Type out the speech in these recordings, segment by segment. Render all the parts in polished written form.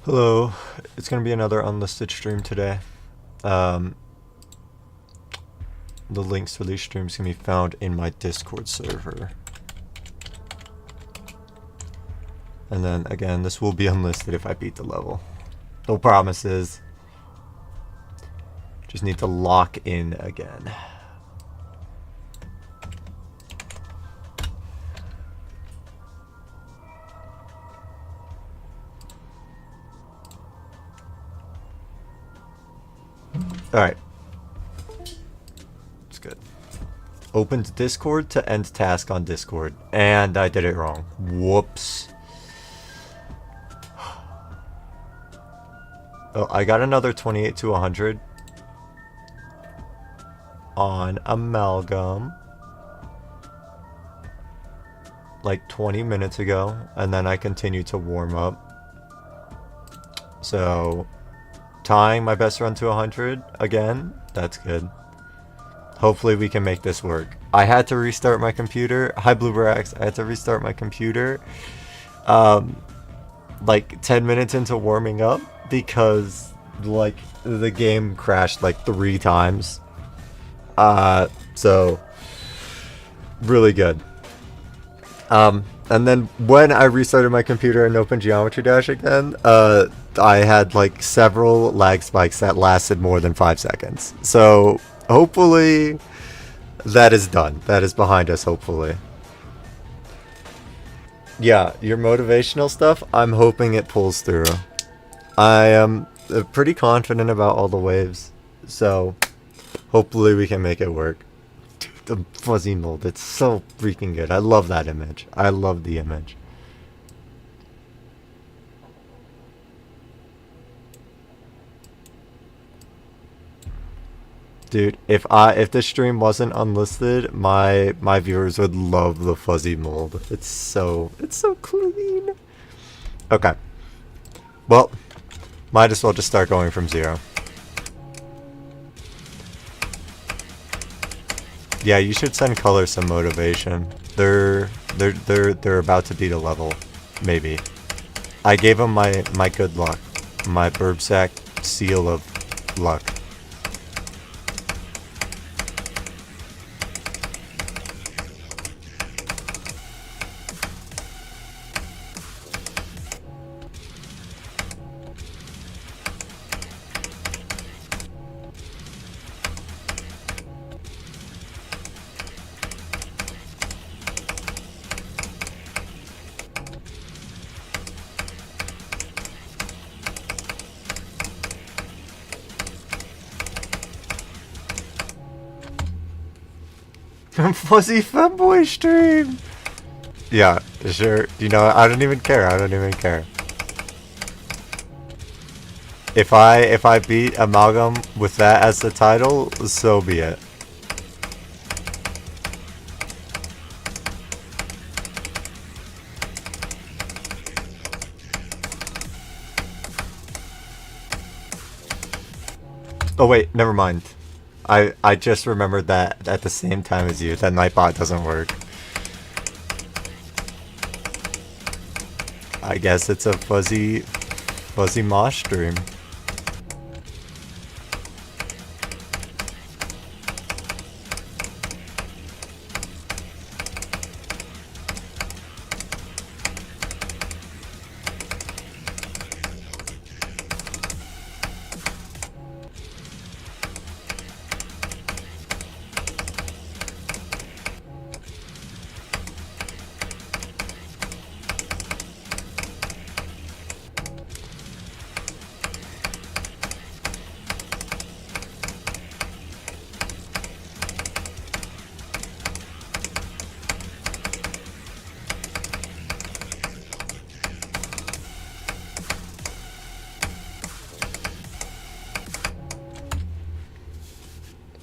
Hello, it's gonna be another unlisted stream today. Um, the links for these streams can be found in my Discord server. And then again, this will be unlisted if I beat the level. No promises. Just need to lock in again. Alright. It's good. Opened Discord to end task on Discord. And I did it wrong. Whoops. Oh, I got another 28 to 100 on Amalgam like 20 minutes ago, and then I continued to warm up. So, tying my best run to 100 again, that's good. Hopefully we can make this work. I had to restart my computer. Hi Blueberx, I had to restart my computer like 10 minutes into warming up because like the game crashed like 3 times. So really good. And then when I restarted my computer and opened Geometry Dash again, I had like several lag spikes that lasted more than 5 seconds. So hopefully that is done. That is behind us, hopefully. Yeah, your motivational stuff, I'm hoping it pulls through. I am pretty confident about all the waves. So hopefully we can make it work. The fuzzy mold, it's so freaking good. I love that image. I love the image. Dude, if this stream wasn't unlisted, my viewers would love the fuzzy mold. It's so clean. Okay. Well, might as well just start going from 0. Yeah, you should send Color some motivation. They're about to beat a level, maybe. I gave them my good luck, my Burbsack seal of luck. Fuzzy Femboy stream! Yeah, sure. You know, I don't even care. I don't even care. If I beat Amalgam with that as the title, so be it. Oh wait, never mind. I just remembered that at the same time as you, that nightbot doesn't work. I guess it's a fuzzy mosh stream.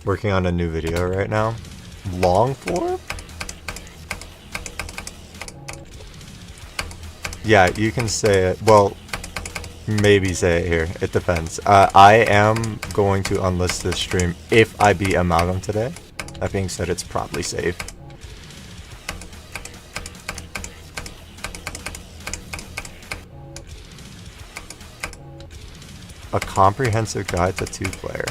Working on a new video right now. Long form? Yeah, you can say it. Well, maybe say it here. It depends. I am going to unlist this stream if I beat Amalgam today. That being said, it's probably safe. A comprehensive guide to 2-player.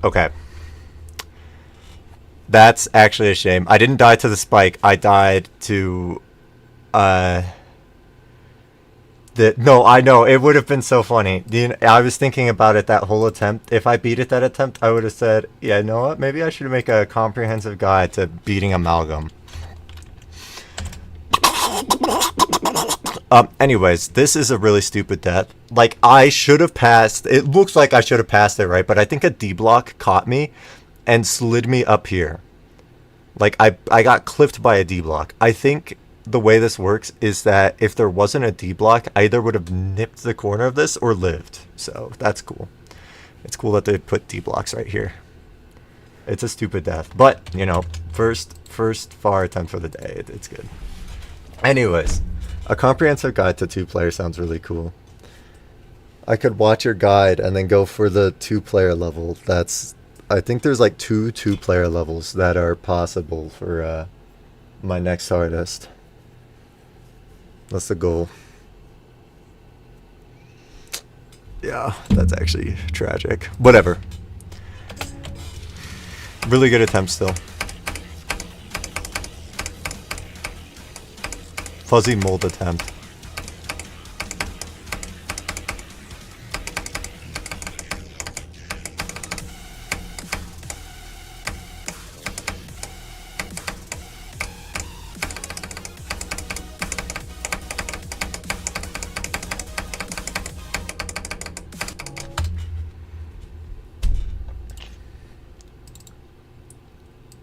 Okay. That's actually a shame. I didn't die to the spike. I died to no, I know. It would have been so funny. I was thinking about it that whole attempt. If I beat it that attempt, I would have said, yeah, you know what? Maybe I should make a comprehensive guide to beating Amalgam. Anyways, this is a really stupid death. Like, I should have passed. It looks like I should have passed it, right? But I think a D-block caught me and slid me up here. Like, I got clipped by a D-block. I think the way this works is that if there wasn't a D-block, I either would have nipped the corner of this or lived. So, that's cool. It's cool that they put D-blocks right here. It's a stupid death. But, you know, first far attempt for the day. It's good. Anyways, a comprehensive guide to 2-player sounds really cool. I could watch your guide and then go for the 2-player level. I think there's like 2-player levels that are possible for my next artist. That's the goal. Yeah, that's actually tragic. Whatever. Really good attempt still. Fuzzy mold attempt.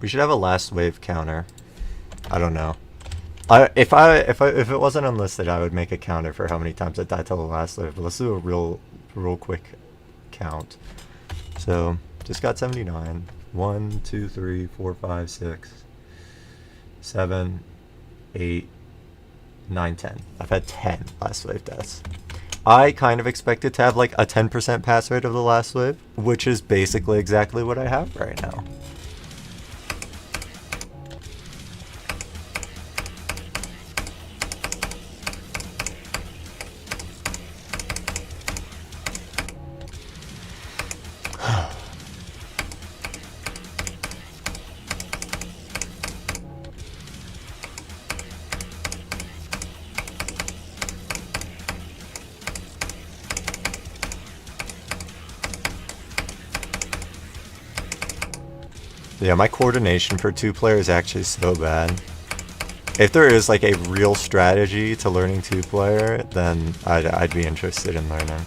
We should have a last wave counter. I don't know. If it wasn't unlisted, I would make a counter for how many times I died till the last wave. But let's do a real quick count. So just got 79. 1, 2, 3, 4, 5, 6, 7, 8, 9, 10. I've had 10 last wave deaths. I kind of expected to have like a 10% pass rate of the last wave, which is basically exactly what I have right now. Yeah, my coordination for 2-player is actually so bad. If there is like a real strategy to learning 2-player, then I'd be interested in learning.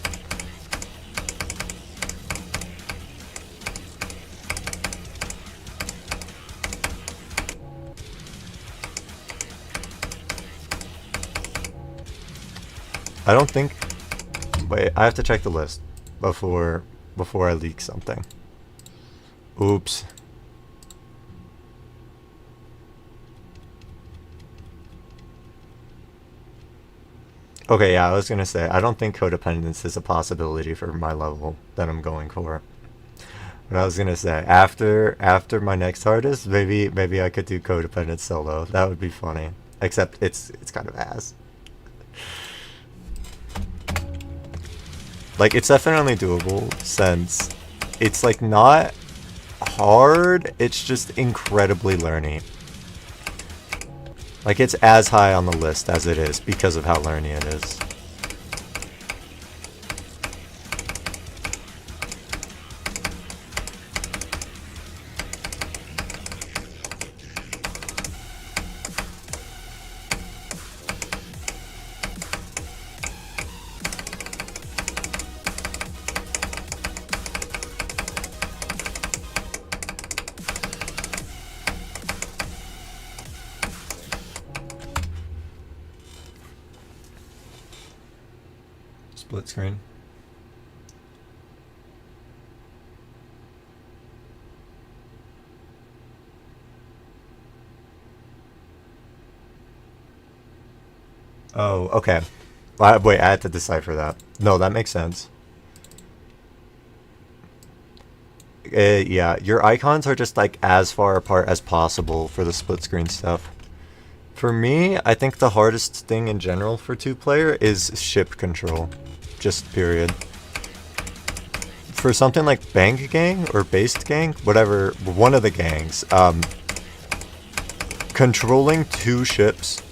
I don't think... Wait, I have to check the list before I leak something. Oops. Okay, yeah, I was gonna say, I don't think codependence is a possibility for my level that I'm going for. But I was gonna say, after my next artist, maybe I could do codependence solo. That would be funny. Except it's kind of ass. Like, it's definitely doable, since it's like not hard, it's just incredibly learny. Like, it's as high on the list as it is because of how learny it is. split screen. Oh, okay. Wait, I had to decipher that. No, that makes sense. Yeah, your icons are just like as far apart as possible for the split screen stuff. For me, I think the hardest thing in general for two-player is ship control. Just period. For something like Bank Gang or Based Gang, whatever, one of the gangs, controlling two ships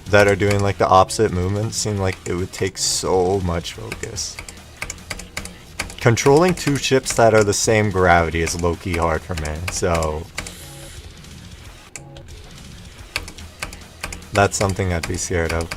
that are doing like the opposite movements seem like it would take so much focus. Controlling two ships that are the same gravity is low-key hard for me, so that's something I'd be scared of.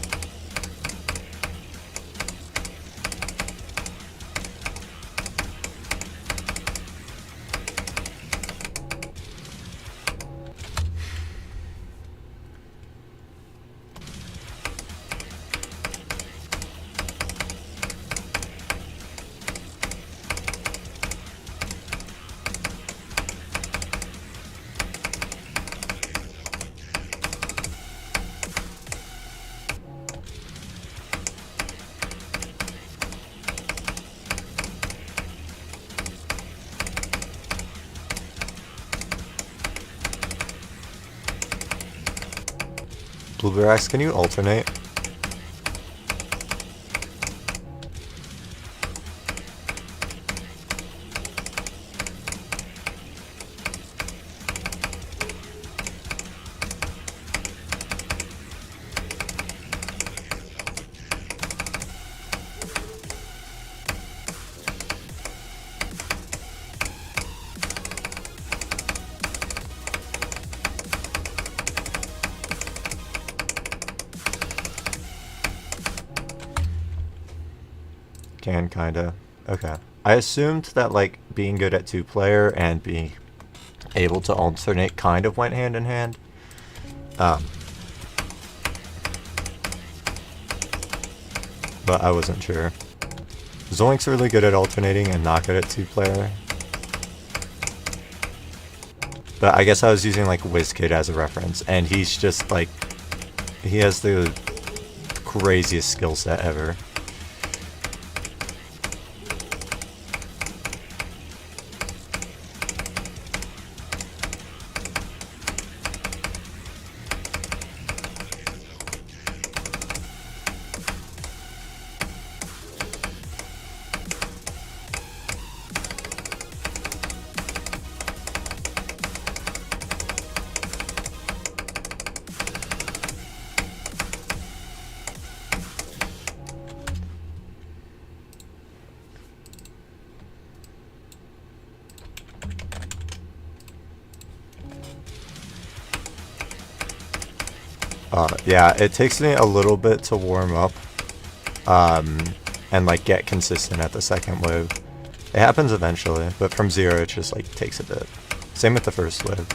Blueberry, can you alternate? Can kinda. Okay. I assumed that like being good at two-player and being able to alternate kind of went hand in hand. But I wasn't sure. Zoink's really good at alternating and not good at two-player. But I guess I was using like WizKid as a reference, and he's just like, he has the craziest skill set ever. Yeah, it takes me a little bit to warm up, and like get consistent at the second wave. It happens eventually, but from zero it just like takes a bit. Same with the first wave.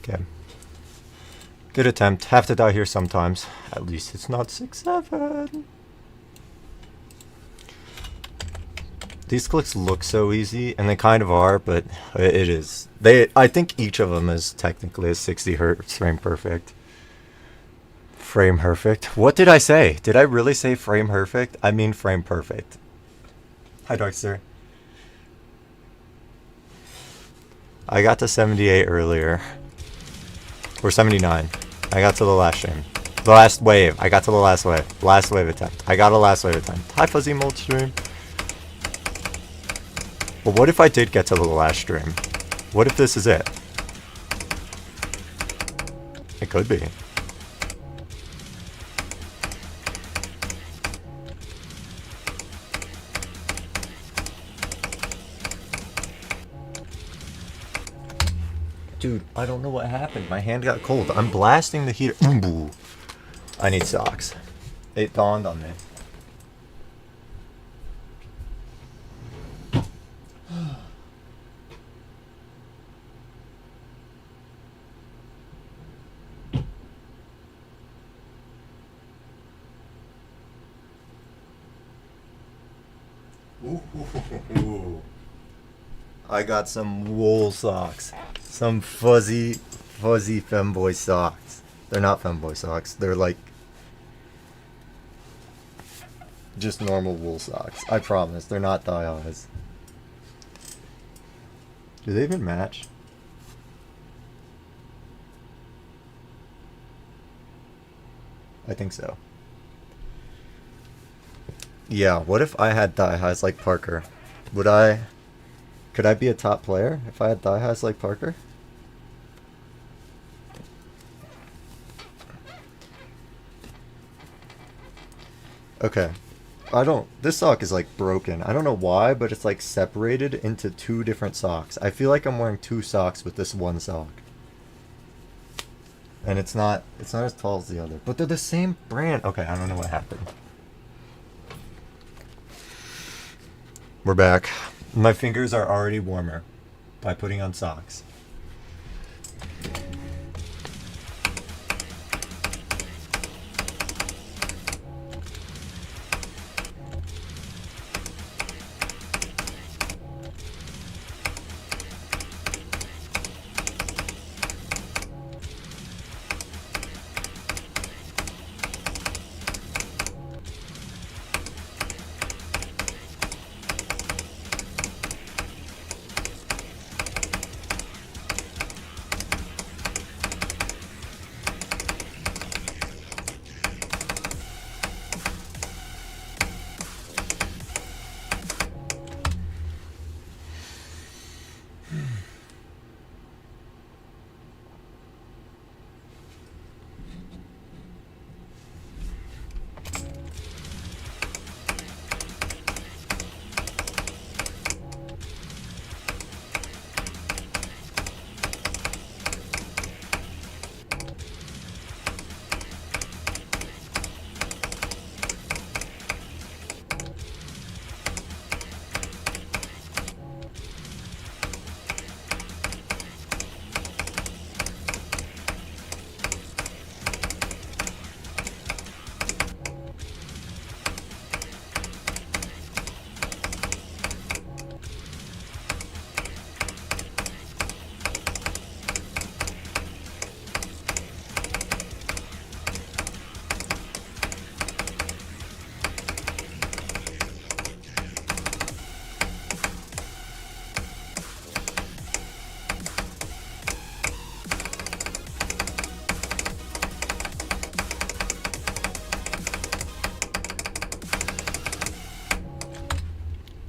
Okay. Good attempt. Have to die here sometimes. At least it's not 6-7. These clicks look so easy, and they kind of are, but it is. I think each of them is technically a 60 hertz frame perfect. Frame perfect. What did I say? Did I really say frame perfect? I mean frame perfect. Hi, Darkster. I got to 78 earlier. Or 79. I got to the last stream. The last wave. I got to the last wave. Last wave attempt. I got a last wave attempt. Hi, Fuzzy Mold stream. But what if I did get to the last stream? What if this is it? It could be. Dude, I don't know what happened. My hand got cold. I'm blasting the heater. I need socks. It dawned on me. Ooh. I got some wool socks. Some fuzzy femboy socks. They're not femboy socks. They're like just normal wool socks. I promise. They're not thigh-highs. Do they even match? I think so. Yeah, what if I had thigh-highs like Parker? Could I be a top player if I had thigh-highs like Parker? Okay. This sock is like broken. I don't know why, but it's like separated into two different socks. I feel like I'm wearing two socks with this one sock. And it's not as tall as the other. But they're the same brand. Okay, I don't know what happened. We're back. My fingers are already warmer by putting on socks.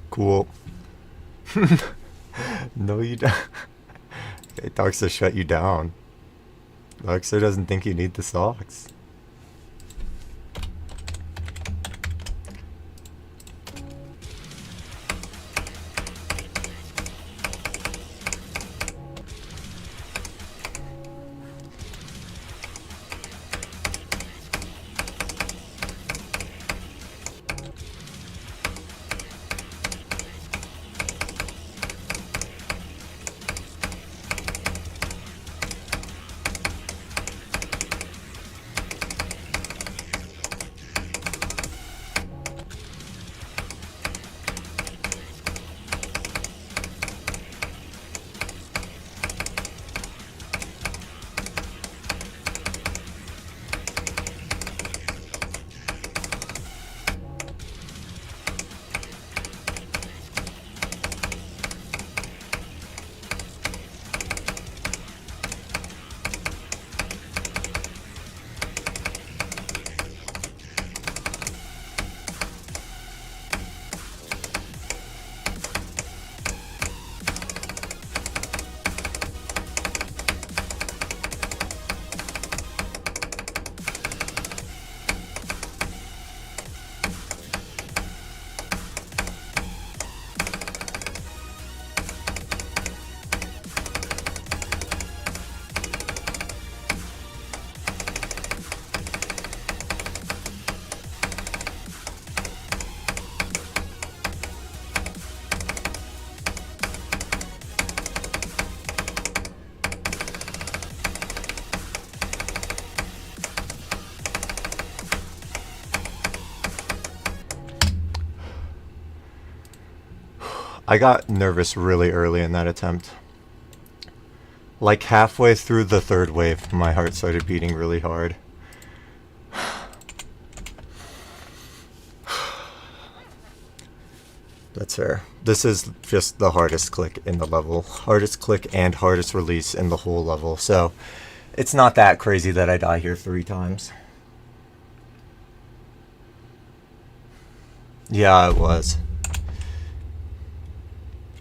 Cool. No, you don't. Okay, Darkster shut you down. Darkster doesn't think you need the socks. I got nervous really early in that attempt. Like halfway through the third wave, my heart started beating really hard. That's fair. This is just the hardest click in the level. Hardest click and hardest release in the whole level. So it's not that crazy that I die here 3 times. Yeah, it was.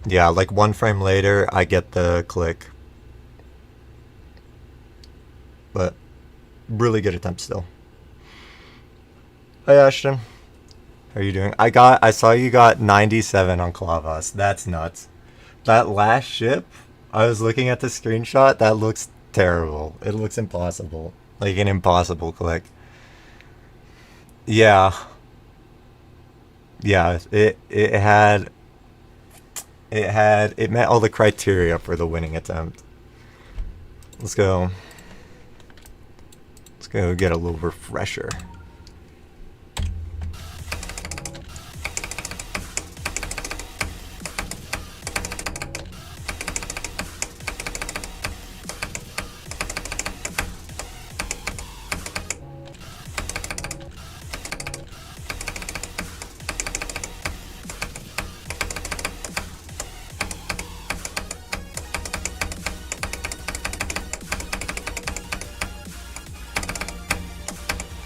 Yeah, like 1 frame later, I get the click. But really good attempt still. Hi, Ashton. How are you doing? I saw you got 97 on Clavas. That's nuts. That last ship, I was looking at the screenshot. That looks terrible. It looks impossible. Like an impossible click. Yeah. Yeah, it met all the criteria for the winning attempt. Let's go get a little refresher.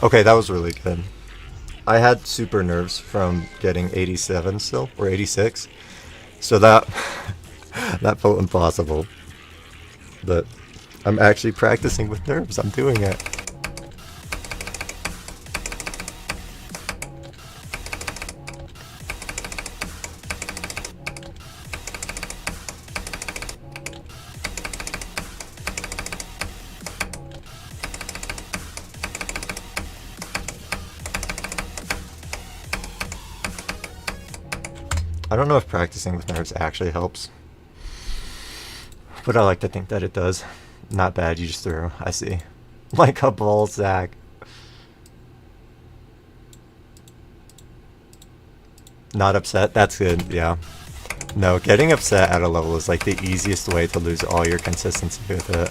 Okay, that was really good. I had super nerves from getting 87 still, or 86. So that that felt impossible. But I'm actually practicing with nerves. I'm doing it. I don't know if practicing with nerves actually helps, but I like to think that it does. Not bad, you just threw. I see. Like a ball sack. Not upset? That's good, yeah. No, getting upset at a level is like the easiest way to lose all your consistency with it.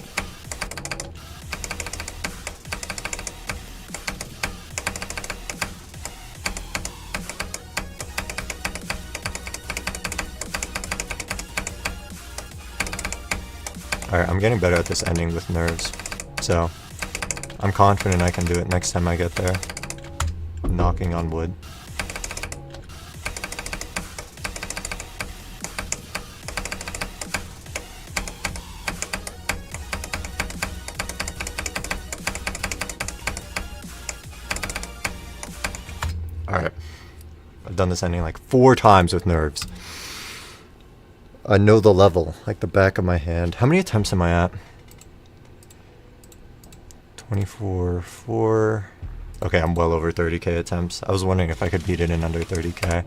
Alright, I'm getting better at this ending with nerves, so I'm confident I can do it next time I get there. Knocking on wood. Alright, I've done this ending like 4 times with nerves. I know the level, like the back of my hand. How many attempts am I at? 24, 4. Okay, I'm well over 30k attempts. I was wondering if I could beat it in under 30k.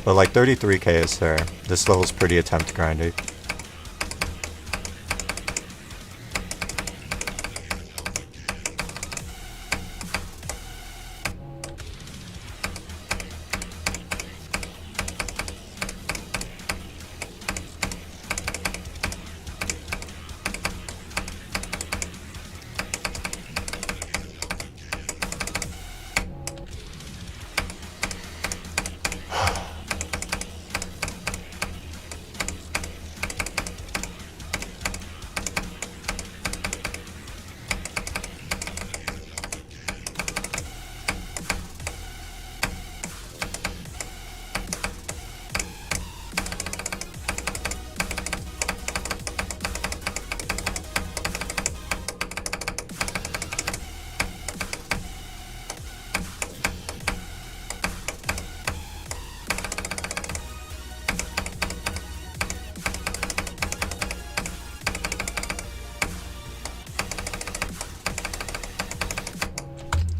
But like 33k is fair. This level's pretty attempt grindy.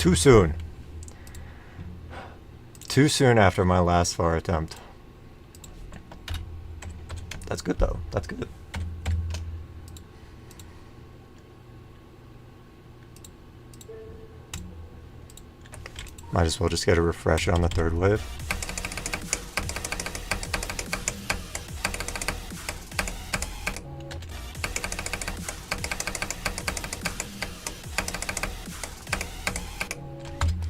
Too soon. Too soon after my last far attempt. That's good though. That's good. Might as well just get a refresh on the third wave.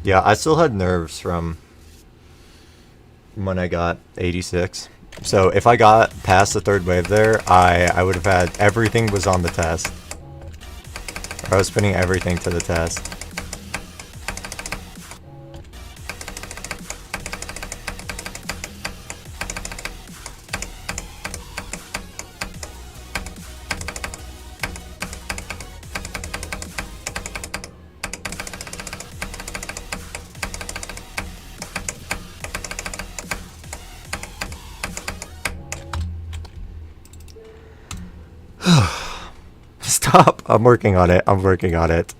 Yeah, I still had nerves from when I got 86. So if I got past the third wave there, I would have had everything was on the test. I was putting everything to the test. Stop. I'm working on it. I'm working on it.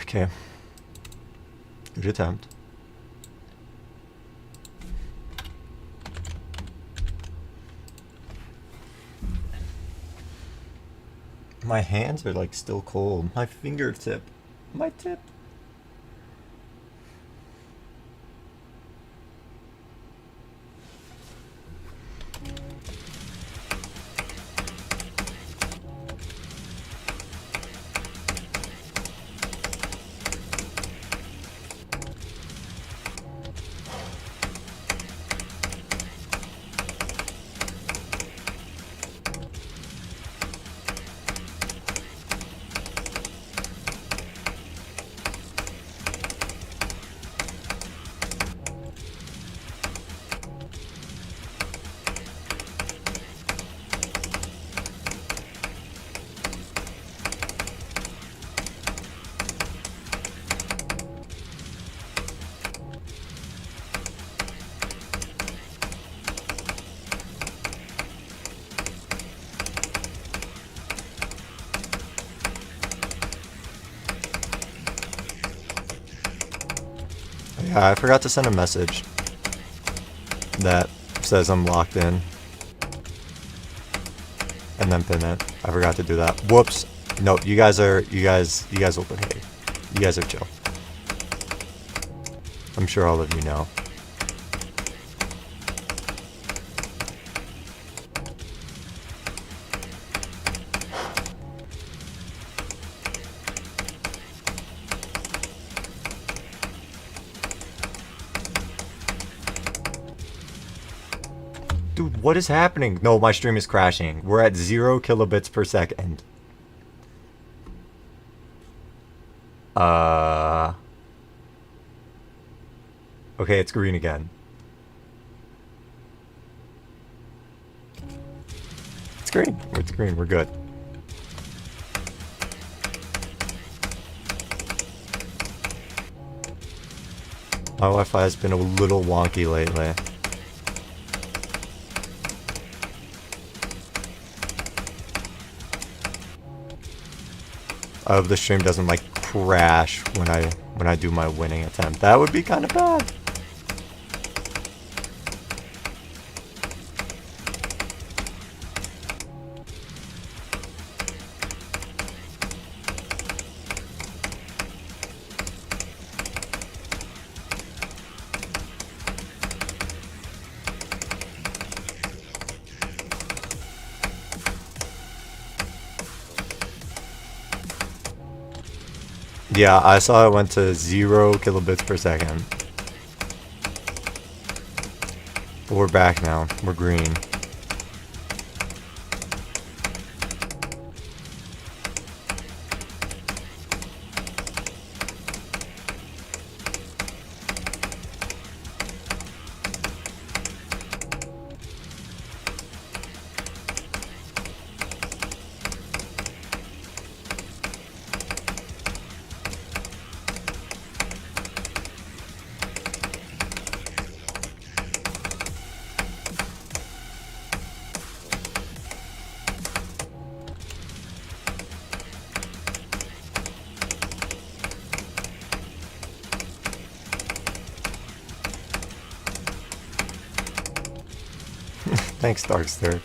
Okay. Good attempt. My hands are like still cold. My fingertip. My tip. Yeah, I forgot to send a message that says I'm locked in. And then pin it. I forgot to do that. Whoops. No, you guys will behave. You guys are chill. I'm sure all of you know. Dude, what is happening? No, my stream is crashing. We're at 0 kilobits per second. Okay, it's green again. It's green. It's green. We're good. My Wi-Fi has been a little wonky lately. I hope the stream doesn't like crash when I do my winning attempt. That would be kind of bad. Yeah, I saw it went to 0 kilobits per second. But we're back now. We're green. Thanks, Darkster.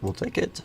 We'll take it.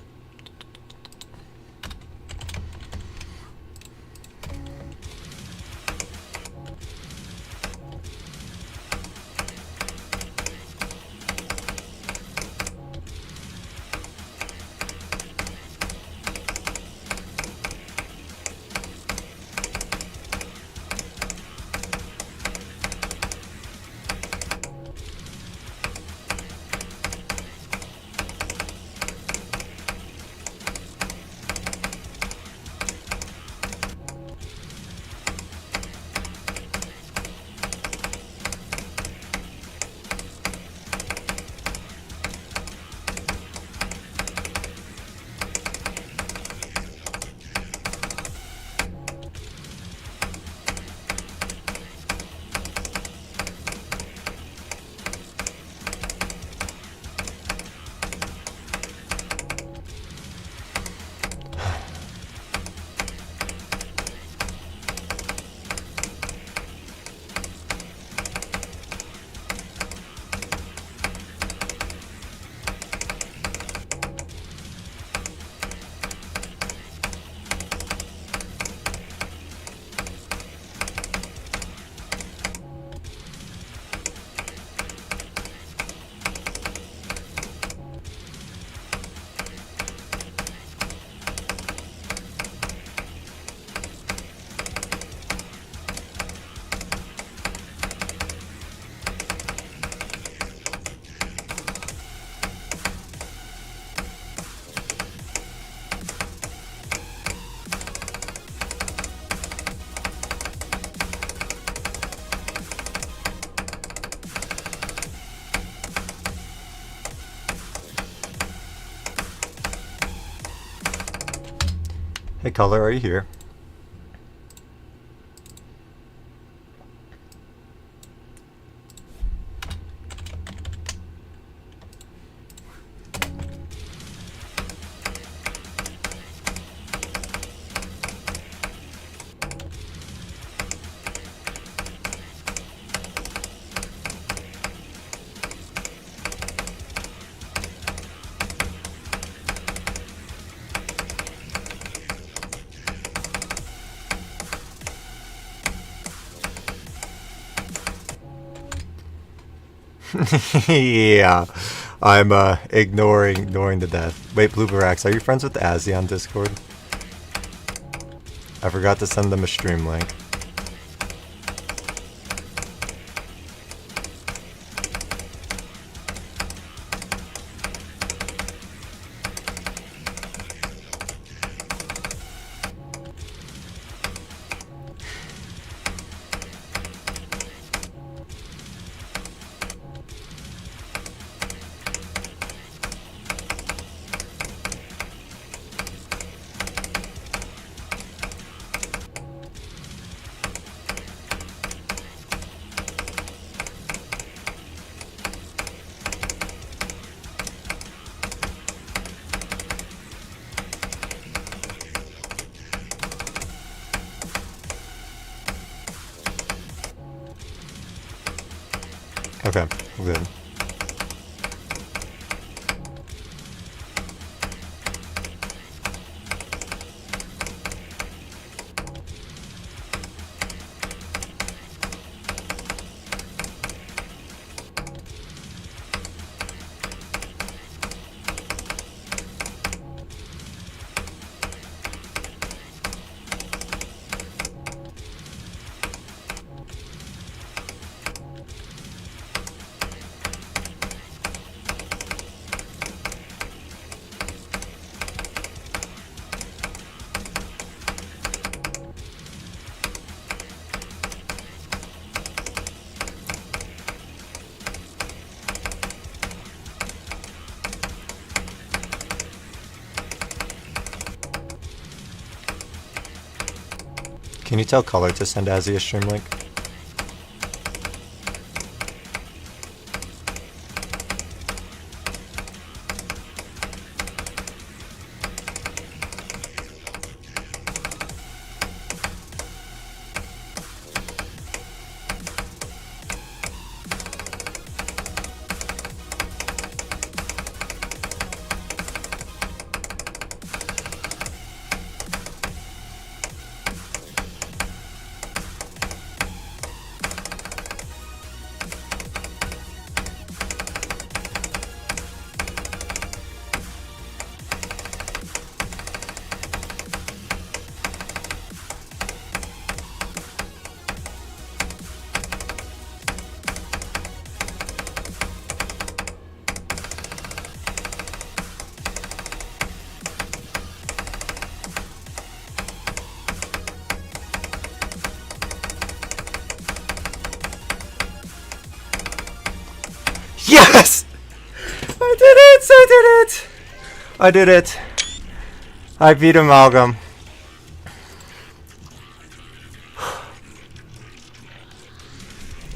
Hey, Color, are you here? Yeah, I'm ignoring the death. Wait, Blueberax, are you friends with Azzy on Discord? I forgot to send them a stream link. Okay, good. Can you tell Color to send Azzy a stream link? Yes! I did it! I did it! I did it. I beat Amalgam.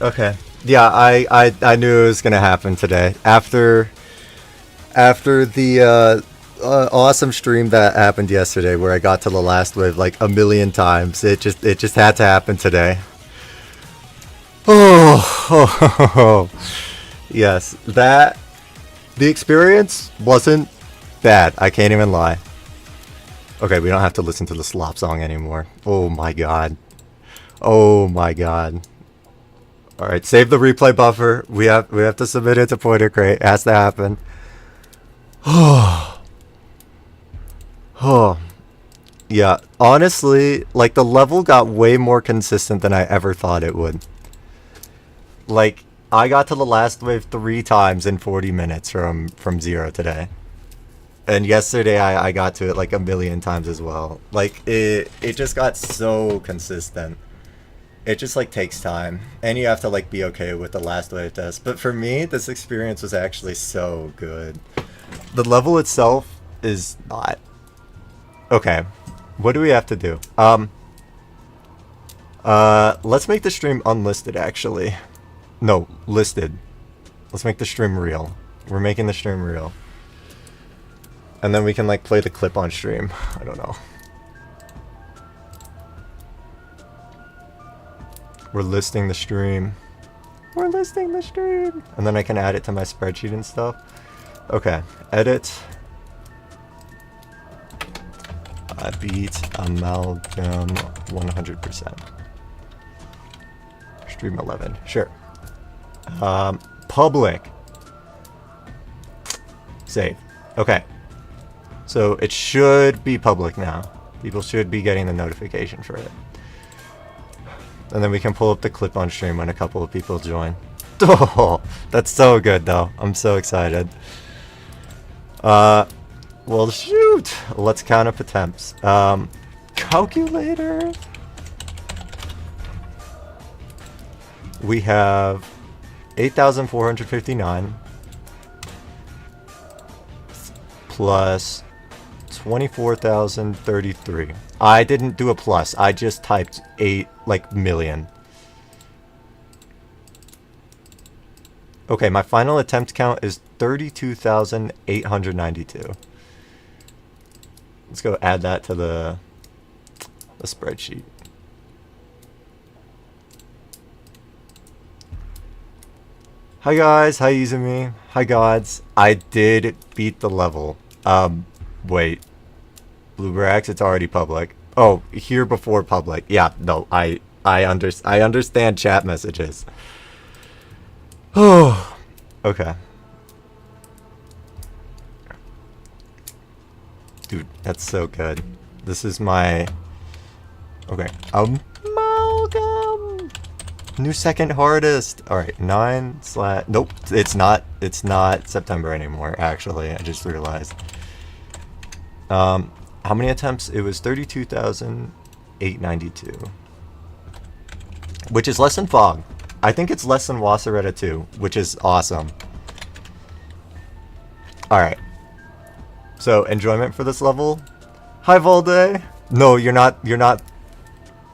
Okay. Yeah, I knew it was gonna happen today. After the awesome stream that happened yesterday, where I got to the last wave like a million times, it just had to happen today. Oh, yes, the experience wasn't bad. I can't even lie. Okay, we don't have to listen to the slop song anymore. Oh my god. Oh my god. All right, save the replay buffer. We have to submit it to Pointer Crate. It has to happen. Oh. Oh. Yeah, honestly, like the level got way more consistent than I ever thought it would. Like I got to the last wave 3 times in 40 minutes from 0 today. And yesterday I got to it like a million times as well. Like it just got so consistent. It just like takes time, and you have to like be okay with the last wave test. But for me, this experience was actually so good. The level itself is not okay. What do we have to do? Let's make the stream unlisted, actually. No, listed. Let's make the stream real. We're making the stream real. And then we can, like, play the clip on stream. I don't know. We're listing the stream. We're listing the stream! And then I can add it to my spreadsheet and stuff. Okay. Edit. I beat Amalgam 100%. Stream 11. Sure. Public. Save. Okay. So it should be public now. People should be getting the notification for it. And then we can pull up the clip on stream when a couple of people join. Oh, that's so good though. I'm so excited. Well, shoot. Let's count up attempts. Calculator. We have 8,459 plus 24,033. I didn't do a plus. I just typed 8 million. Okay, my final attempt count is 32,892. Let's go add that to the spreadsheet. Hi guys, hi Izumi, hi gods. I did beat the level. Wait. Bluebrax, it's already public. Oh, here before public. Yeah, no, I understand chat messages. Oh, okay. Dude, that's so good. This is my... Okay. Amalgam! New second hardest. Alright, 9 / Nope, it's not September anymore, actually. I just realized. How many attempts? It was 32,892. Which is less than Fog. I think it's less than Wasseretta 2, which is awesome. Alright. So, enjoyment for this level. Hi, Volde. No, you're not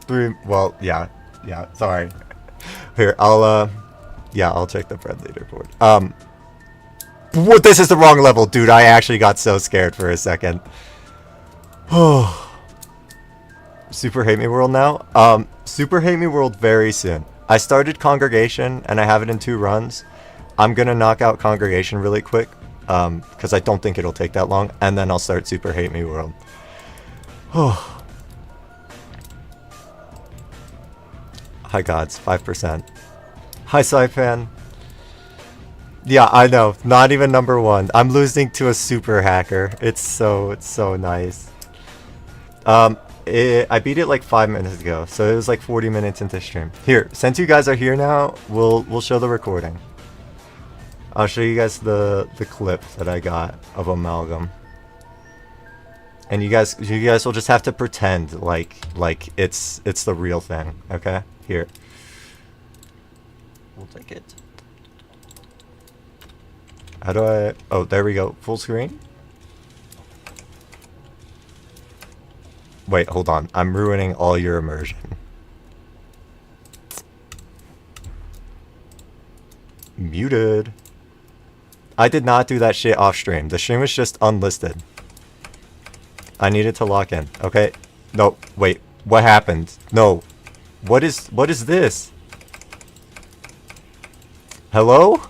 3... Well, yeah, sorry. Here, I'll check the friend leaderboard. What? This is the wrong level, dude. I actually got so scared for a second. Oh. Super Hate Me World now? Super Hate Me World very soon. I started Congregation, and I have it in 2 runs. I'm gonna knock out Congregation really quick, because I don't think it'll take that long, and then I'll start Super Hate Me World. Oh. Hi gods, 5%. Hi Saipan. Yeah, I know. Not even number 1. I'm losing to a super hacker. It's so nice. I beat it like 5 minutes ago, so it was like 40 minutes into stream. Here, since you guys are here now, we'll show the recording. I'll show you guys the clip that I got of Amalgam. And you guys will just have to pretend like it's the real thing, okay? Here. We'll take it. How do I... Oh, there we go. Full screen? Wait, hold on. I'm ruining all your immersion. Muted. I did not do that shit off stream. The stream was just unlisted. I needed to lock in. Okay. No, wait. What happened? No. What is this? Hello?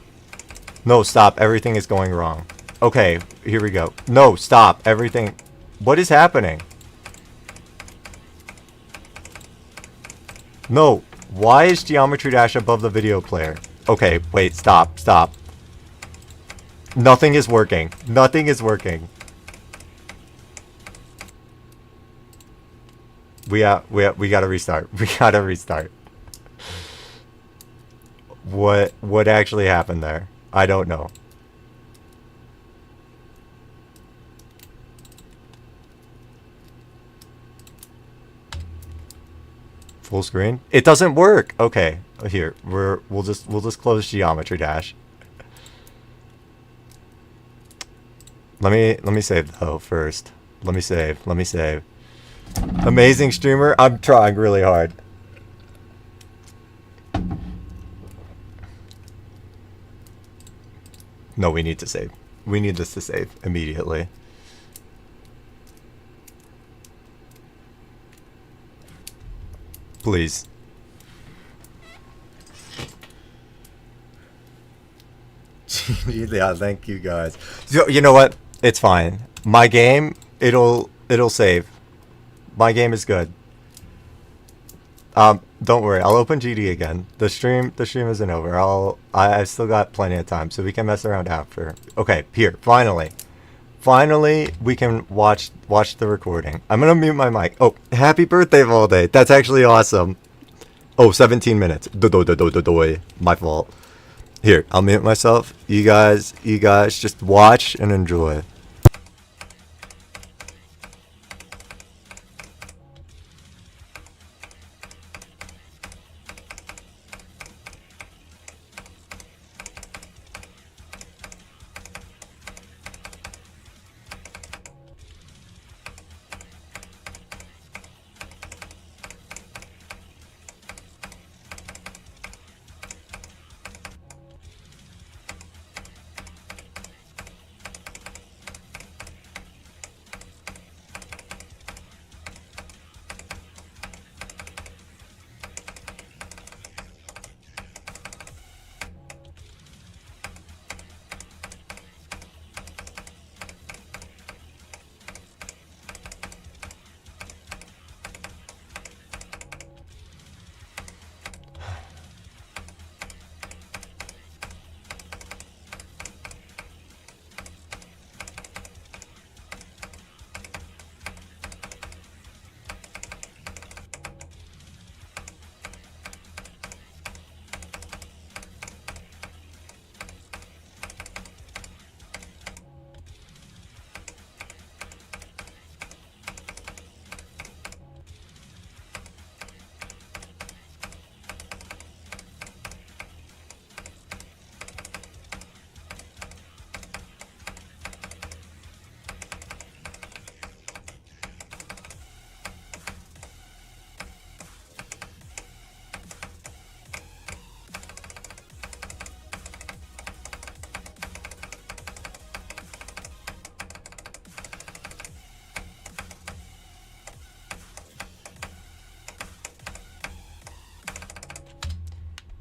No, stop. Everything is going wrong. Okay, here we go. No, stop. Everything... What is happening? No. Why is Geometry Dash above the video player? Okay, wait. Stop. Nothing is working. Nothing is working. We gotta restart. We gotta restart. What actually happened there? I don't know. Full screen? It doesn't work. Okay, here we'll just close Geometry Dash. Let me save though first. Let me save. Amazing streamer. I'm trying really hard. No, we need to save. We need this to save immediately. Please. Yeah, thank you guys. You know what? It's fine. My game, it'll save. My game is good. Don't worry. I'll open GD again. The stream isn't over. I've still got plenty of time, so we can mess around after. Okay, here. Finally, we can watch the recording. I'm gonna mute my mic. Oh, happy birthday, Valde. That's actually awesome. Oh, 17 minutes. My fault. Here, I'll mute myself. You guys just watch and enjoy.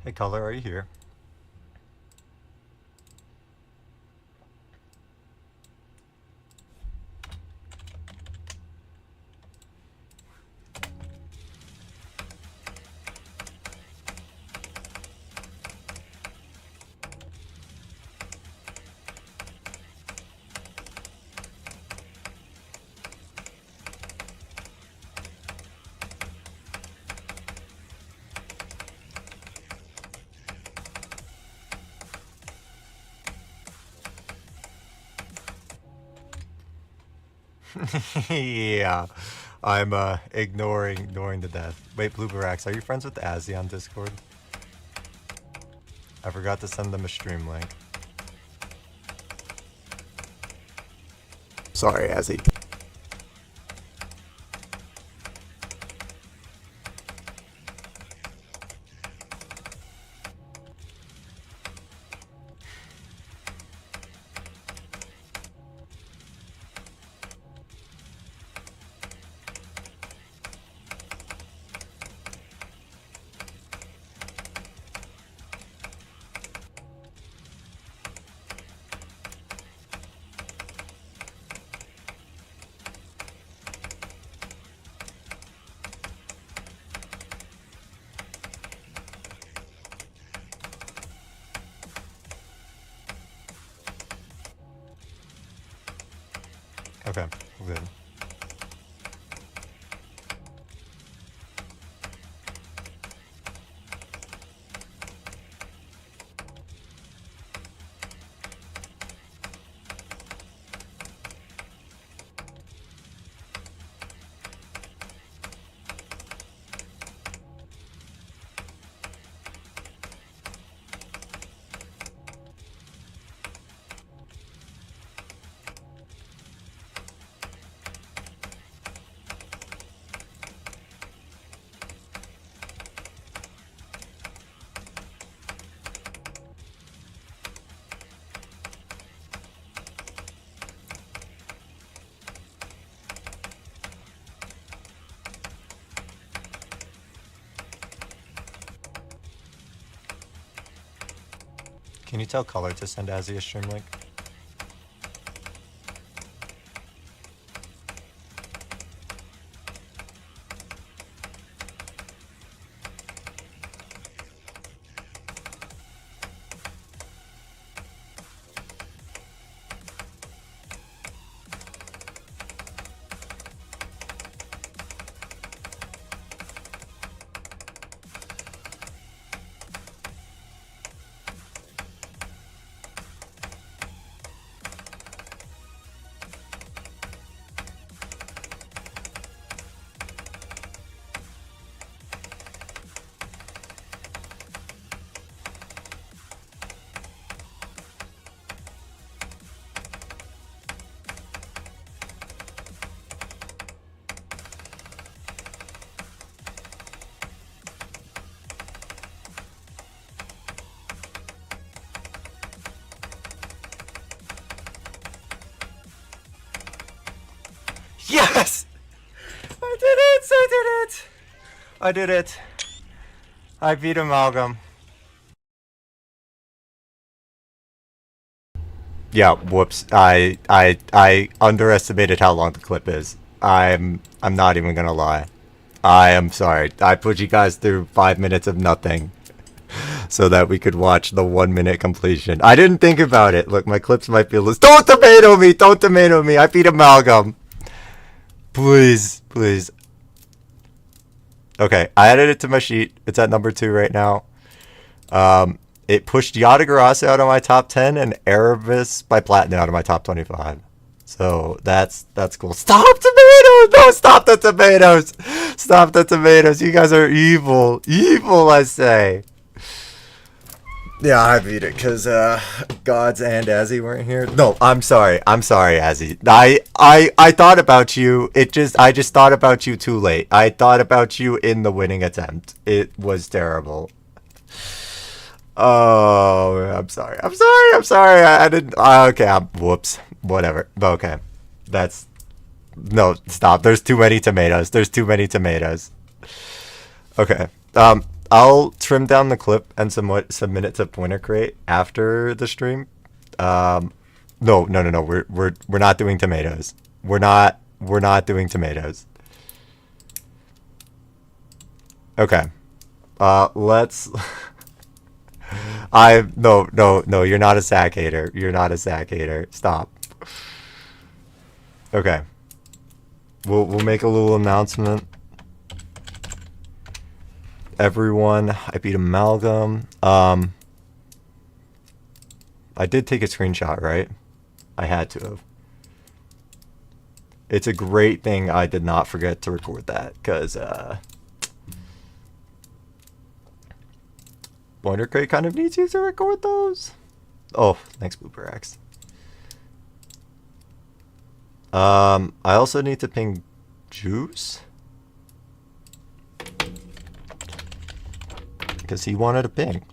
Hey, Color, are you here? Yeah, I'm ignoring the death. Wait, Blue Barax, are you friends with Azzy on Discord? I forgot to send them a stream link. Sorry, Azzy. Okay, good. Can you tell Color to send Azzy a stream link? Yes! I did it! I did it! I did it. I beat Amalgam. Yeah, whoops. I underestimated how long the clip is. I'm not even gonna lie. I am sorry. I put you guys through 5 minutes of nothing so that we could watch the 1 minute completion. I didn't think about it. Look, my clips might be a little... Don't tomato me! Don't tomato me! I beat Amalgam. Please, please. Okay, I added it to my sheet. It's at number 2 right now. It pushed Yadagarasa out of my top 10 and Erebus by Platinum out of my top 25. So that's cool. Stop tomatoes! No, stop the tomatoes! Stop the tomatoes! You guys are evil. Evil, I say. Yeah, I beat it because Gods and Azzy weren't here. No, I'm sorry. I'm sorry, Azzy. I thought about you. I just thought about you too late. I thought about you in the winning attempt. It was terrible. Oh, I'm sorry. I'm sorry. I'm sorry. I didn't. Okay. Whoops. Whatever. But okay. That's. No, stop. There's too many tomatoes. There's too many tomatoes. Okay. I'll trim down the clip and submit it to Pointer Crate after the stream. No. We're not doing tomatoes. We're not doing tomatoes. Okay. Let's. No. You're not a sack hater. You're not a sack hater. Stop. Okay. We'll make a little announcement. Everyone, I beat Amalgam. I did take a screenshot, right? I had to have. It's a great thing I did not forget to record that, because Pointer Crate kind of needs you to record those. Oh, thanks, Blooper X. I also need to ping Juice, because he wanted a ping.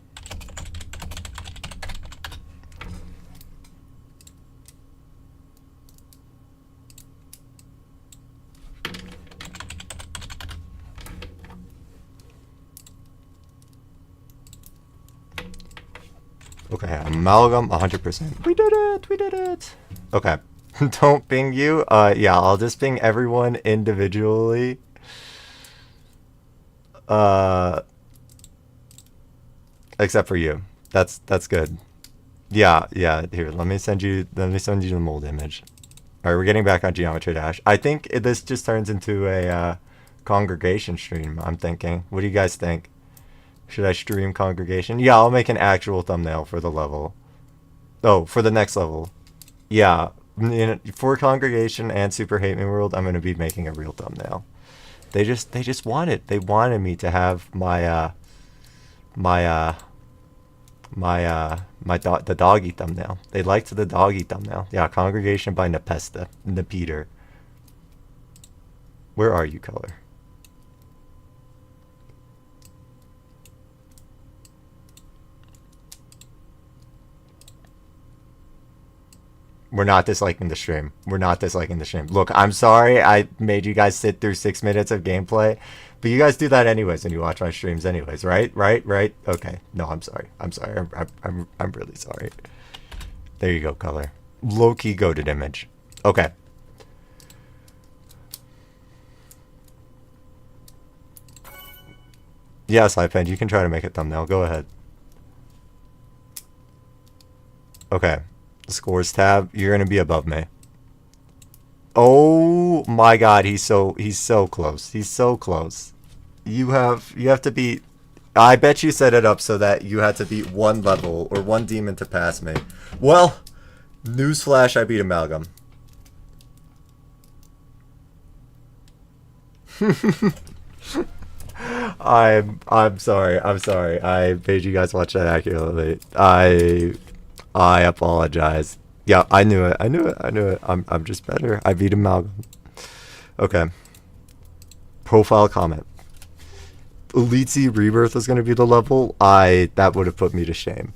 Okay, Amalgam 100%. We did it! We did it! Okay. Don't ping you. Yeah, I'll just ping everyone individually. Except for you. That's good. Yeah. Here, let me send you the mold image. All right, we're getting back on Geometry Dash. I think this just turns into a congregation stream. I'm thinking. What do you guys think? Should I stream congregation? Yeah, I'll make an actual thumbnail for the level. Oh, for the next level. Yeah, for congregation and Super Hate Me World, I'm gonna be making a real thumbnail. They just wanted. They wanted me to have the doggy thumbnail. They liked the doggy thumbnail. Yeah, Congregation by Nepesta, Nepeter. Where are you, Color? We're not disliking the stream. We're not disliking the stream. Look, I'm sorry I made you guys sit through 6 minutes of gameplay, But you guys do that anyways when you watch my streams anyways, right? Right? Okay. No, I'm sorry. I'm sorry. I'm really sorry. There you go, color. Low-key goated image. Okay. Yes, iPad, you can try to make a thumbnail. Go ahead. Okay. Scores tab. You're gonna be above me. Oh my god, he's so close. He's so close. You have to beat. I bet you set it up so that you had to beat one level or one demon to pass me. Well, newsflash, I beat Amalgam. I'm sorry. I made you guys watch that accurately. I apologize. Yeah, I knew it. I'm just better. I beat Amalgam. Okay. Profile comment. Elite Z Rebirth was gonna be the level. That would have put me to shame.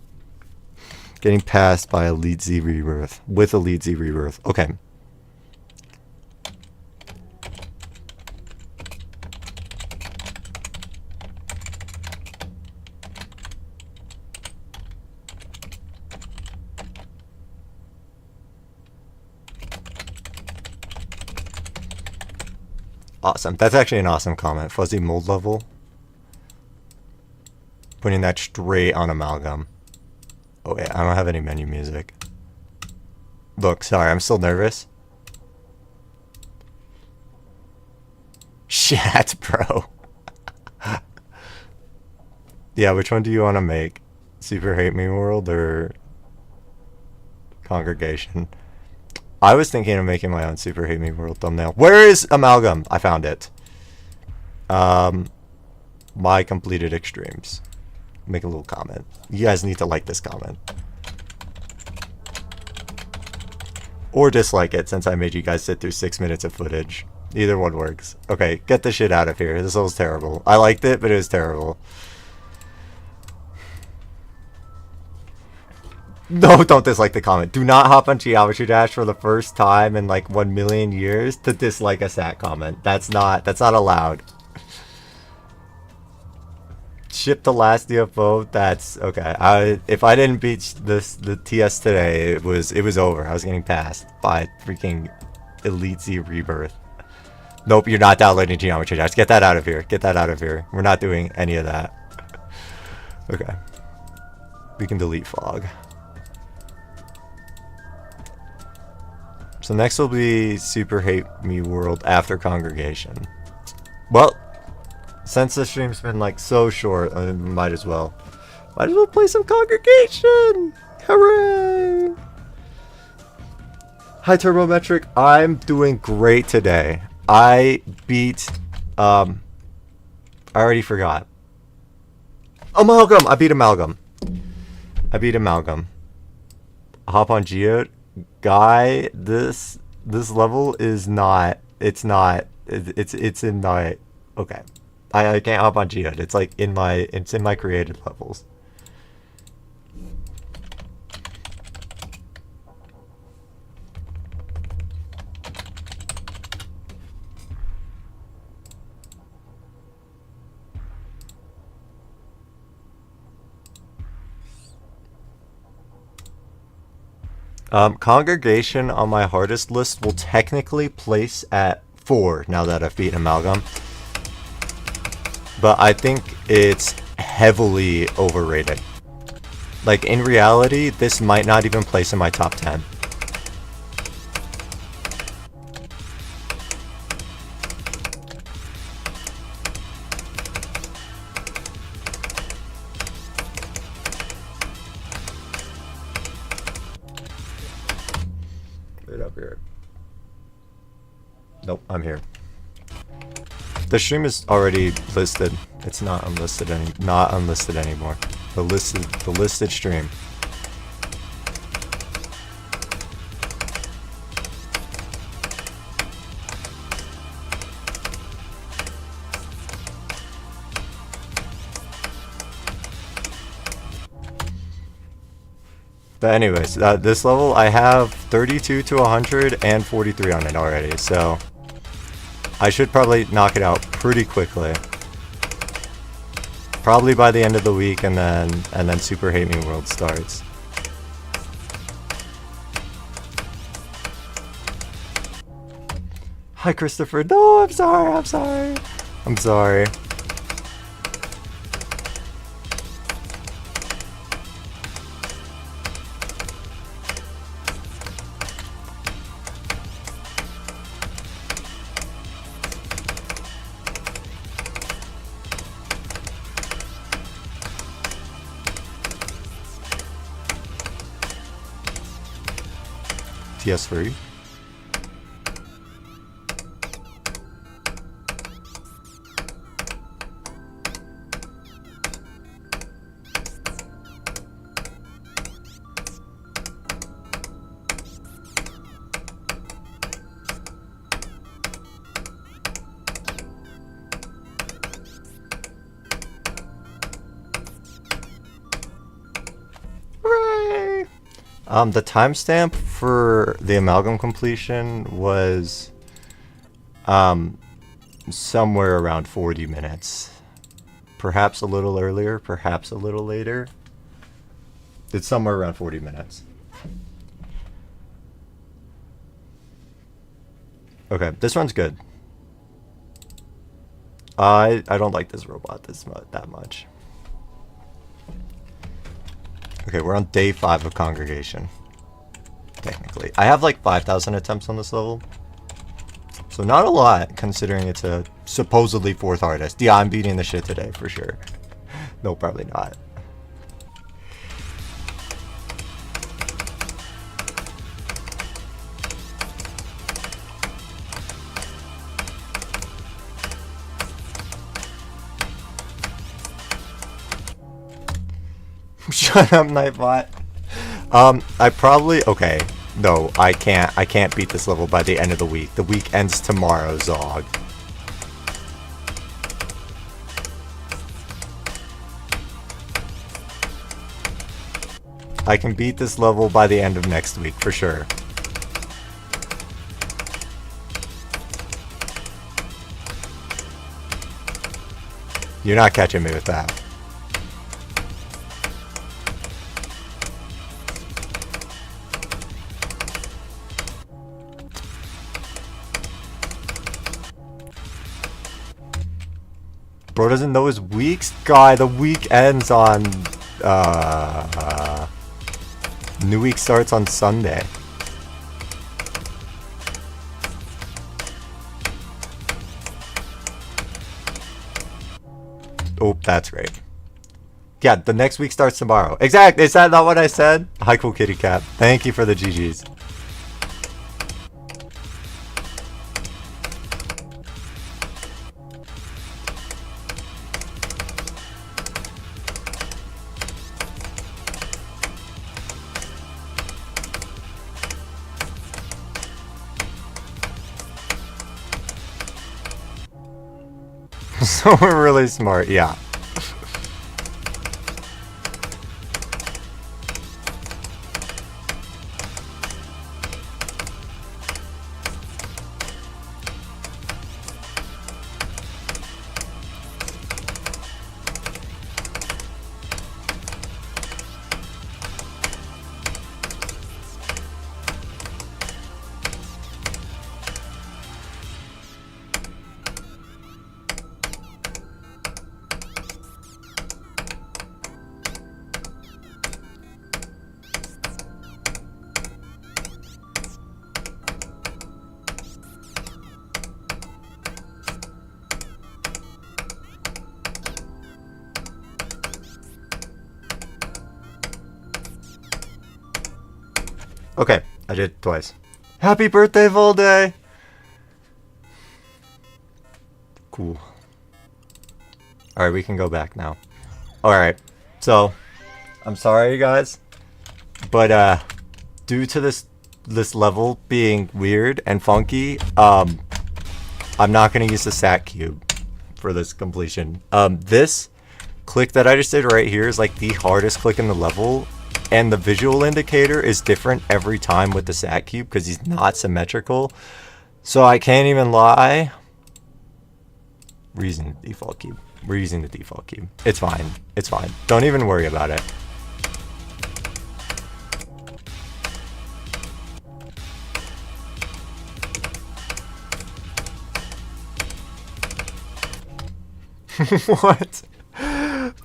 Getting passed by Elite Z Rebirth with Elite Z Rebirth. Okay. Awesome. That's actually an awesome comment. Fuzzy mold level. Putting that straight on Amalgam. Oh wait, I don't have any menu music. Look, sorry, I'm still nervous. Shit, bro. Yeah, which one do you want to make? Super Hate Me World or Congregation? I was thinking of making my own Super Hate Me World thumbnail. Where is Amalgam? I found it. My completed extremes. Make a little comment. You guys need to like this comment. Or dislike it, since I made you guys sit through 6 minutes of footage. Either one works. Okay, get the shit out of here. This was terrible. I liked it, but it was terrible. No, don't dislike the comment. Do not hop on Geometry Dash for the first time in like 1,000,000 years to dislike a sat comment. That's not allowed. Ship the last DFO. That's okay. If I didn't beat the TS today, it was over. I was getting passed by freaking Elite Z Rebirth. Nope, you're not downloading Geometry Dash. Get that out of here. Get that out of here. We're not doing any of that. Okay. We can delete fog. So next will be Super Hate Me World after Congregation. Well, since the stream's been like so short, I might as well play some Congregation. Hooray! Hi Turbometric, I'm doing great today. I beat I already forgot. Amalgam! I beat Amalgam. Hop on Geode. Guy, this level is not. It's in my. Okay, I can't hop on Geode. It's like in my created levels. Congregation on my hardest list will technically place at 4 now that I've beaten Amalgam. But I think it's heavily overrated. Like, in reality, this might not even place in my top 10. Up here. Nope, I'm here. The stream is already listed. It's not unlisted anymore. The listed stream. But anyways, this level I have 32 to 100 and 43 on it already, so I should probably knock it out pretty quickly. Probably by the end of the week, and then Super Hate Me World starts. Hi, Christopher. No, I'm sorry. I'm sorry. I'm sorry. TS3. Hooray! The timestamp for the Amalgam completion was somewhere around 40 minutes. Perhaps a little earlier, perhaps a little later. It's somewhere around 40 minutes. Okay, this one's good. I don't like this robot that much. Okay, we're on day 5 of Congregation. Technically. I have like 5,000 attempts on this level. So not a lot, considering it's a supposedly 4th hardest. Yeah, I'm beating the shit today, for sure. No, probably not. Shut up, nightbot. I probably... Okay. No, I can't beat this level by the end of the week. The week ends tomorrow, Zog. I can beat this level by the end of next week, for sure. You're not catching me with that. Bro doesn't know his weeks? Guy, the week ends on... New week starts on Sunday. Oh, that's great. Yeah, the next week starts tomorrow. Exactly! Is that not what I said? Hi, cool kitty cat. Thank you for the GGs. So we're really smart, yeah. Okay, I did it twice. Happy birthday, Volday! Cool. Alright, we can go back now. Alright, so, I'm sorry, guys. But, due to this level being weird and funky, I'm not going to use the sat cube for this completion. This click that I just did right here is like the hardest click in the level. And the visual indicator is different every time with the sat cube because he's not symmetrical. So I can't even lie. We're using the default cube. We're using the default cube. It's fine. It's fine. Don't even worry about it. What?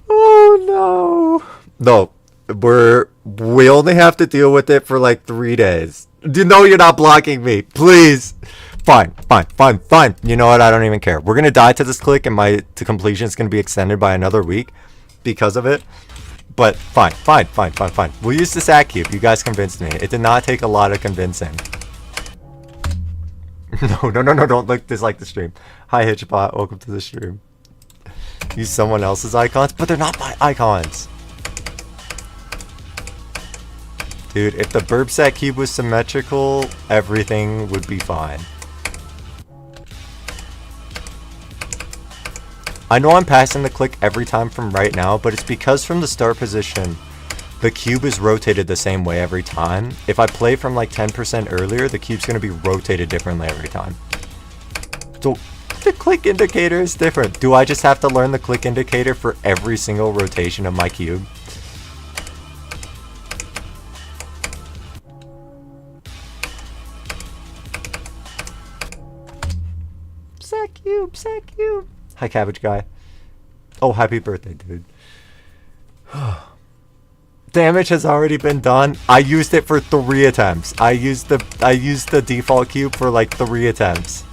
Oh no. No, we only have to deal with it for like 3 days. No, you're not blocking me. Please. Fine. You know what? I don't even care. We're gonna die to this click, and my to completion is gonna be extended by another week because of it. But fine. We'll use the sack cube. You guys convinced me. It did not take a lot of convincing. No, don't dislike the stream. Hi Hitchbot, welcome to the stream. Use someone else's icons, but they're not my icons. Dude, if the burb sack cube was symmetrical, everything would be fine. I know I'm passing the click every time from right now, but it's because from the start position, the cube is rotated the same way every time. If I play from like 10% earlier, the cube's going to be rotated differently every time. So the click indicator is different. Do I just have to learn the click indicator for every single rotation of my cube? Sack cube. Hi, Cabbage Guy. Oh, happy birthday, dude. Damage has already been done. I used it for 3 attempts. I used the default cube for like 3 attempts.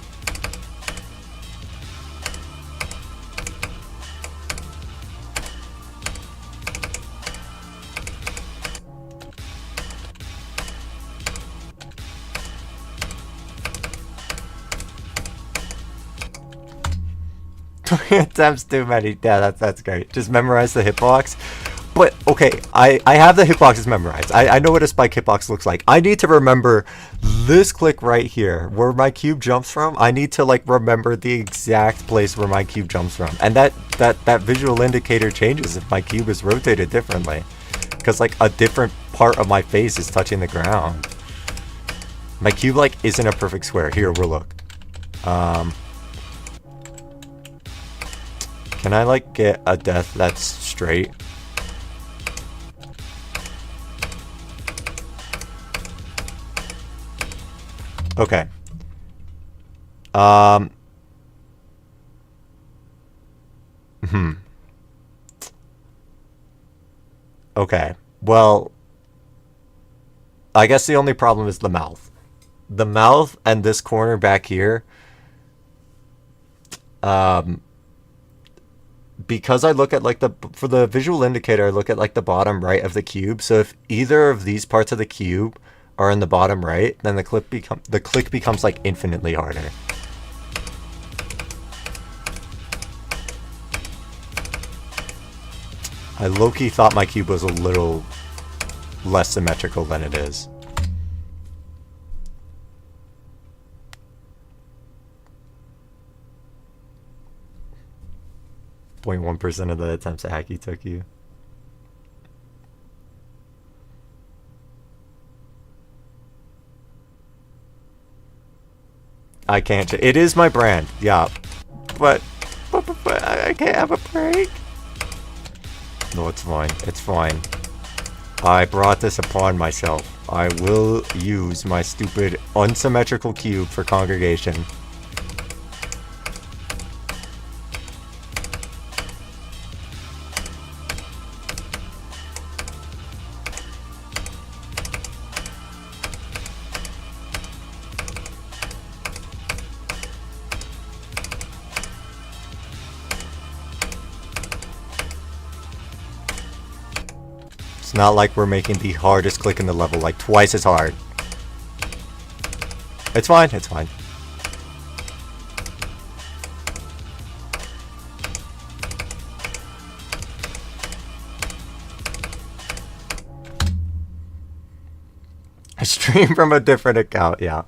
Attempts too many. Yeah, that's great. Just memorize the hitbox. But okay, I have the hitboxes memorized. I know what a spike hitbox looks like. I need to remember this click right here where my cube jumps from. I need to like remember the exact place where my cube jumps from, and that visual indicator changes if my cube is rotated differently, because like a different part of my face is touching the ground. My cube like isn't a perfect square. Here, we'll look. Can I like get a death that's straight? Okay. Okay. Well, I guess the only problem is the mouth. The mouth and this corner back here. Because I look at like for the visual indicator, I look at like the bottom right of the cube. So if either of these parts of the cube are in the bottom right, then the click becomes like infinitely harder. I low-key thought my cube was a little less symmetrical than it is. .1% of the attempts at Hacky took you. I can't. It is my brand, yeah. But I can't have a break. No, it's fine. It's fine. I brought this upon myself. I will use my stupid unsymmetrical cube for congregation. It's not like we're making the hardest click in the level, like twice as hard. It's fine, it's fine. I stream from a different account, yeah.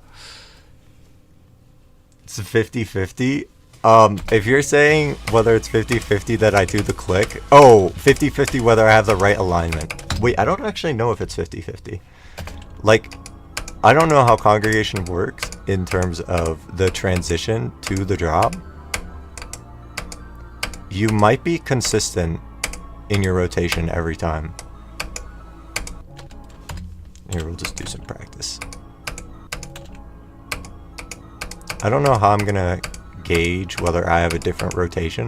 It's 50-50. If you're saying whether it's 50-50 that I do the click, oh, 50-50 whether I have the right alignment. Wait, I don't actually know if it's 50-50. Like, I don't know how congregation works in terms of the transition to the drop. you might be consistent in your rotation every time. Here, we'll just do some practice. I don't know how I'm gonna gauge whether I have a different rotation.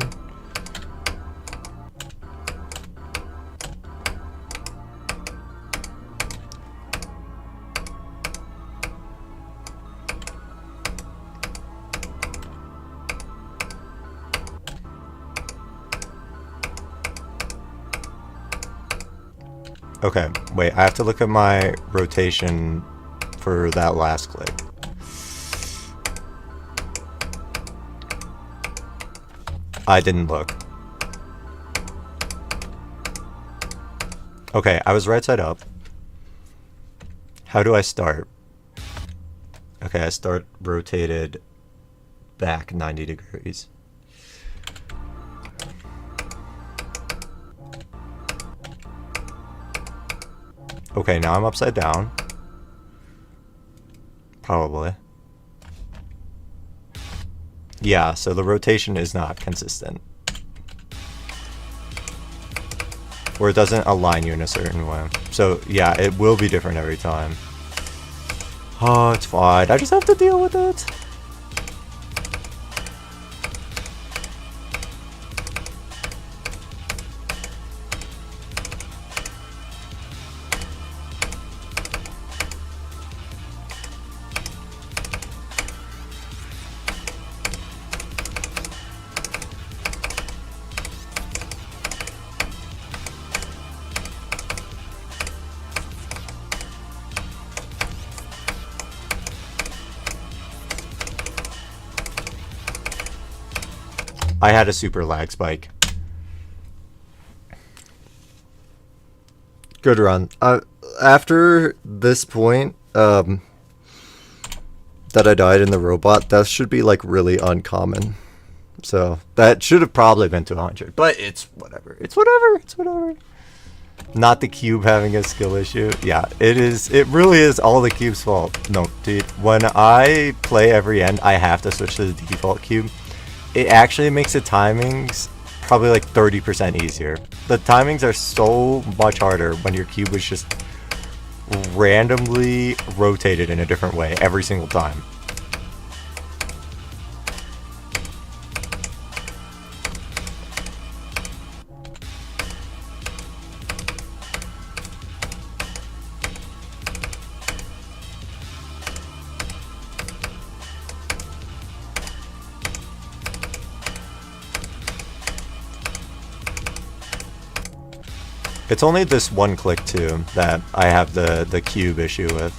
Okay, wait, I have to look at my rotation for that last click. I didn't look. Okay, I was right side up. How do I start? Okay, I start rotated back 90 degrees. Okay, now I'm upside down. Probably. Yeah, so the rotation is not consistent. Or it doesn't align you in a certain way. So, yeah, it will be different every time. Oh, it's fine. I just have to deal with it. I had a super lag spike. Good run. After this point, that I died in the robot, that should be like really uncommon. So that should have probably been 200, but it's whatever. It's whatever. It's whatever. Not the cube having a skill issue. Yeah, it is. It really is all the cube's fault. No, dude. When I play every end, I have to switch to the default cube. It actually makes the timings probably like 30% easier. The timings are so much harder when your cube is just randomly rotated in a different way every single time. It's only this one click too that I have the cube issue with.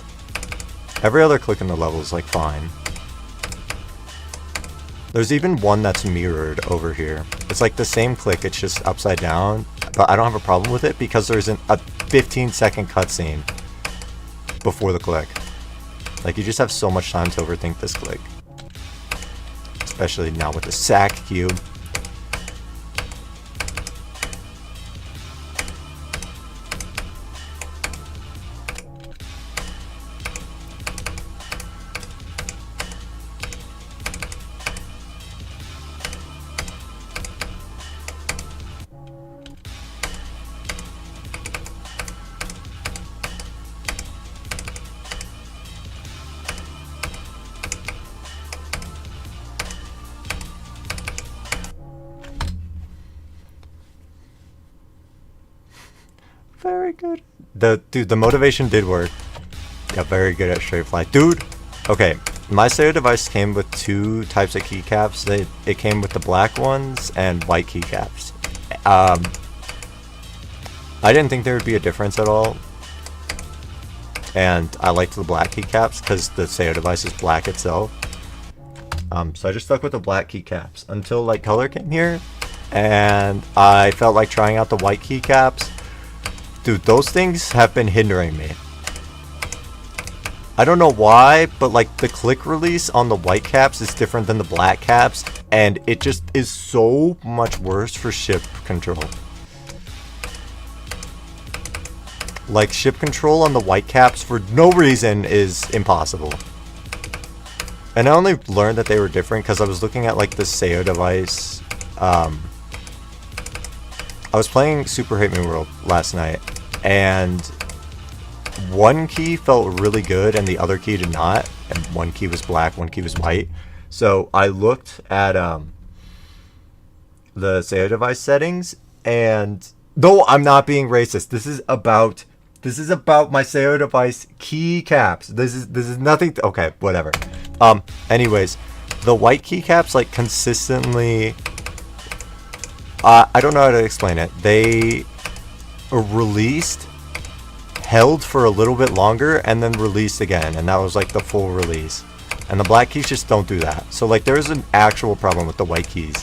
Every other click in the level is like fine. There's even one that's mirrored over here. It's like the same click, it's just upside down, but I don't have a problem with it because there's a 15-second cutscene before the click. Like, you just have so much time to overthink this click. Especially now with the sack cube. Very good. Dude, the motivation did work. Yeah, very good at straight fly. Dude! Okay, my stereo device came with two types of keycaps. It came with the black ones and white keycaps. I didn't think there would be a difference at all. And I liked the black keycaps because the stereo device is black itself. So I just stuck with the black keycaps until Light Color came here. And I felt like trying out the white keycaps. Dude, those things have been hindering me. I don't know why, but like the click release on the white caps is different than the black caps, and it just is so much worse for ship control. Like, ship control on the white caps for no reason is impossible. And I only learned that they were different because I was looking at like the Seo device I was playing Super Hate Me World last night, and one key felt really good and the other key did not, and one key was black, one key was white. So I looked at the Sayo device settings, and no, I'm not being racist. This is about my Sayo device keycaps. This is nothing. Okay, whatever. Anyways, the white keycaps like consistently. I don't know how to explain it. They are released, held for a little bit longer, and then released again, and that was like the full release. And the black keys just don't do that. So like there's an actual problem with the white keys.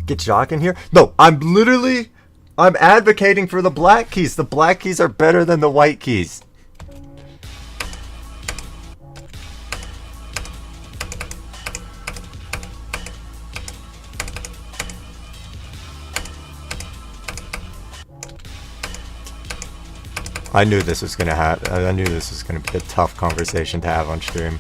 Get Jock in here? No, I'm advocating for the black keys. The black keys are better than the white keys. I knew this was gonna happen. I knew this was gonna be a tough conversation to have on stream.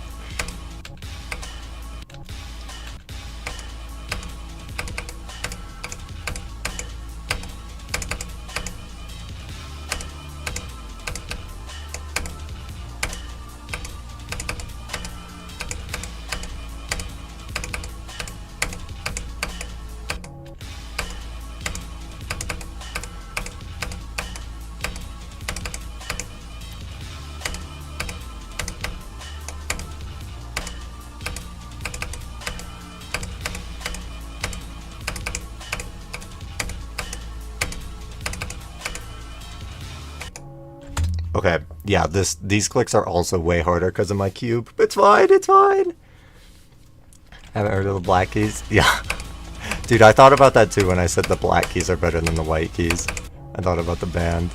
Okay, yeah, these clicks are also way harder because of my cube. It's fine, it's fine. Haven't heard of the black keys? Yeah. Dude, I thought about that too when I said the black keys are better than the white keys. I thought about the band.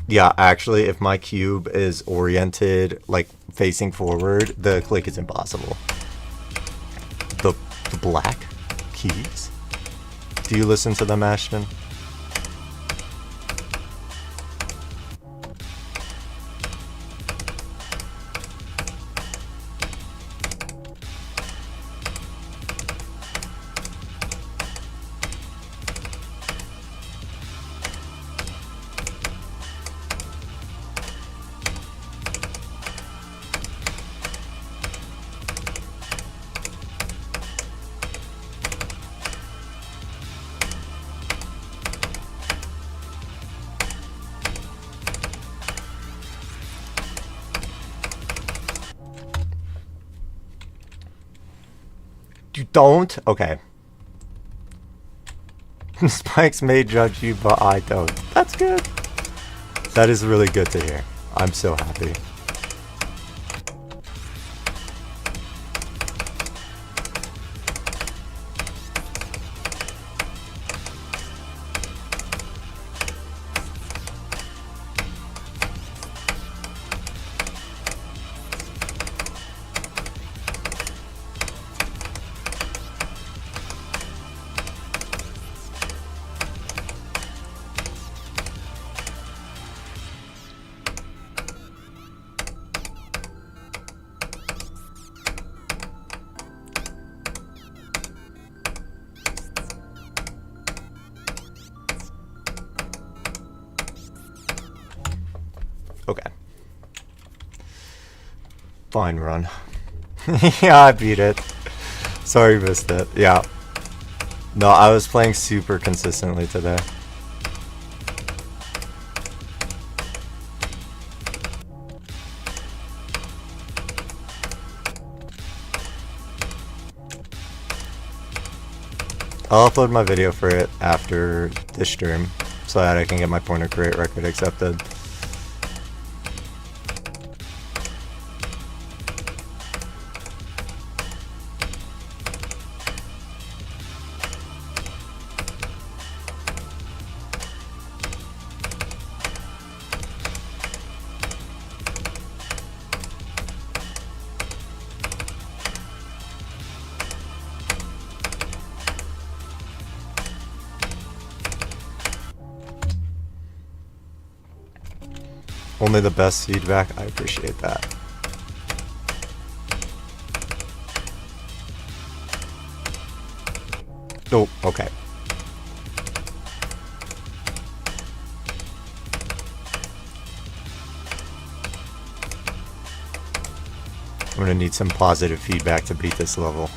Yeah, actually, if my cube is oriented, like, facing forward, the click is impossible. The black keys? Do you listen to them, Ashton? You don't? Okay. Spikes may judge you, but I don't. That's good. That is really good to hear. I'm so happy. Okay. Fine run. Yeah, I beat it. Sorry you missed it. Yeah. No, I was playing super consistently today. I'll upload my video for it after this stream so that I can get my pointer create record accepted. Only the best feedback. I appreciate that. Oh, okay. I'm gonna need some positive feedback to beat this level.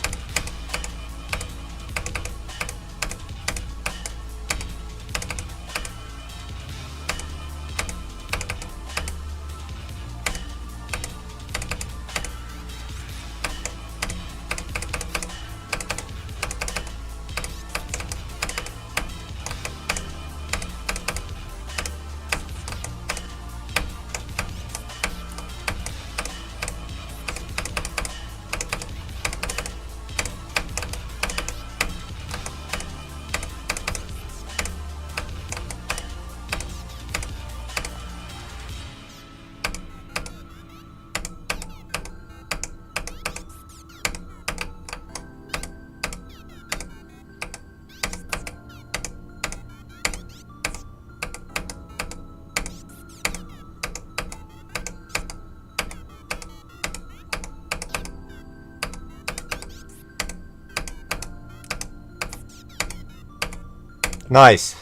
Nice.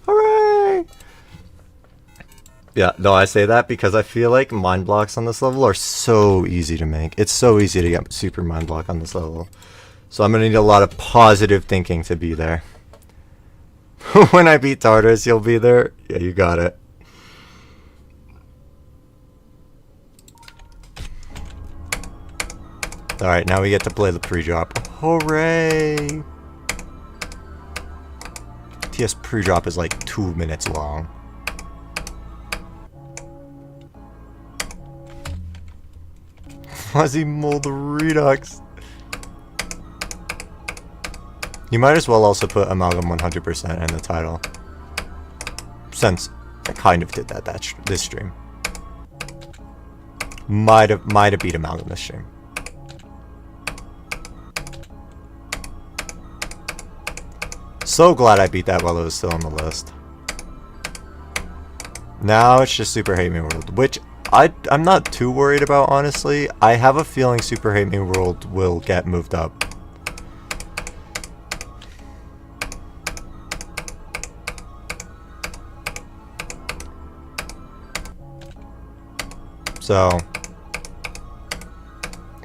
Hooray! Yeah, no, I say that because I feel like mind blocks on this level are so easy to make. It's so easy to get super mind block on this level. So I'm going to need a lot of positive thinking to be there. When I beat Tartarus, you'll be there? Yeah, you got it. Alright, now we get to play the pre-drop. Hooray! TS pre-drop is like 2 minutes long. Fuzzy mold Redux. You might as well also put Amalgam 100% in the title, since I kind of did that this stream. Might have beat Amalgam this stream. So glad I beat that while it was still on the list. Now it's just Super Hate Me World, which I'm not too worried about, honestly. I have a feeling Super Hate Me World will get moved up. So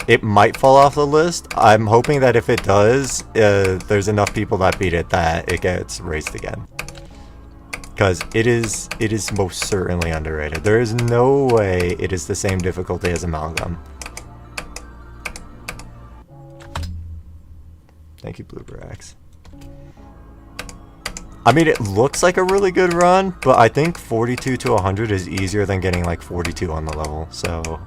it might fall off the list. I'm hoping that if it does, there's enough people that beat it that it gets raised again. Because it is most certainly underrated. There is no way it is the same difficulty as Amalgam. Thank you, Bluebrax. I mean, it looks like a really good run, but I think 42 to 100 is easier than getting like 42 on the level, so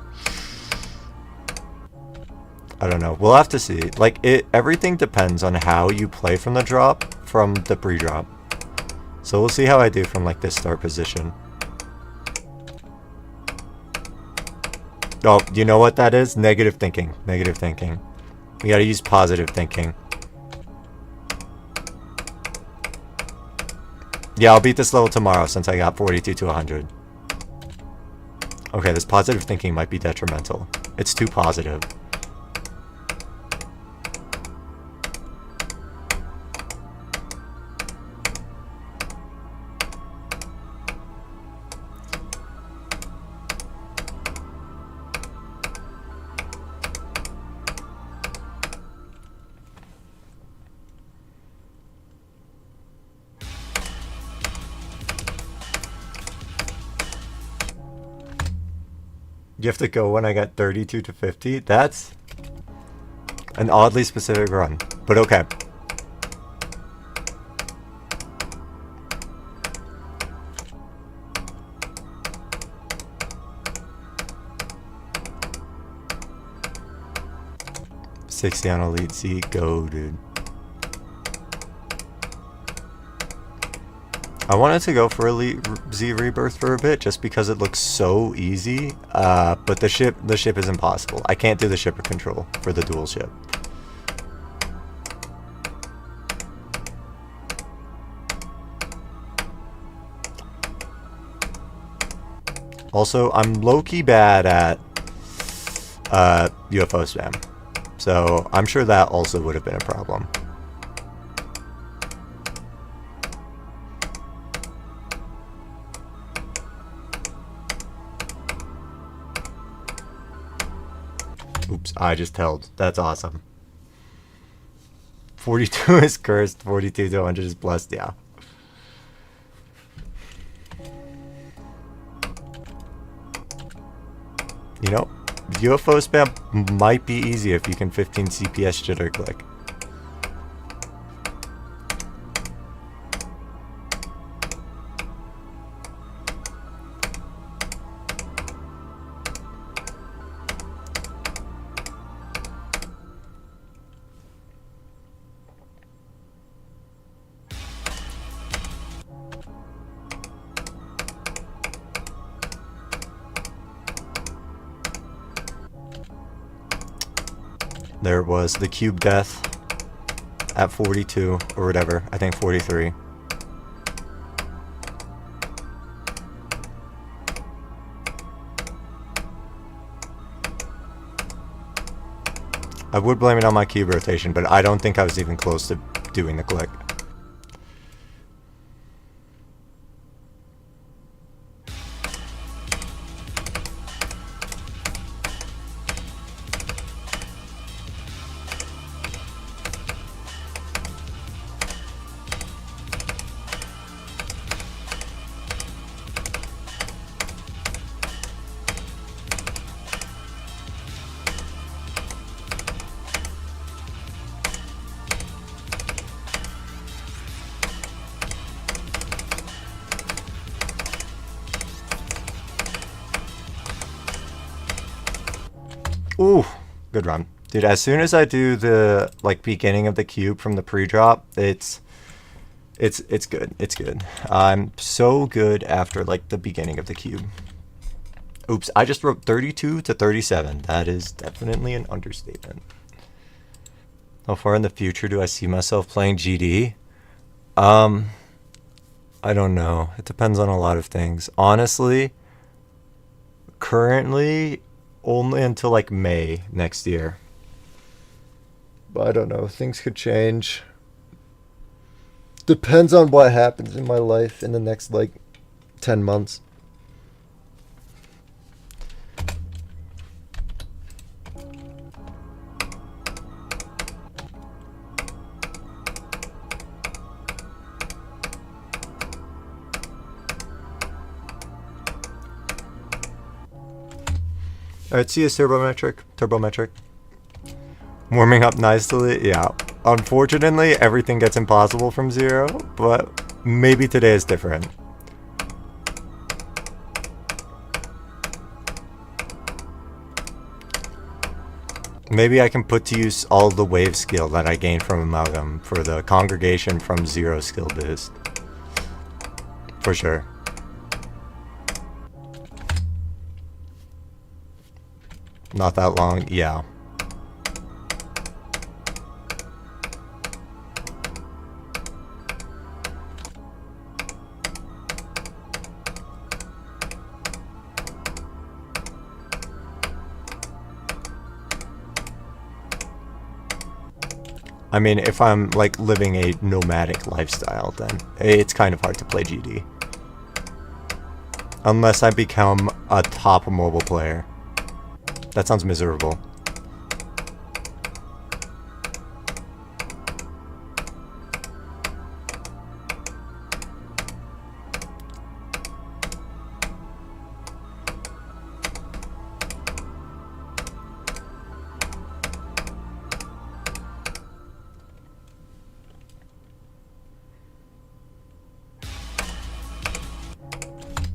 I don't know. We'll have to see. Like, everything depends on how you play from the drop, from the pre-drop. So we'll see how I do from like this start position. Oh, you know what that is? Negative thinking. Negative thinking. We gotta use positive thinking. Yeah, I'll beat this level tomorrow since I got 42 to 100. Okay, this positive thinking might be detrimental. It's too positive. You have to go when I got 32 to 50? That's an oddly specific run, but okay. $60 on Elite Z, go dude. I wanted to go for Elite Z Rebirth for a bit just because it looks so easy, but the ship is impossible. I can't do the shipper control for the dual ship. Also, I'm low-key bad at UFO spam. So I'm sure that also would have been a problem. Oops, I just held. That's awesome. 42 is cursed, 42 to 100 is blessed, yeah. You know, UFO spam might be easy if you can 15 CPS jitter click. There was the cube death at 42 or whatever. I think 43. I would blame it on my cube rotation, but I don't think I was even close to doing the click. Ooh, good run. Dude, as soon as I do the like beginning of the cube from the pre-drop, it's good. It's good. I'm so good after like the beginning of the cube. Oops, I just wrote 32 to 37. That is definitely an understatement. How far in the future do I see myself playing GD? I don't know. It depends on a lot of things. Honestly, currently only until like May next year. But I don't know. Things could change. Depends on what happens in my life in the next like 10 months. Alright, see you, Turbometric. Warming up nicely, yeah. Unfortunately, everything gets impossible from 0, but maybe today is different. Maybe I can put to use all the wave skill that I gained from Amalgam for the congregation from 0 skill boost. For sure. Not that long, yeah. I mean, if I'm like living a nomadic lifestyle, then it's kind of hard to play GD. Unless I become a top mobile player. That sounds miserable.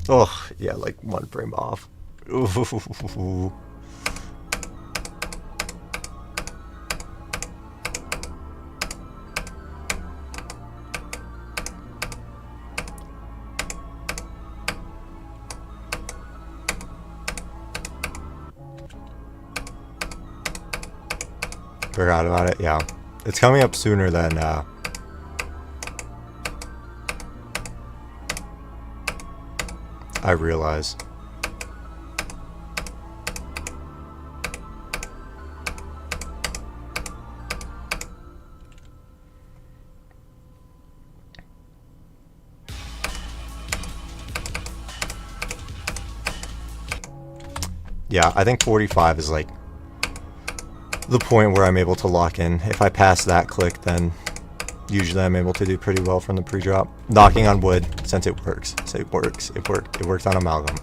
Oh, yeah, like 1 frame off. Ooh. Forgot about it, yeah. It's coming up sooner than I realize. Yeah, I think 45 is like the point where I'm able to lock in. If I pass that click, then usually I'm able to do pretty well from the pre-drop. Knocking on wood, since it works. So it works. It worked. It worked on Amalgam.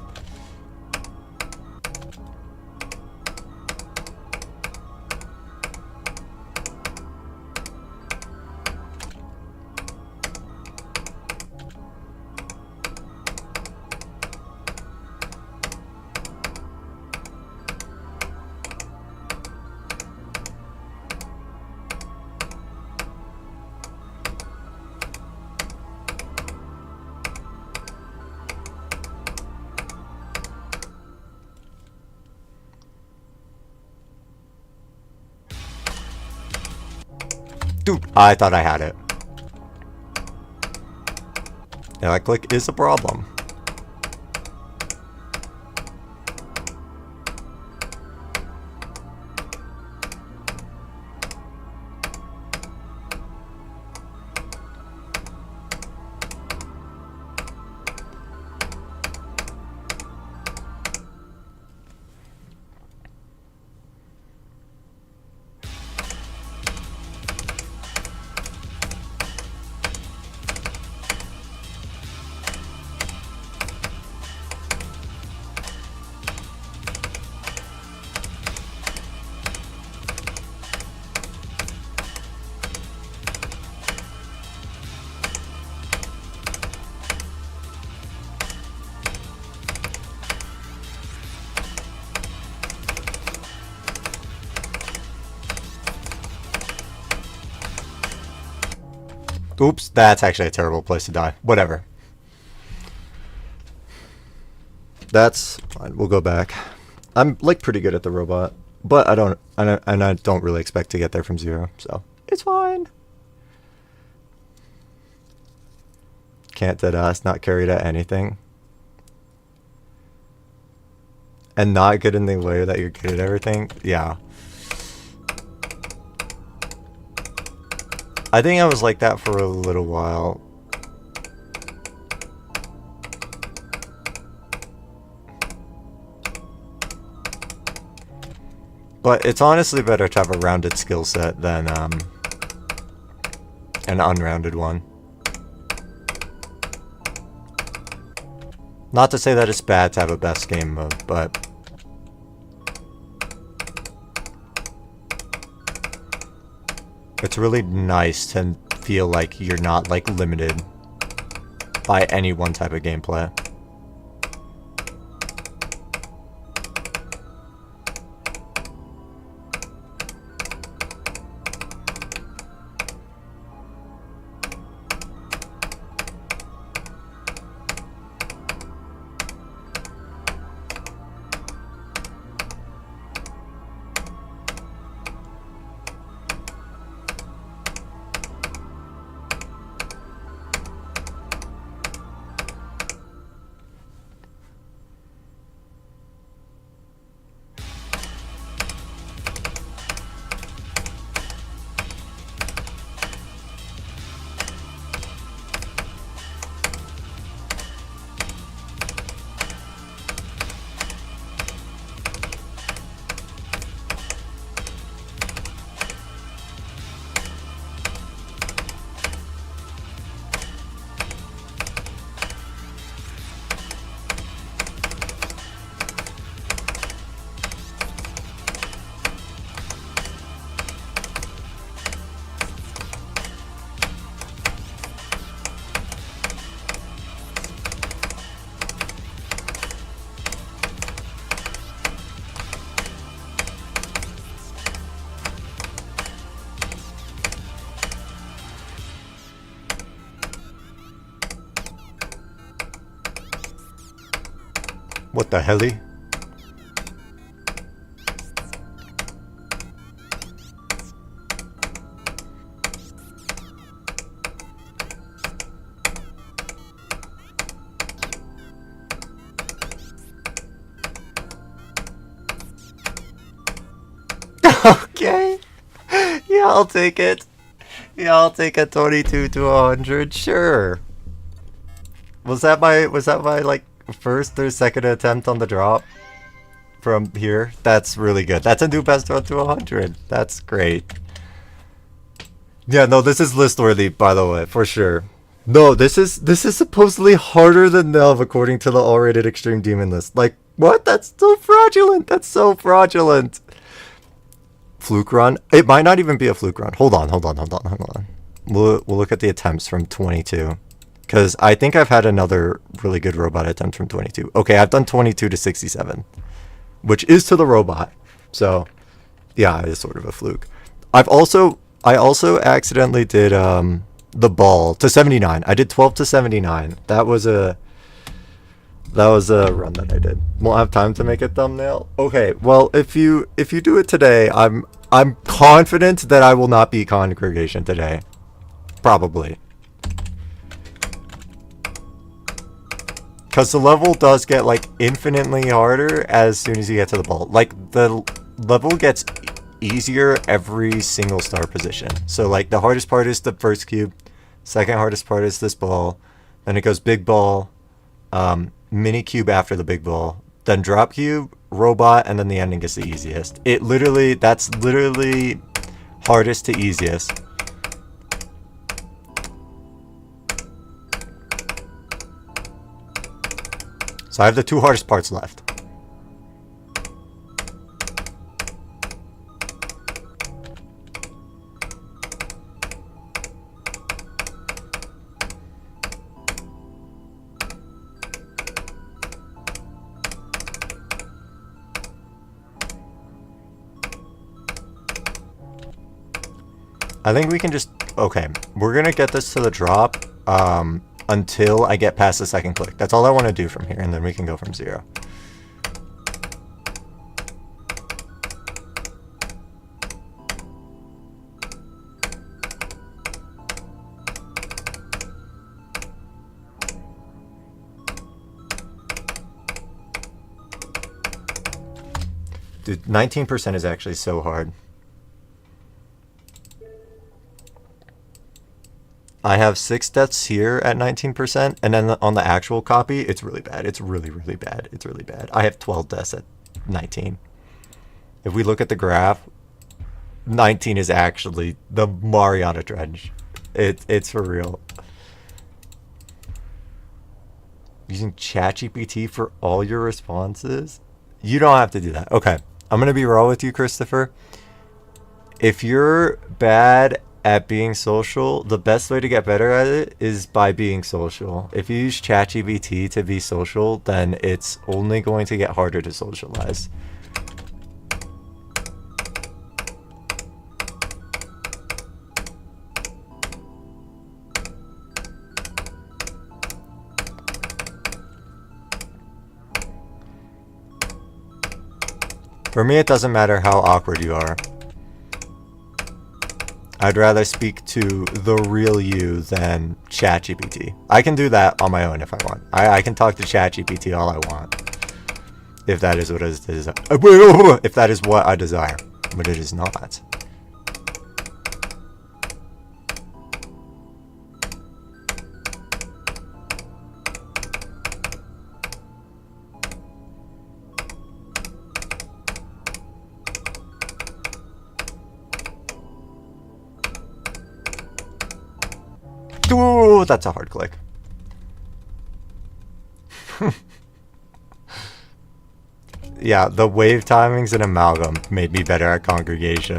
Dude, I thought I had it. Yeah, that click is a problem. Oops, that's actually a terrible place to die. Whatever. That's fine. We'll go back. I'm like pretty good at the robot, but I don't really expect to get there from 0, so it's fine. Can't deadass, not carried at anything. And not good in the way that you're good at everything. Yeah. I think I was like that for a little while. But it's honestly better to have a rounded skill set than an unrounded one. Not to say that it's bad to have a best game mode, but it's really nice to feel like you're not like limited by any one type of gameplay. What the helly? Okay. Yeah, I'll take it. Yeah, I'll take a 22 to 100. Sure. Was that my like first or second attempt on the drop? from here. That's really good. That's a new best run to 100. That's great. Yeah, no, this is list worthy, by the way, for sure. No, this is supposedly harder than Nelv according to the all-rated extreme demon list. Like, what? That's so fraudulent. That's so fraudulent. Fluke run? It might not even be a fluke run. Hold on. We'll look at the attempts from 22. Because I think I've had another really good robot attempt from 22. Okay, I've done 22 to 67. Which is to the robot. So, yeah, it is sort of a fluke. I also accidentally did the ball to 79. I did 12 to 79. That was a run that I did. Won't have time to make a thumbnail. Okay, well, if you do it today, I'm confident that I will not beat Congregation today. Probably. Because the level does get, like, infinitely harder as soon as you get to the ball. Like, the level gets easier every single star position. So, like, the hardest part is the first cube. Second hardest part is this ball. Then it goes big ball, mini cube after the big ball. Then drop cube, robot, and then the ending is the easiest. That's literally hardest to easiest. So I have the two hardest parts left. I think we can just... Okay, we're going to get this to the drop until I get past the second click. That's all I want to do from here, and then we can go from 0. Dude, 19% is actually so hard. I have 6 deaths here at 19%, and then on the actual copy, it's really bad. It's really, really bad. It's really bad. I have 12 deaths at 19. If we look at the graph, 19 is actually the Mariana Trench. It's for real. Using ChatGPT for all your responses? You don't have to do that. Okay, I'm going to be raw with you, Christopher. If you're bad at being social, the best way to get better at it is by being social. If you use ChatGPT to be social, then it's only going to get harder to socialize. For me, it doesn't matter how awkward you are. I'd rather speak to the real you than ChatGPT. I can do that on my own if I want. I can talk to ChatGPT all I want. If that is what if that is what I desire. But it is not. Ooh, that's a hard click. Yeah, the wave timings in Amalgam made me better at Congregation.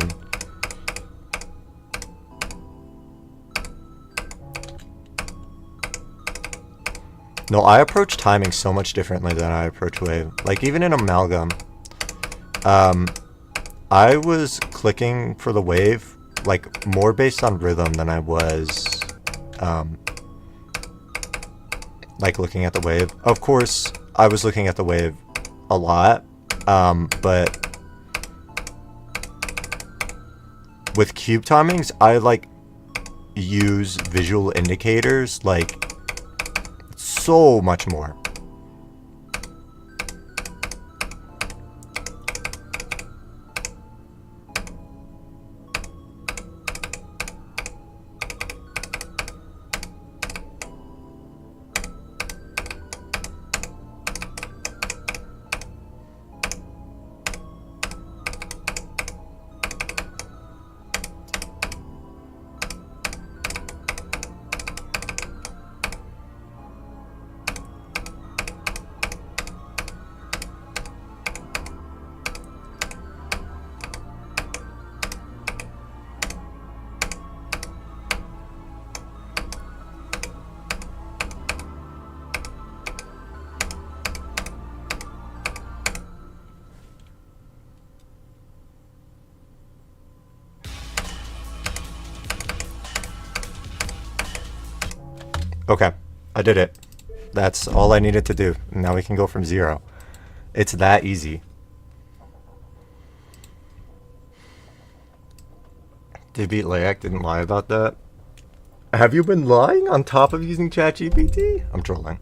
No, I approach timing so much differently than I approach wave. Like, even in Amalgam, I was clicking for the wave, like, more based on rhythm than I was... like looking at the wave. Of course, I was looking at the wave a lot, but with cube timings, I like use visual indicators like so much more. Okay, I did it. That's all I needed to do. Now we can go from 0. It's that easy. Did beat Layak didn't lie about that? Have you been lying on top of using ChatGPT? I'm trolling.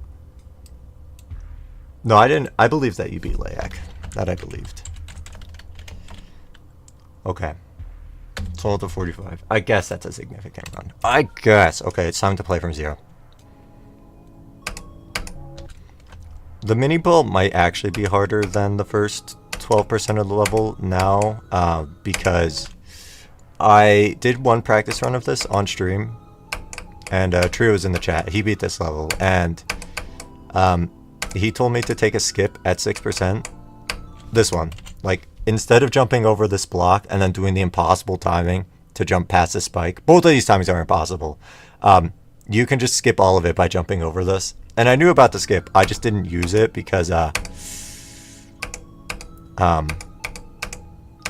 No, I didn't. I believed that you beat Layak. That I believed. Okay. Total to 45. I guess that's a significant run. I guess. Okay, it's time to play from 0. The mini build might actually be harder than the first 12% of the level now, because I did one practice run of this on stream, and Trio was in the chat. He beat this level, and he told me to take a skip at 6%. This one. Like, instead of jumping over this block and then doing the impossible timing to jump past the spike, both of these timings are impossible. You can just skip all of it by jumping over this. And I knew about the skip, I just didn't use it because I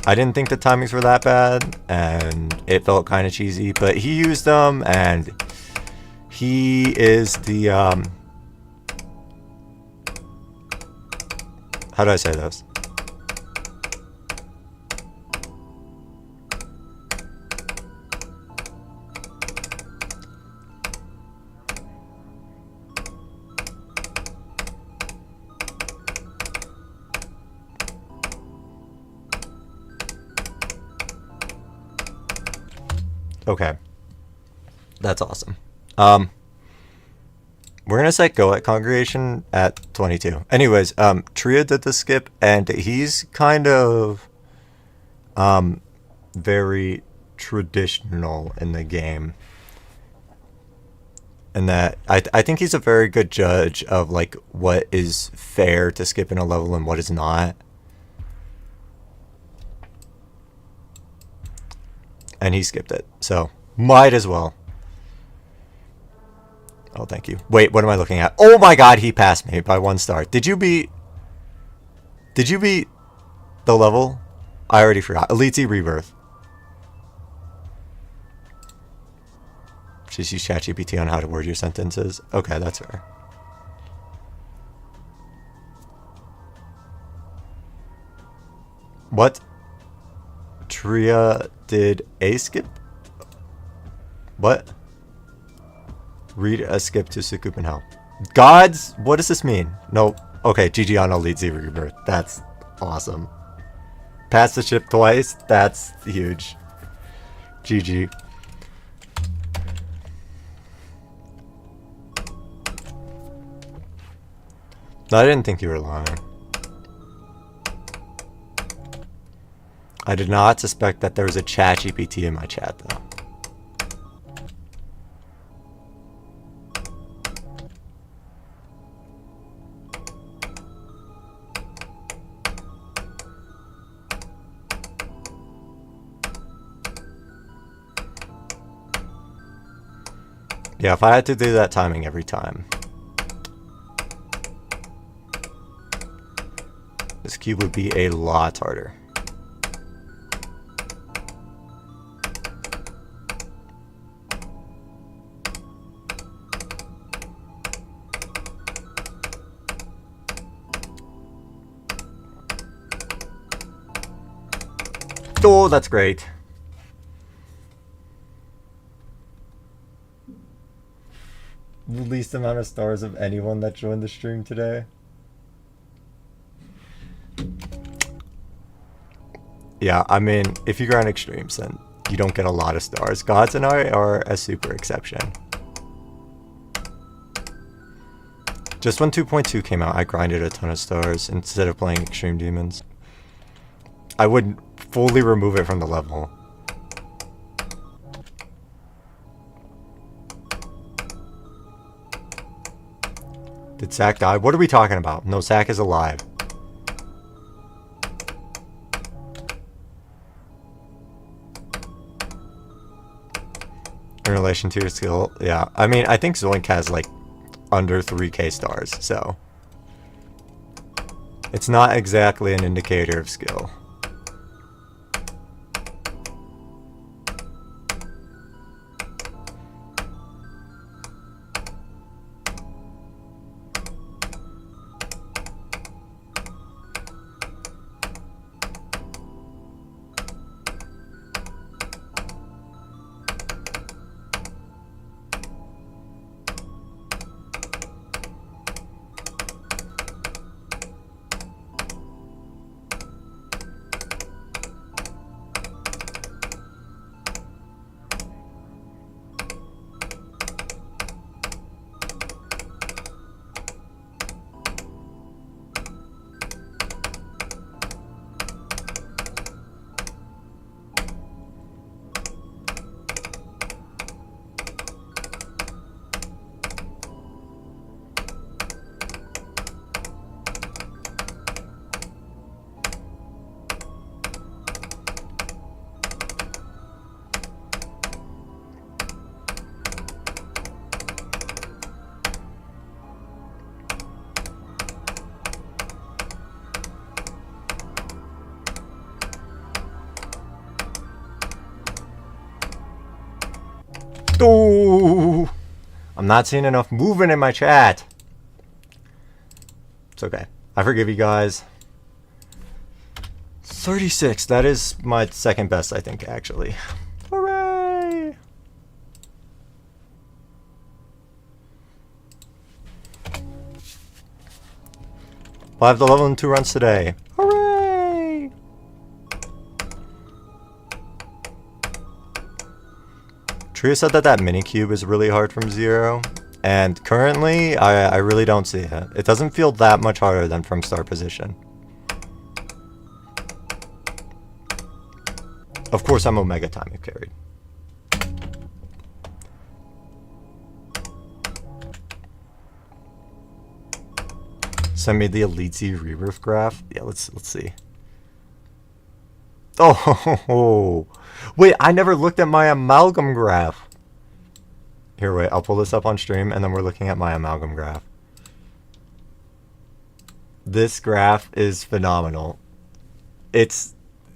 didn't think the timings were that bad, and it felt kind of cheesy, but he used them, and he is the, how do I say this? Okay. That's awesome. We're gonna set go at congregation at 22. Anyways, Tria did the skip, and he's kind of very traditional in the game. And that I think he's a very good judge of like what is fair to skip in a level and what is not. And he skipped it, so might as well. Oh, thank you. Wait, what am I looking at? Oh my god, he passed me by 1 star. Did you beat the level? I already forgot. Elite Z Rebirth. Just use ChatGPT on how to word your sentences. Okay, that's fair. What? Tria did a skip? What? Read a skip to Sukup and Hell. Gods? What does this mean? Nope. Okay, GG on Elite Z Rebirth. That's awesome. Passed the ship twice? That's huge. GG. I didn't think you were lying. I did not suspect that there was a ChatGPT in my chat, though. Yeah, if I had to do that timing every time. This cube would be a lot harder. Oh, that's great. The least amount of stars of anyone that joined the stream today. Yeah, I mean, if you grind extremes, then you don't get a lot of stars. Gods and I are a super exception. Just when 2.2 came out, I grinded a ton of stars instead of playing Extreme Demons. I would fully remove it from the level. Did Zach die? What are we talking about? No, Zach is alive. In relation to your skill, yeah. I mean, I think Zoink has like under 3k stars, so it's not exactly an indicator of skill. I'm not seeing enough movement in my chat. It's okay. I forgive you guys. 36. That is my second best, I think, actually. Hooray! We'll have the level in 2 runs today. Hooray! Tria said that that mini cube is really hard from 0. And currently, I really don't see it. It doesn't feel that much harder than from start position. Of course, I'm Omega time if carried. Send me the Elite Z rebirth graph. Yeah, let's see. Oh, wait, I never looked at my Amalgam graph. Here, wait, I'll pull this up on stream, and then we're looking at my Amalgam graph. This graph is phenomenal. It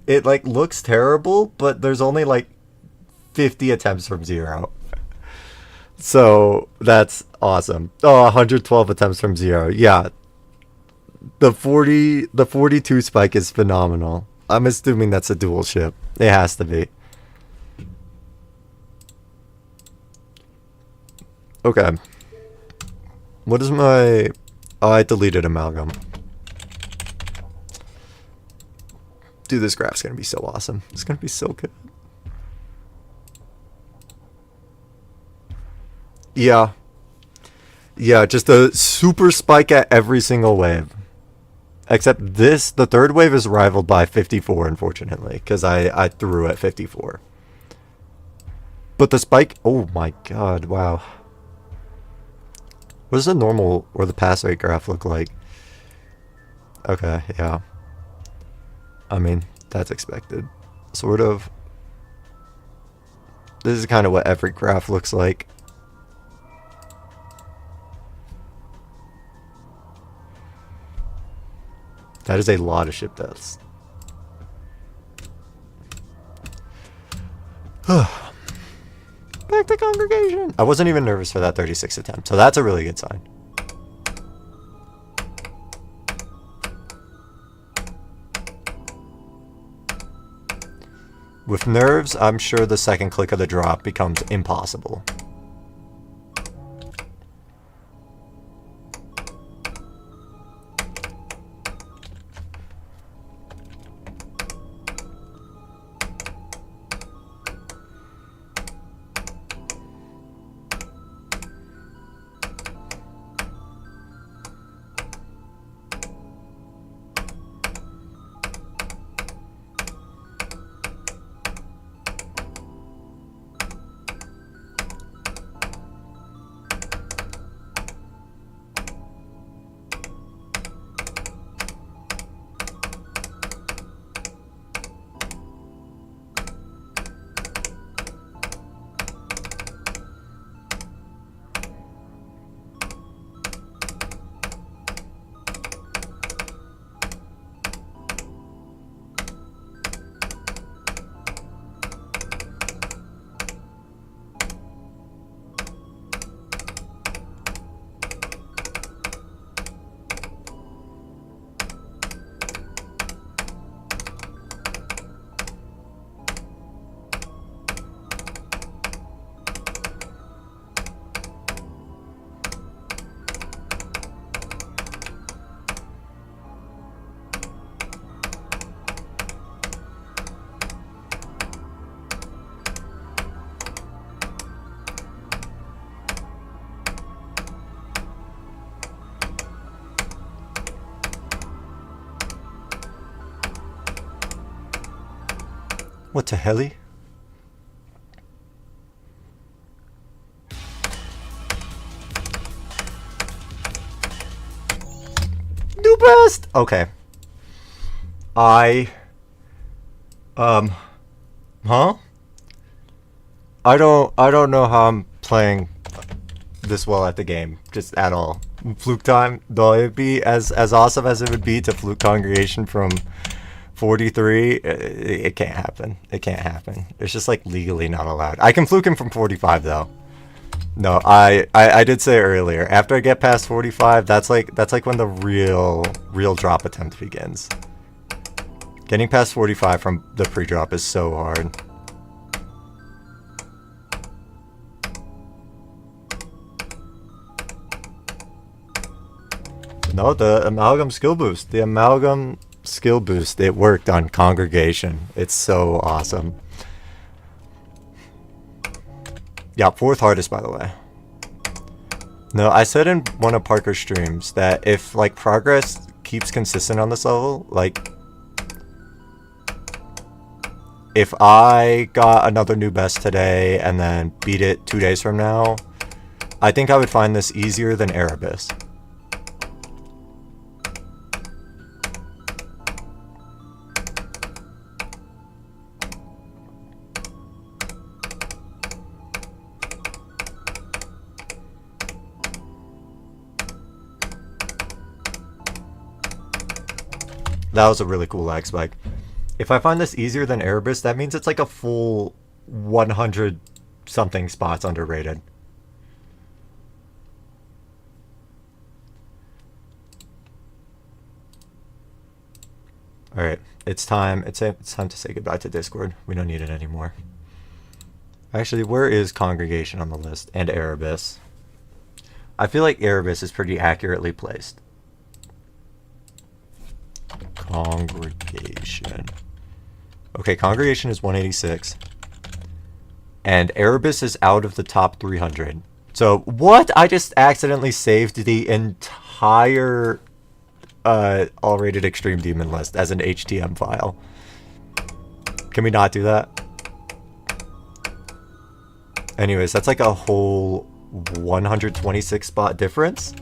like looks terrible, but there's only like 50 attempts from 0. So that's awesome. Oh, 112 attempts from 0. Yeah. The 42 spike is phenomenal. I'm assuming that's a dual ship. It has to be. Okay. What is my... Oh, I deleted Amalgam. Dude, this graph's gonna be so awesome. It's gonna be so good. Yeah. Yeah, just a super spike at every single wave. Except this, the third wave is rivaled by 54, unfortunately, because I threw at 54. But the spike... Oh my god, wow. What does the normal or the pass rate graph look like? Okay, yeah. I mean, that's expected. Sort of. This is kind of what every graph looks like. That is a lot of ship deaths. Back to congregation. I wasn't even nervous for that 36 attempt, so that's a really good sign. With nerves, I'm sure the second click of the drop becomes impossible. What the helly? New best! Okay. Huh? I don't know how I'm playing this well at the game, just at all. Fluke time, though it'd be as awesome as it would be to fluke congregation from 43, it can't happen. It can't happen. It's just like legally not allowed. I can fluke him from 45 though. No, I did say earlier, after I get past 45, that's like when the real drop attempt begins. Getting past 45 from the pre-drop is so hard. No, the Amalgam skill boost. The Amalgam skill boost, it worked on Congregation. It's so awesome. Yeah, 4th hardest, by the way. No, I said in one of Parker's streams that if, like, progress keeps consistent on this level, like, if I got another new best today and then beat it 2 days from now, I think I would find this easier than Erebus. That was a really cool lag spike. If I find this easier than Erebus, that means it's like a full 100 something spots underrated. Alright, it's time. It's time to say goodbye to Discord. We don't need it anymore. Actually, where is Congregation on the list? And Erebus. I feel like Erebus is pretty accurately placed. Congregation. Okay, Congregation is 186. And Erebus is out of the top 300. So, what? I just accidentally saved the entire all-rated Extreme Demon list as an HTML file. Can we not do that? Anyways, that's like a whole 126 spot difference.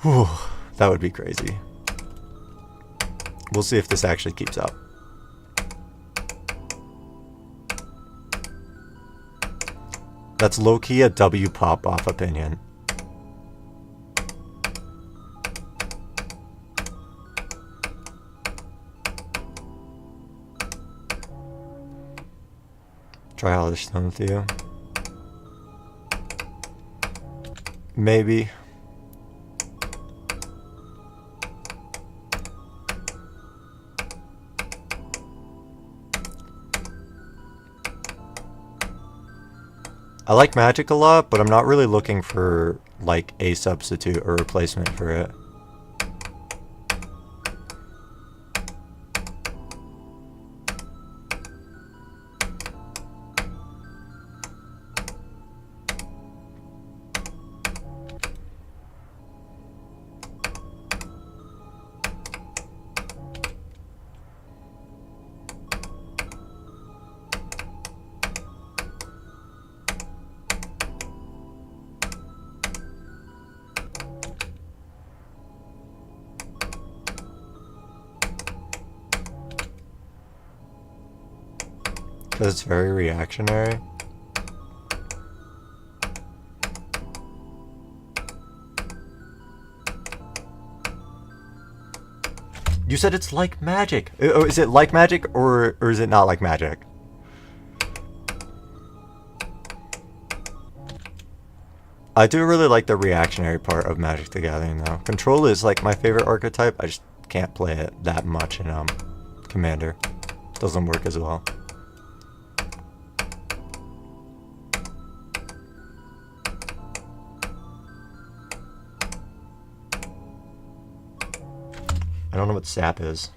Whew, that would be crazy. We'll see if this actually keeps up. That's low-key a W pop-off opinion. Try Hellish Stone with you. Maybe. I like magic a lot, but I'm not really looking for, like, a substitute or replacement for it. Because it's very reactionary. You said it's like magic. Is it like magic or is it not like magic? I do really like the reactionary part of Magic the Gathering though. Control is like my favorite archetype. I just can't play it that much in Commander. Doesn't work as well. I don't know what sap is.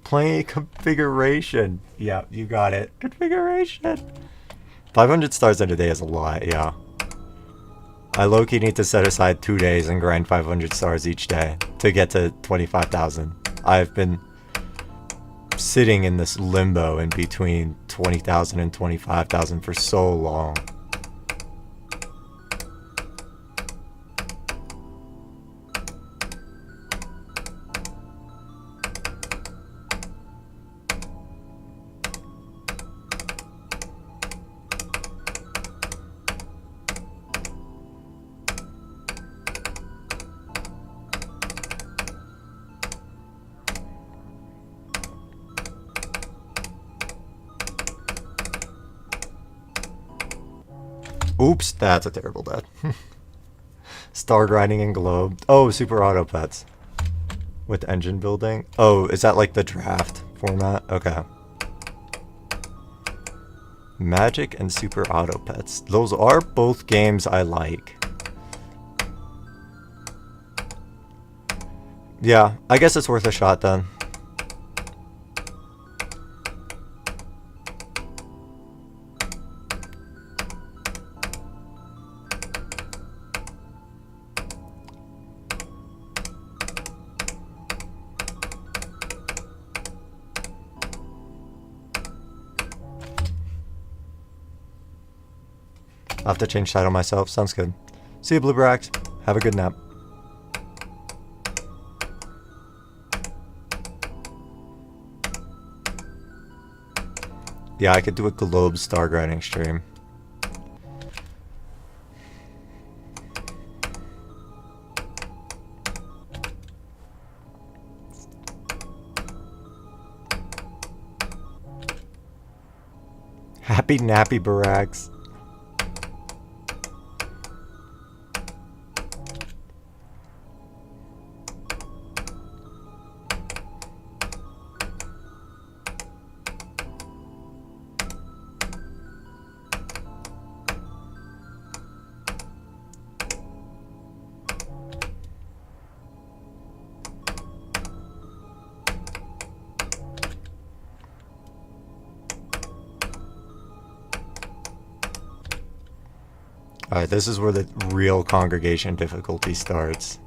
Playing configuration. Yeah, you got it. Configuration. 500 stars in a day is a lot, yeah. I low-key need to set aside 2 days and grind 500 stars each day to get to 25,000. I've been sitting in this limbo in between 20,000 and 25,000 for so long. Oops, that's a terrible death. Star grinding and globe. Oh, super auto pets. With engine building. Oh, is that like the draft format? Okay. Magic and super auto pets. Those are both games I like. Yeah, I guess it's worth a shot then. I'll have to change title myself. Sounds good. See you, Bluebrax. Have a good nap. Yeah, I could do a globe star grinding stream. Happy nappy Barags. Alright, this is where the real congregation difficulty starts.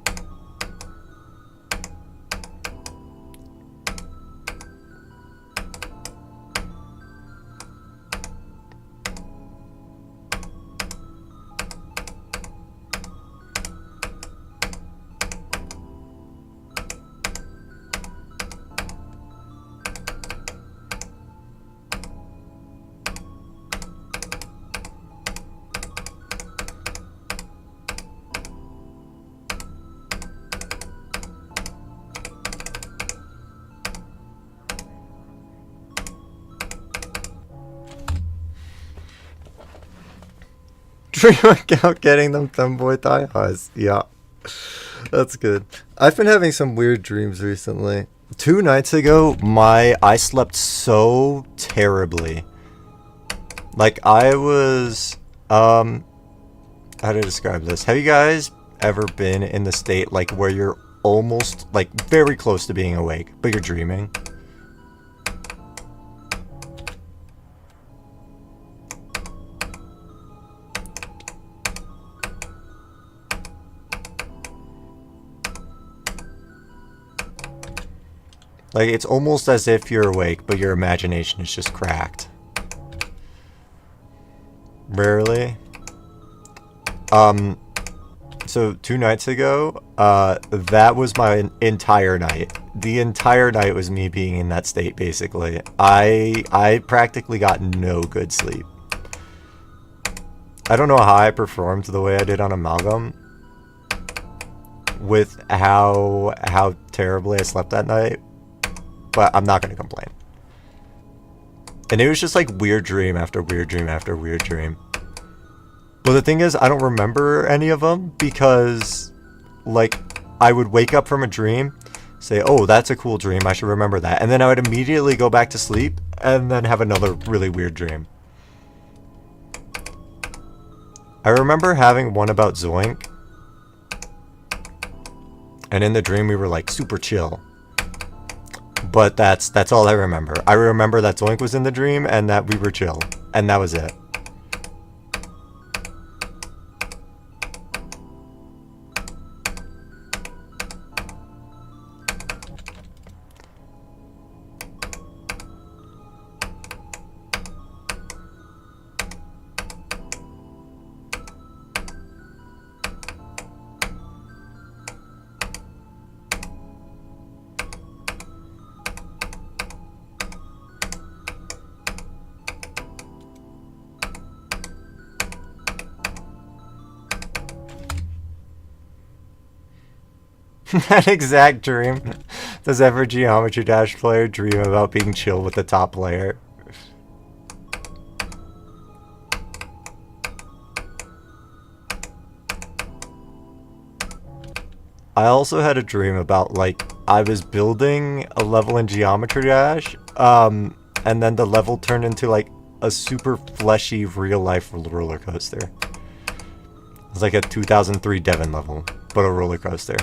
Dream account getting them femboy thigh highs. Yeah. That's good. I've been having some weird dreams recently. 2 nights ago, I slept so terribly. Like, I was, how to describe this? Have you guys ever been in the state, like, where you're almost, like, very close to being awake, but you're dreaming? Like, it's almost as if you're awake, but your imagination is just cracked. Rarely. So 2 nights ago, that was my entire night. The entire night was me being in that state, basically. I practically got no good sleep. I don't know how I performed the way I did on Amalgam with how terribly I slept that night. But I'm not going to complain. And it was just like weird dream after weird dream after weird dream. But the thing is, I don't remember any of them because, like, I would wake up from a dream, say, oh, that's a cool dream, I should remember that. And then I would immediately go back to sleep and then have another really weird dream. I remember having one about Zoink. And in the dream, we were, like, super chill. But that's all I remember. I remember that Zoink was in the dream and that we were chill. And that was it. That exact dream. Does every Geometry Dash player dream about being chill with the top player? I also had a dream about, like, I was building a level in Geometry Dash, and then the level turned into, like, a super fleshy real-life roller coaster. It's like a 2003 Devon level, but a roller coaster.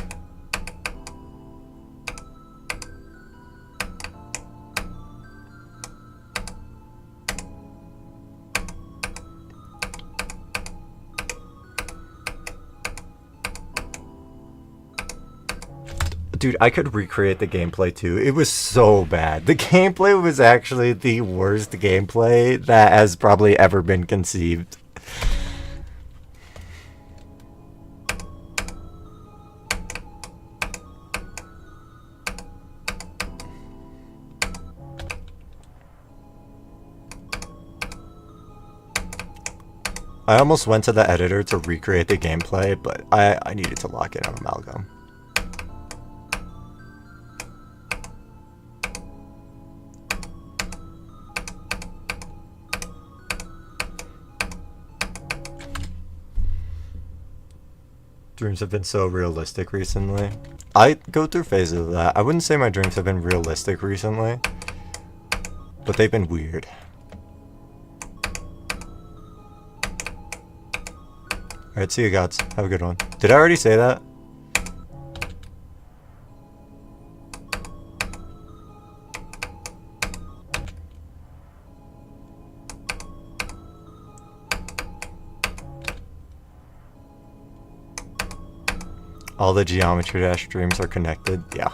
Dude, I could recreate the gameplay too. It was so bad. The gameplay was actually the worst gameplay that has probably ever been conceived. I almost went to the editor to recreate the gameplay, but I needed to lock it on Amalgam. Dreams have been so realistic recently. I go through phases of that. I wouldn't say my dreams have been realistic recently, but they've been weird. Alright, see you guys. Have a good one. Did I already say that? All the Geometry Dash streams are connected. Yeah.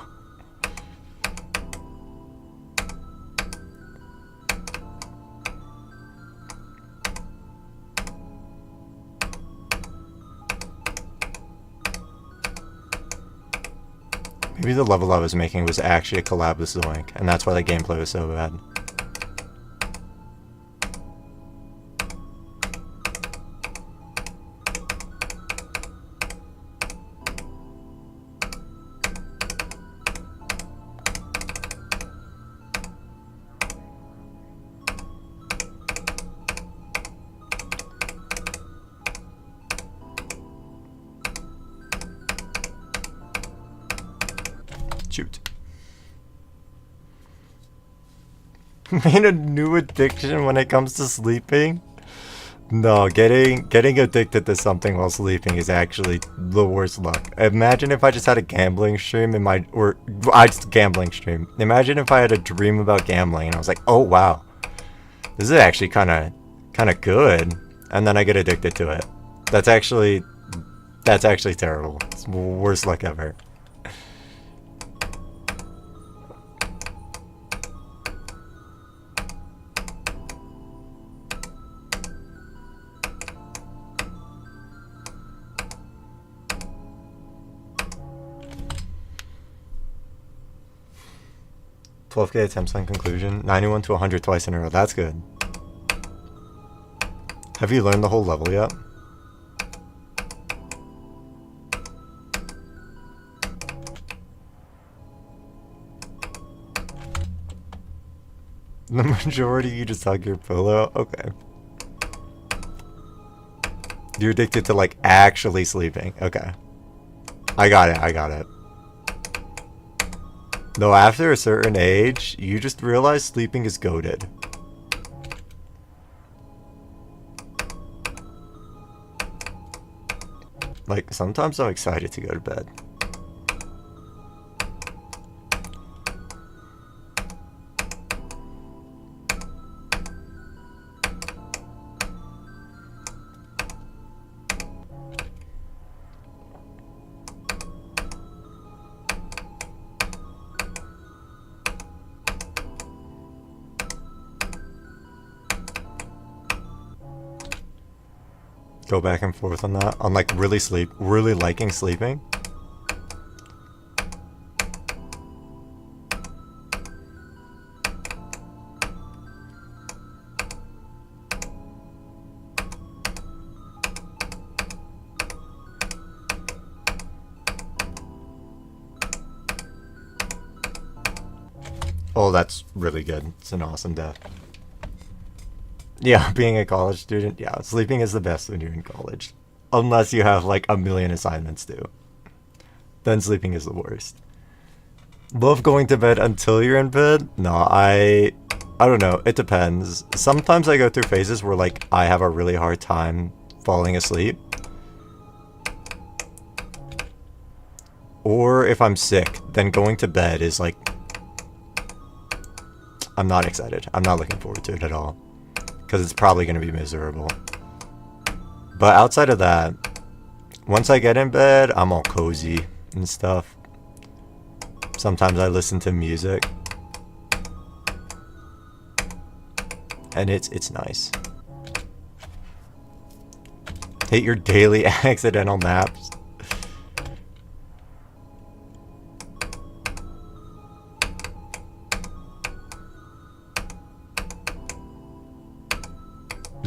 Maybe the level I was making was actually a collab with Zoink, and that's why the gameplay was so bad. Shoot. Made a new addiction when it comes to sleeping? No, getting addicted to something while sleeping is actually the worst luck. Imagine if I just had a gambling stream in my, I just gambling stream. Imagine if I had a dream about gambling and I was like, oh wow, this is actually kind of good, and then I get addicted to it. That's actually terrible. It's the worst luck ever. $12K attempts on conclusion, 91 to 100 twice in a row. That's good. Have you learned the whole level yet? The majority you just hug your pillow? Okay. You're addicted to, like, actually sleeping. Okay. I got it. No, after a certain age, you just realize sleeping is goated. Like, sometimes I'm excited to go to bed. Go back and forth on that, on like really liking sleeping. Oh, that's really good. It's an awesome death. Yeah, being a college student, yeah, sleeping is the best when you're in college. Unless you have like a million assignments due. then sleeping is the worst. Love going to bed until you're in bed? No, I don't know. It depends. Sometimes I go through phases where like I have a really hard time falling asleep. Or if I'm sick, then going to bed is like, I'm not excited. I'm not looking forward to it at all. Because it's probably going to be miserable. But outside of that, once I get in bed, I'm all cozy and stuff. Sometimes I listen to music. And it's nice. Hate your daily accidental naps.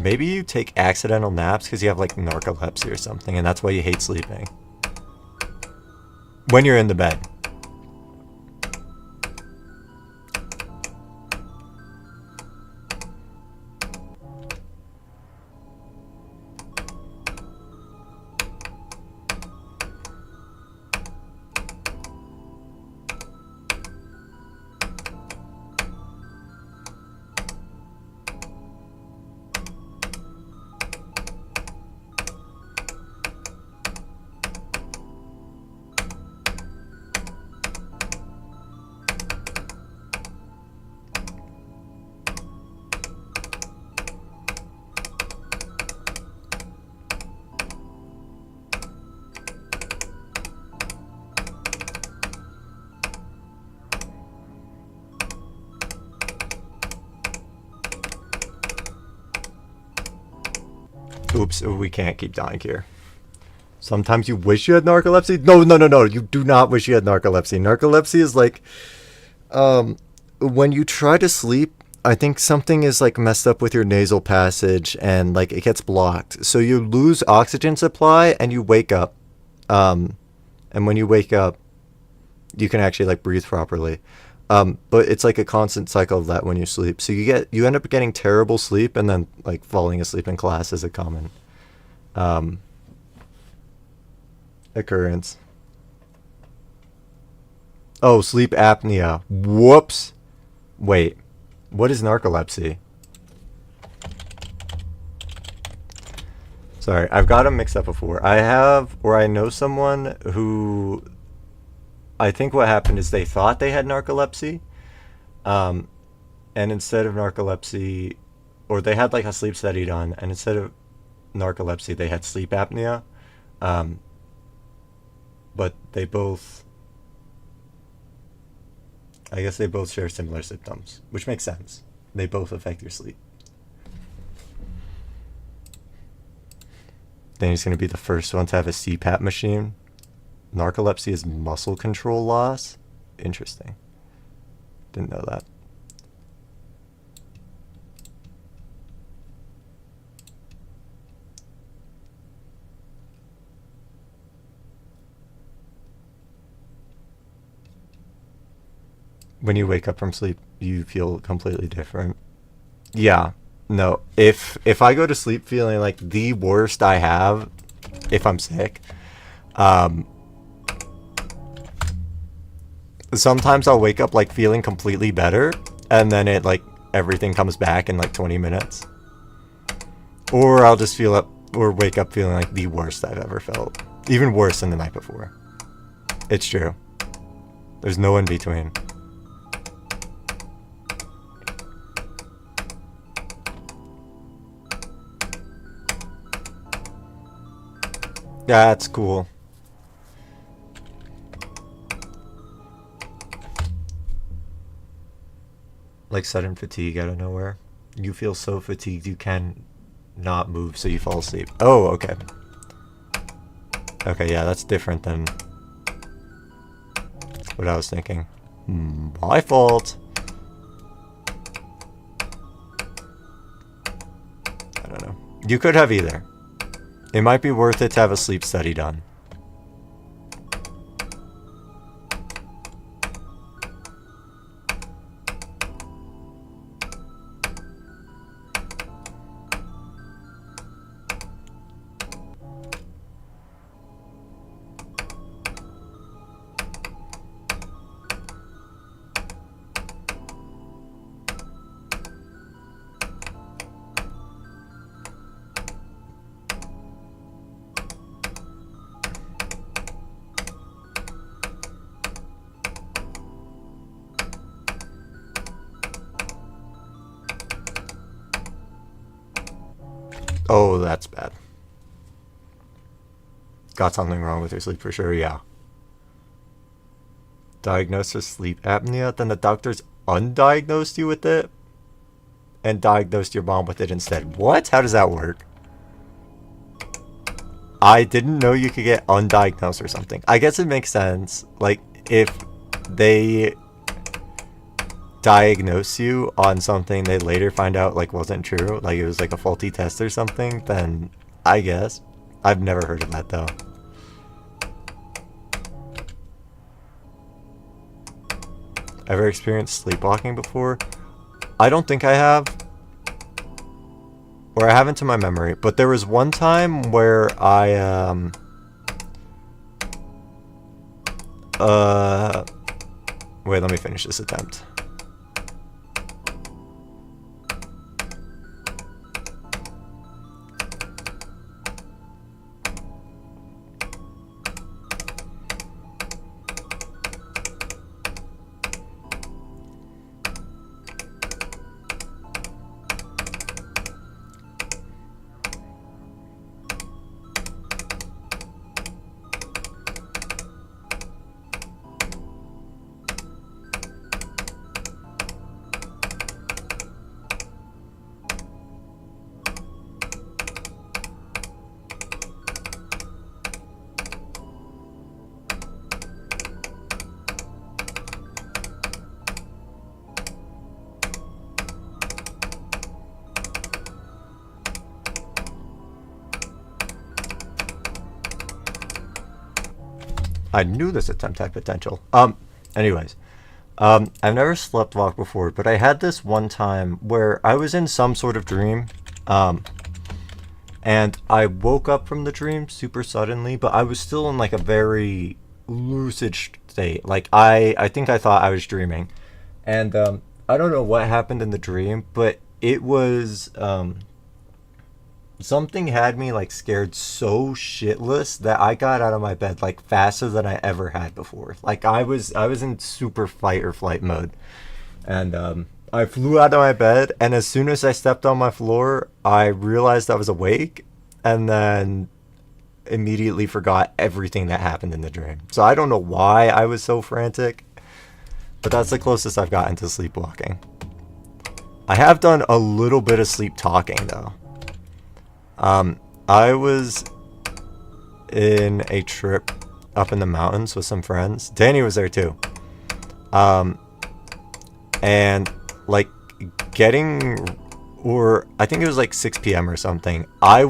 Maybe you take accidental naps because you have like narcolepsy or something, and that's why you hate sleeping. When you're in the bed. Oops, we can't keep dying here. Sometimes you wish you had narcolepsy? No. You do not wish you had narcolepsy. Narcolepsy is like, when you try to sleep, I think something is like messed up with your nasal passage and like it gets blocked. So you lose oxygen supply and you wake up. And when you wake up, you can actually like breathe properly. But it's like a constant cycle of that when you sleep. So you end up getting terrible sleep and then like falling asleep in class is a common occurrence. Oh, sleep apnea. Whoops. Wait, what is narcolepsy? Sorry, I've got them mixed up before. I know someone who, I think what happened is they thought they had narcolepsy, and instead of narcolepsy, or they had like a sleep study done, and instead of narcolepsy, they had sleep apnea, but they both, I guess they both share similar symptoms, which makes sense. They both affect your sleep. Then he's going to be the first one to have a CPAP machine. Narcolepsy is muscle control loss. Interesting. Didn't know that. When you wake up from sleep, you feel completely different. Yeah. No. If I go to sleep feeling like the worst I have, if I'm sick, sometimes I'll wake up like feeling completely better, and then it like everything comes back in like 20 minutes. Or I'll just wake up feeling like the worst I've ever felt. Even worse than the night before. It's true. There's no in between. Yeah, that's cool. Like sudden fatigue out of nowhere. You feel so fatigued you can not move, so you fall asleep. Oh, okay. Okay, yeah, that's different than what I was thinking. My fault. I don't know. You could have either. It might be worth it to have a sleep study done. Oh, that's bad. Got something wrong with your sleep for sure, yeah. Diagnosed with sleep apnea, then the doctors undiagnosed you with it and diagnosed your mom with it instead. What? How does that work? I didn't know you could get undiagnosed or something. I guess it makes sense. Like, if they diagnose you on something they later find out, like, wasn't true, like it was like a faulty test or something, then I guess. I've never heard of that, though. Ever experienced sleepwalking before? I don't think I have. Or I haven't to my memory. But there was one time where I, wait, let me finish this attempt. I knew this attempt had potential. Anyways. I've never slept walk before, but I had this one time where I was in some sort of dream. And I woke up from the dream super suddenly, but I was still in like a very lucid state. Like I think I thought I was dreaming. And I don't know what happened in the dream, but it was something had me like scared so shitless that I got out of my bed like faster than I ever had before. Like I was in super fight or flight mode, and I flew out of my bed, and as soon as I stepped on my floor, I realized I was awake, and then immediately forgot everything that happened in the dream. So I don't know why I was so frantic, but that's the closest I've gotten to sleepwalking. I have done a little bit of sleep talking though. I was in a trip up in the mountains with some friends. Danny was there too. And like I think it was like 6 p.m. or something. I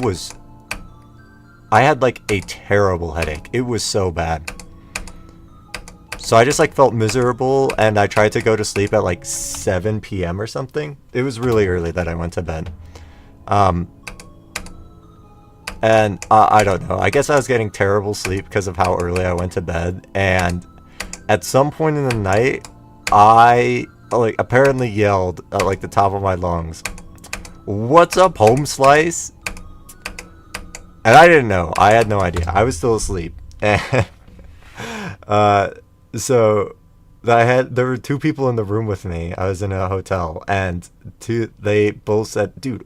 had like a terrible headache. It was so bad. So I just like felt miserable, and I tried to go to sleep at like 7 p.m. or something. It was really early that I went to bed. And I don't know. I guess I was getting terrible sleep because of how early I went to bed. And at some point in the night, I like apparently yelled at like the top of my lungs, "What's up, home slice?" And I didn't know. I had no idea. I was still asleep. And so there were two people in the room with me. I was in a hotel, and they both said, "Dude,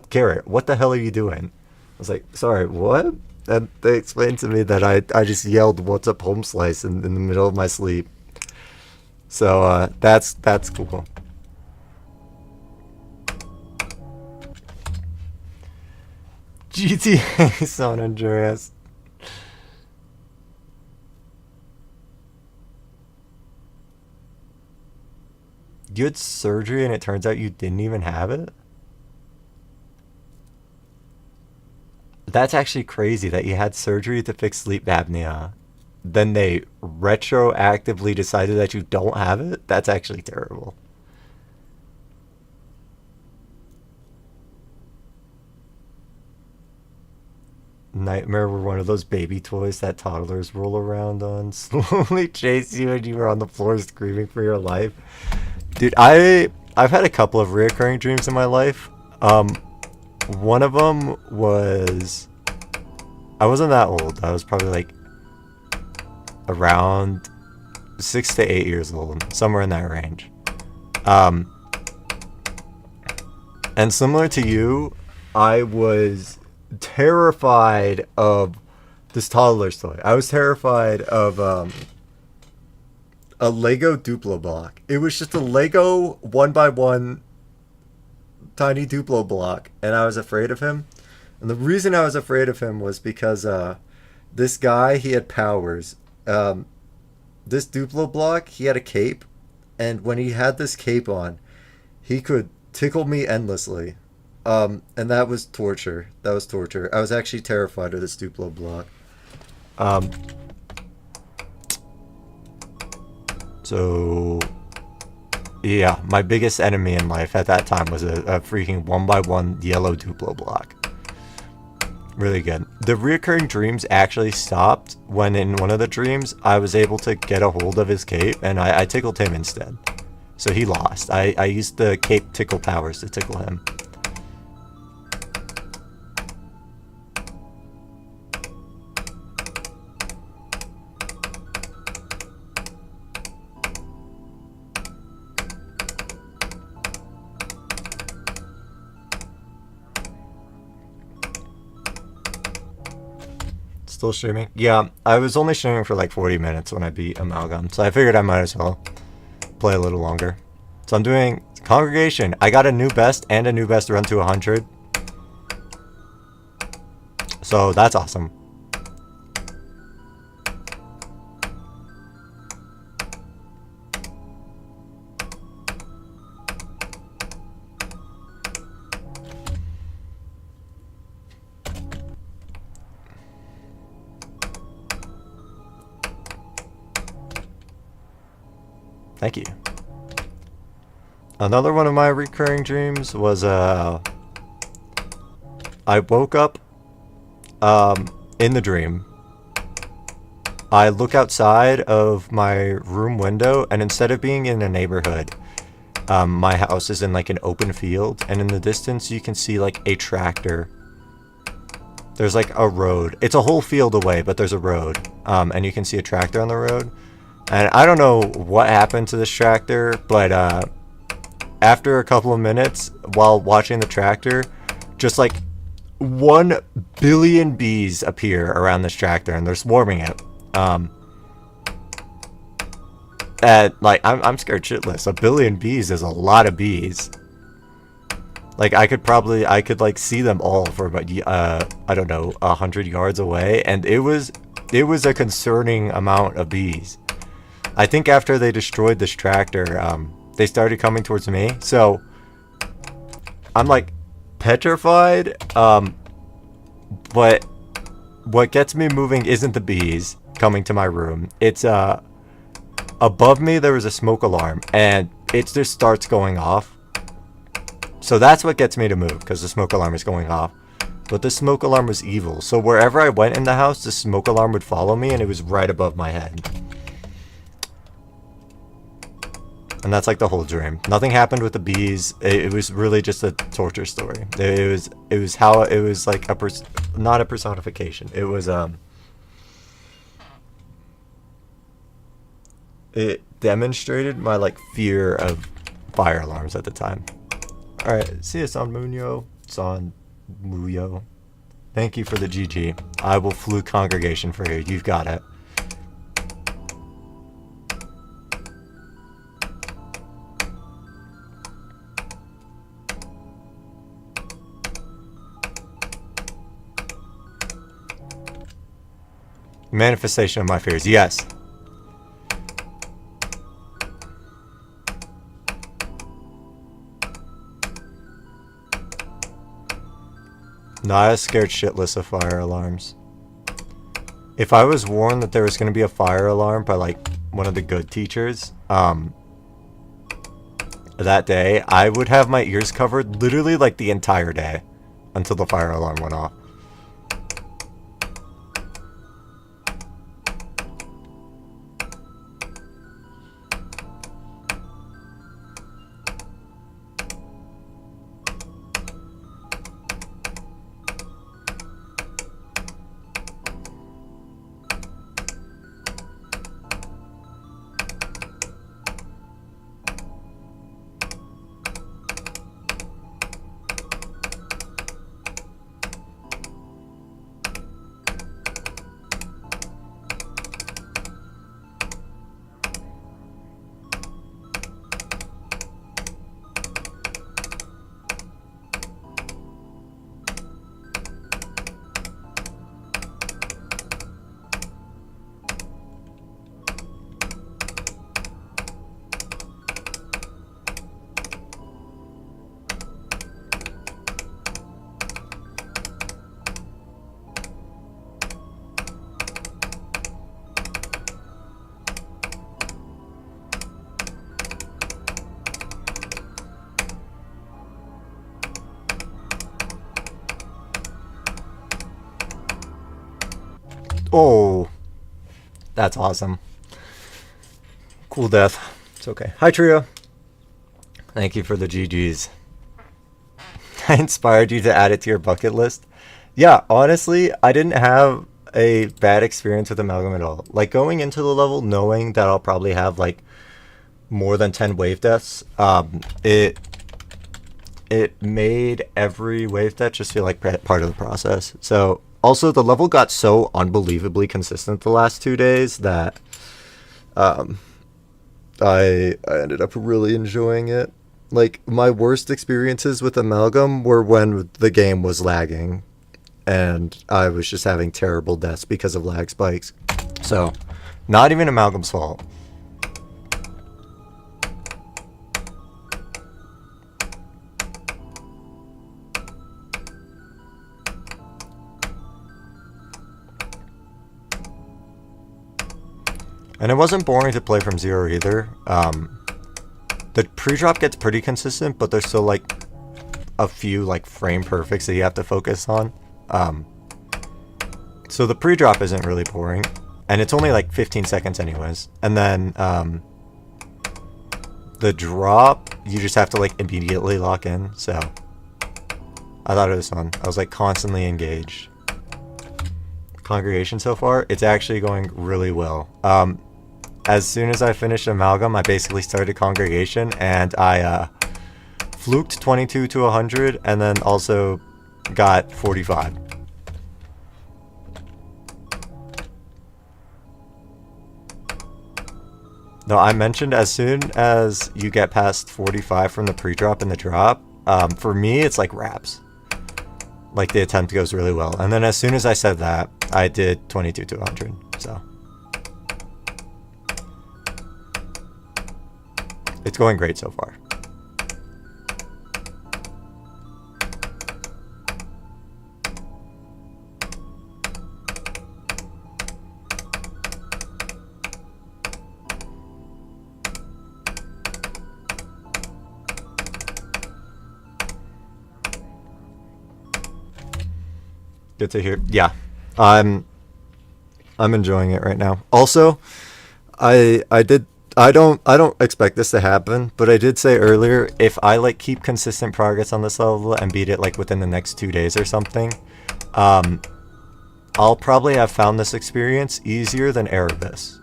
Garrett, what the hell are you doing?" I was like, "Sorry, what?" And they explained to me that I just yelled, "What's up, home slice?" in the middle of my sleep. So that's cool. GTA San Andreas. You had surgery and it turns out you didn't even have it? That's actually crazy that you had surgery to fix sleep apnea. Then they retroactively decided that you don't have it? That's actually terrible. Nightmare were one of those baby toys that toddlers roll around on, slowly chase you, and you were on the floor screaming for your life. Dude, I've had a couple of reoccurring dreams in my life. One of them was, I wasn't that old. I was probably like around 6 to 8 years old, somewhere in that range. And similar to you, I was terrified of this toddler's toy. I was terrified of a Lego Duplo block. It was just a Lego 1x1 tiny Duplo block, and I was afraid of him. And the reason I was afraid of him was because this guy, he had powers. This Duplo block, he had a cape, and when he had this cape on, he could tickle me endlessly. And that was torture. That was torture. I was actually terrified of this Duplo block. So, yeah, my biggest enemy in life at that time was a freaking 1x1 yellow Duplo block. Really good. The reoccurring dreams actually stopped when in one of the dreams I was able to get a hold of his cape and I tickled him instead. So he lost. I used the cape tickle powers to tickle him. Still streaming? Yeah, I was only streaming for like 40 minutes when I beat Amalgam, so I figured I might as well play a little longer. So I'm doing Congregation. I got a new best and a new best run to 100. So that's awesome. Thank you. Another one of my recurring dreams was I woke up in the dream. I look outside of my room window, and instead of being in a neighborhood, my house is in like an open field, and in the distance you can see like a tractor. There's like a road. It's a whole field away, but there's a road, and you can see a tractor on the road. And I don't know what happened to this tractor, but after a couple of minutes while watching the tractor, just like 1 billion bees appear around this tractor and they're swarming it. And like I'm scared shitless. 1 billion bees is a lot of bees. Like I could like see them all for about I don't know, 100 yards away, and it was a concerning amount of bees. I think after they destroyed this tractor, they started coming towards me. So I'm like petrified. But what gets me moving isn't the bees coming to my room. It's above me there was a smoke alarm, and it just starts going off. So that's what gets me to move, because the smoke alarm is going off. But the smoke alarm was evil. So wherever I went in the house, the smoke alarm would follow me, and it was right above my head. And that's like the whole dream. Nothing happened with the bees. It was really just a torture story. It was how it was like not a personification. It was it demonstrated my like fear of fire alarms at the time. All right, see you, San Muyo. San Muyo. Thank you for the GG. I will fluke Congregation for you. You've got it. Manifestation of my fears, yes. No, I was scared shitless of fire alarms. If I was warned that there was going to be a fire alarm by like one of the good teachers, that day, I would have my ears covered literally like the entire day until the fire alarm went off. Oh, that's awesome. Cool death. It's okay. Hi, Trio. Thank you for the GGs. I inspired you to add it to your bucket list. Yeah, honestly, I didn't have a bad experience with Amalgam at all. Like, going into the level knowing that I'll probably have, like, more than 10 wave deaths, it made every wave death just feel like part of the process. So, also, the level got so unbelievably consistent the last 2 days that I ended up really enjoying it. Like, my worst experiences with Amalgam were when the game was lagging and I was just having terrible deaths because of lag spikes. So, not even Amalgam's fault. And it wasn't boring to play from zero either. The pre-drop gets pretty consistent, but there's still like a few like frame perfects that you have to focus on. So the pre-drop isn't really boring, and it's only like 15 seconds anyways. And then the drop, you just have to like immediately lock in. So I thought it was fun. I was like constantly engaged. Congregation so far, it's actually going really well. As soon as I finished Amalgam, I basically started Congregation, and I fluked 22 to 100, and then also got 45. No, I mentioned as soon as you get past 45 from the pre-drop and the drop, for me, it's like raps. Like, the attempt goes really well. And then as soon as I said that, I did 22 to 100, so. It's going great so far. Good to hear. Yeah, I'm enjoying it right now. Also, I don't expect this to happen, but I did say earlier, if I like keep consistent progress on this level and beat it like within the next 2 days or something, I'll probably have found this experience easier than Erebus.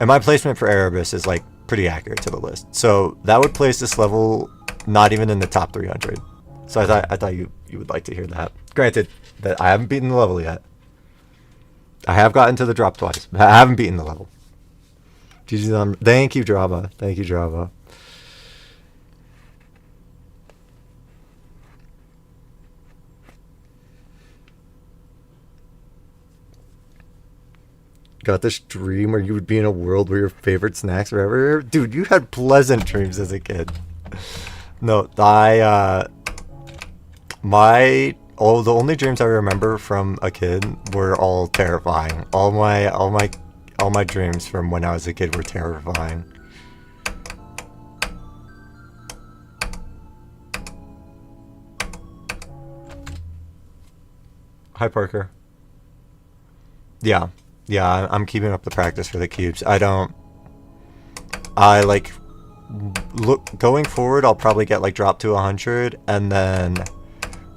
And my placement for Erebus is like pretty accurate to the list, so that would place this level not even in the top 300. So I thought you would like to hear that. Granted that I haven't beaten the level yet. I have gotten to the drop twice, but I haven't beaten the level. Thank you, Drava. Thank you, Drava. Got this dream where you would be in a world where your favorite snacks were everywhere? Dude, you had pleasant dreams as a kid. No, the only dreams I remember from a kid were all terrifying. All my dreams from when I was a kid were terrifying. Hi, Parker. Yeah, I'm keeping up the practice for the cubes. Going forward, I'll probably get like drop to 100, and then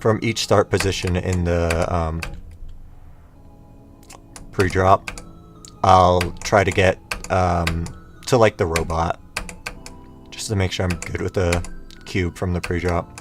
from each start position in the pre-drop, I'll try to get to like the robot, just to make sure I'm good with the cube from the pre-drop.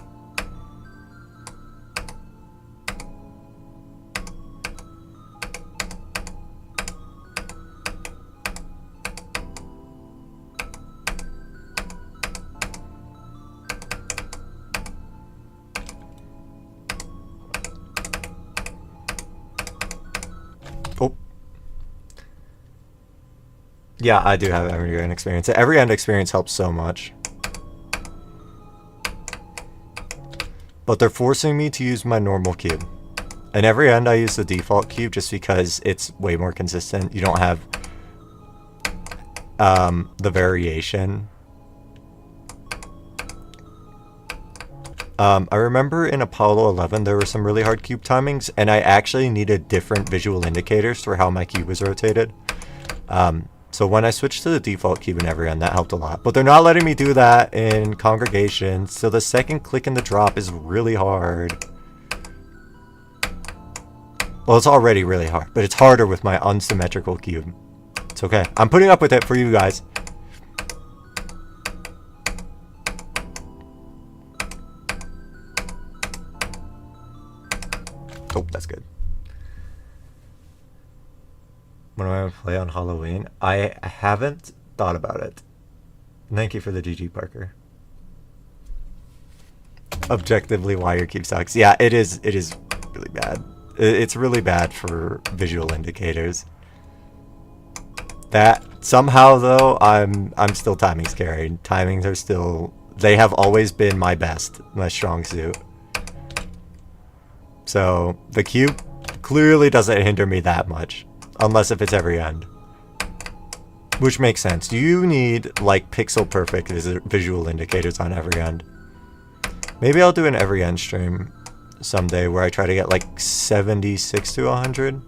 Yeah, I do have every end experience. Every end experience helps so much. But they're forcing me to use my normal cube. And every end I use the default cube just because it's way more consistent. You don't have the variation I remember in Apollo 11 there were some really hard cube timings, and I actually needed different visual indicators for how my cube was rotated. So when I switched to the default cube in every end, that helped a lot. But they're not letting me do that in Congregation, so the second click in the drop is really hard. Well, it's already really hard, but it's harder with my unsymmetrical cube. It's okay. I'm putting up with it for you guys. Oh, that's good. When do I want to play on Halloween? I haven't thought about it. Thank you for the GG, Parker. Objectively, why your cube sucks. Yeah, it is really bad. It's really bad for visual indicators. That somehow though, I'm still timing scared. Timings are still, they have always been my best, my strong suit. So the cube clearly doesn't hinder me that much, unless if it's every end. Which makes sense. You need like pixel perfect visual indicators on every end. Maybe I'll do an every end stream someday where I try to get like 76 to 100.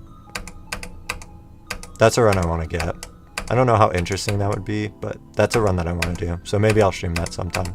That's a run I want to get. I don't know how interesting that would be, but that's a run that I want to do. So maybe I'll stream that sometime.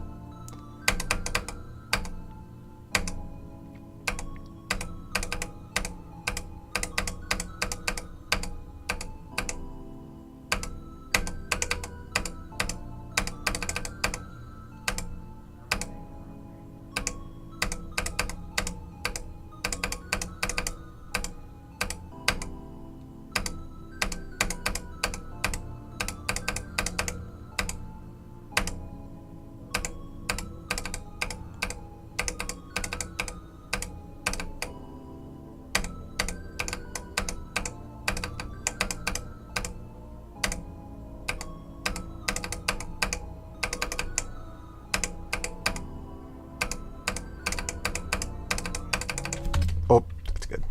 Oh, that's good.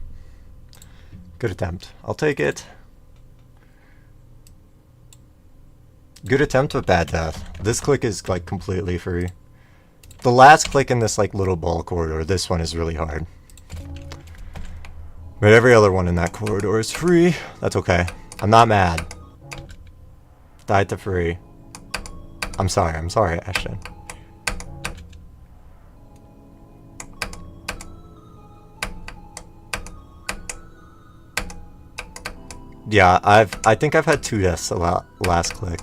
Good attempt. I'll take it. Good attempt, but bad death. This click is like completely free. The last click in this like little ball corridor, this one is really hard. But every other one in that corridor is free. That's okay. I'm not mad. Died to free. I'm sorry, Ashton. Yeah, I think I've had 2 deaths a lot last click.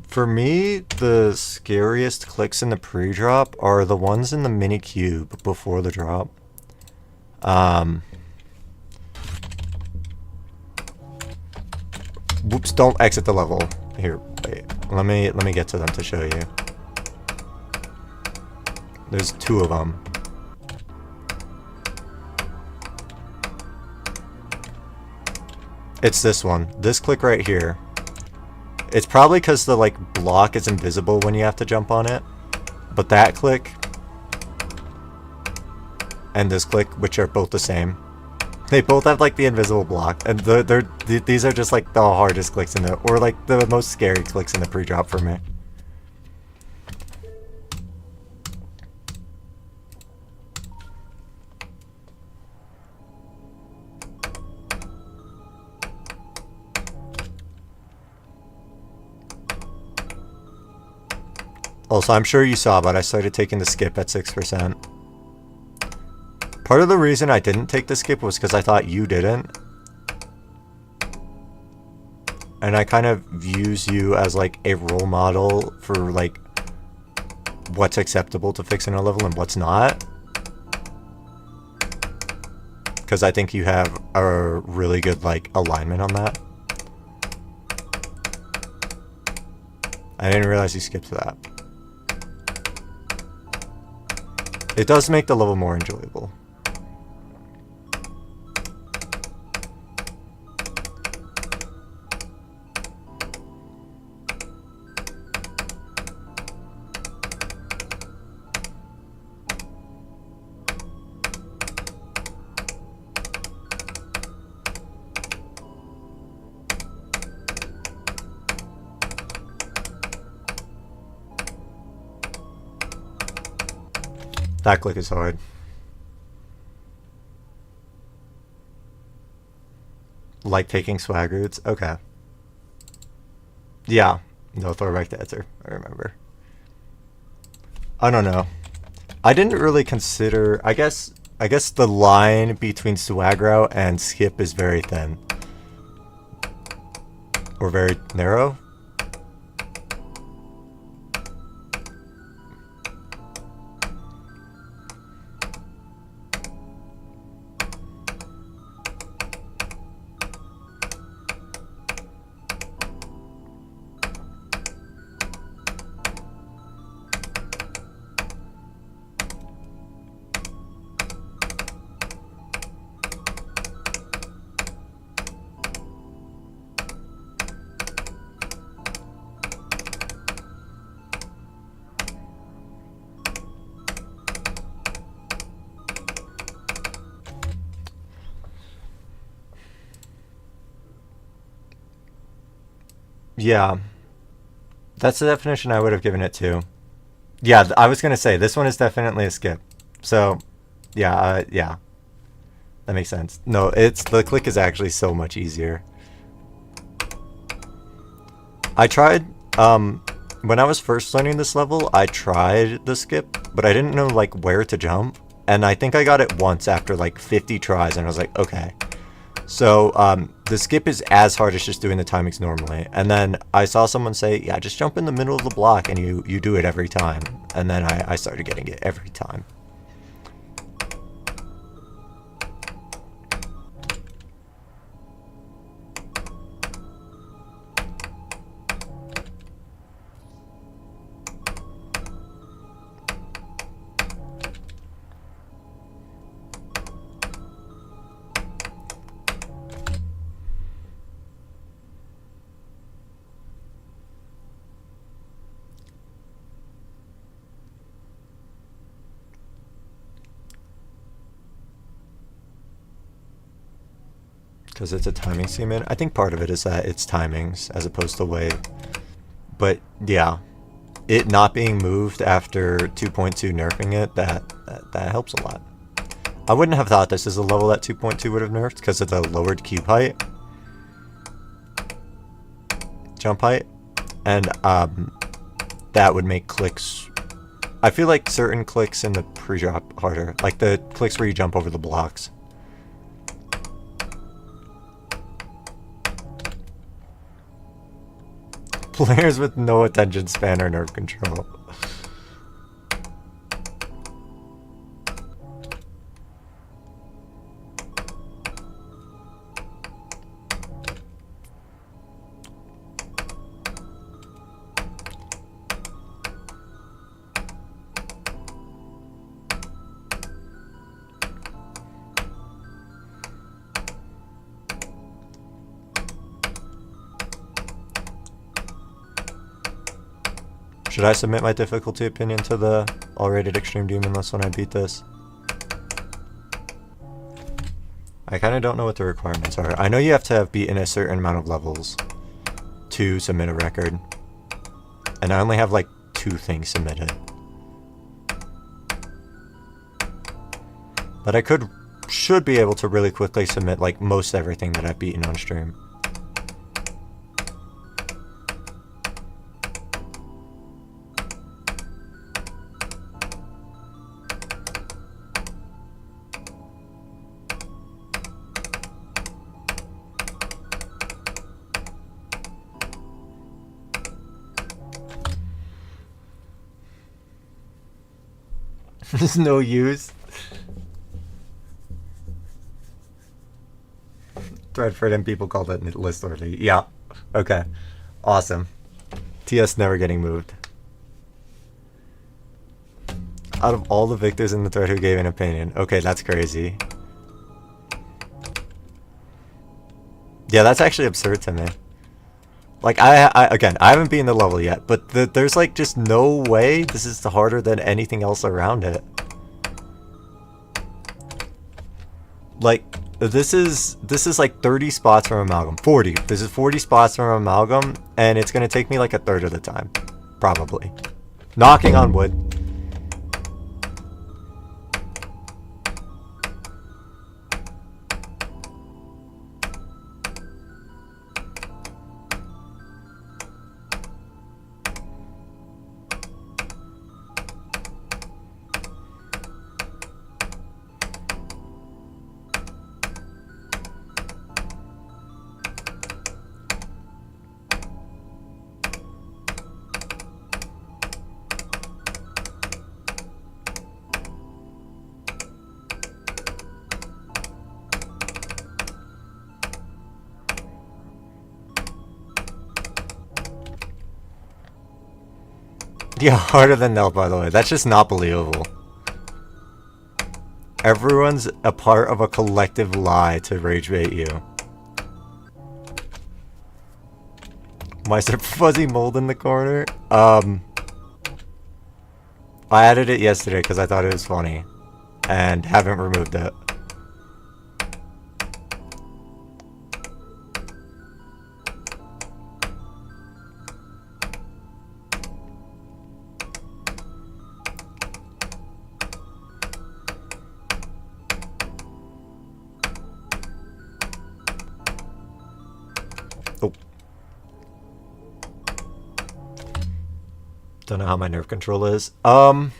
For me, the scariest clicks in the pre-drop are the ones in the mini cube before the drop. Whoops, don't exit the level. Here, wait. Let me get to them to show you. There's 2 of them. It's this one. This click right here. It's probably because the like block is invisible when you have to jump on it. But that click and this click, which are both the same, they both have like the invisible block, and these are just like the hardest clicks in the, or like the most scary clicks in the pre-drop for me. Also, I'm sure you saw, but I started taking the skip at 6%. Part of the reason I didn't take the skip was because I thought you didn't. And I kind of use you as like a role model for like what's acceptable to fix in a level and what's not. Because I think you have a really good like alignment on that. I didn't realize you skipped that. It does make the level more enjoyable. That click is hard. Like taking swag roots? Okay. Yeah. No throwback to answer. I remember. I don't know. I didn't really consider... I guess the line between swag route and skip is very thin. Or very narrow. Yeah. That's the definition I would have given it to. Yeah, I was going to say, this one is definitely a skip. So, yeah, yeah. That makes sense. No, the click is actually so much easier. I tried, when I was first learning this level, I tried the skip, but I didn't know, like, where to jump. And I think I got it once after, like, 50 tries, and I was like, okay. So, the skip is as hard as just doing the timings normally. And then I saw someone say, yeah, just jump in the middle of the block and you do it every time. And then I started getting it every time. Because it's a timing cement. I think part of it is that it's timings as opposed to wave. But yeah, it not being moved after 2.2 nerfing it, that helps a lot. I wouldn't have thought this is a level that 2.2 would have nerfed because of the lowered cube height, jump height, and that would make clicks. I feel like certain clicks in the pre-drop harder, like the clicks where you jump over the blocks. Players with no attention span are nerf control. Should I submit my difficulty opinion to the all-rated Extreme Demon list when I beat this? I kind of don't know what the requirements are. I know you have to have beaten a certain amount of levels to submit a record. And I only have like 2 things submitted. But I should be able to really quickly submit like most everything that I've beaten on stream. There's no use. Threadford and people called it list orderly. Yeah. Okay. Awesome. TS never getting moved. Out of all the victors in the thread who gave an opinion. Okay, that's crazy. Yeah, that's actually absurd to me. Like, again, I haven't beaten the level yet, but there's, like, just no way this is harder than anything else around it. Like, this is like 30 spots from Amalgam. 40. This is 40 spots from Amalgam, and it's gonna take me, like, a third of the time. Probably. Knocking on wood. Yeah, harder than Nelt, by the way. That's just not believable. Everyone's a part of a collective lie to rage bait you. Why is there fuzzy mold in the corner? I added it yesterday because I thought it was funny. And haven't removed it. Oh. Don't know how my nerve control is. Yeah,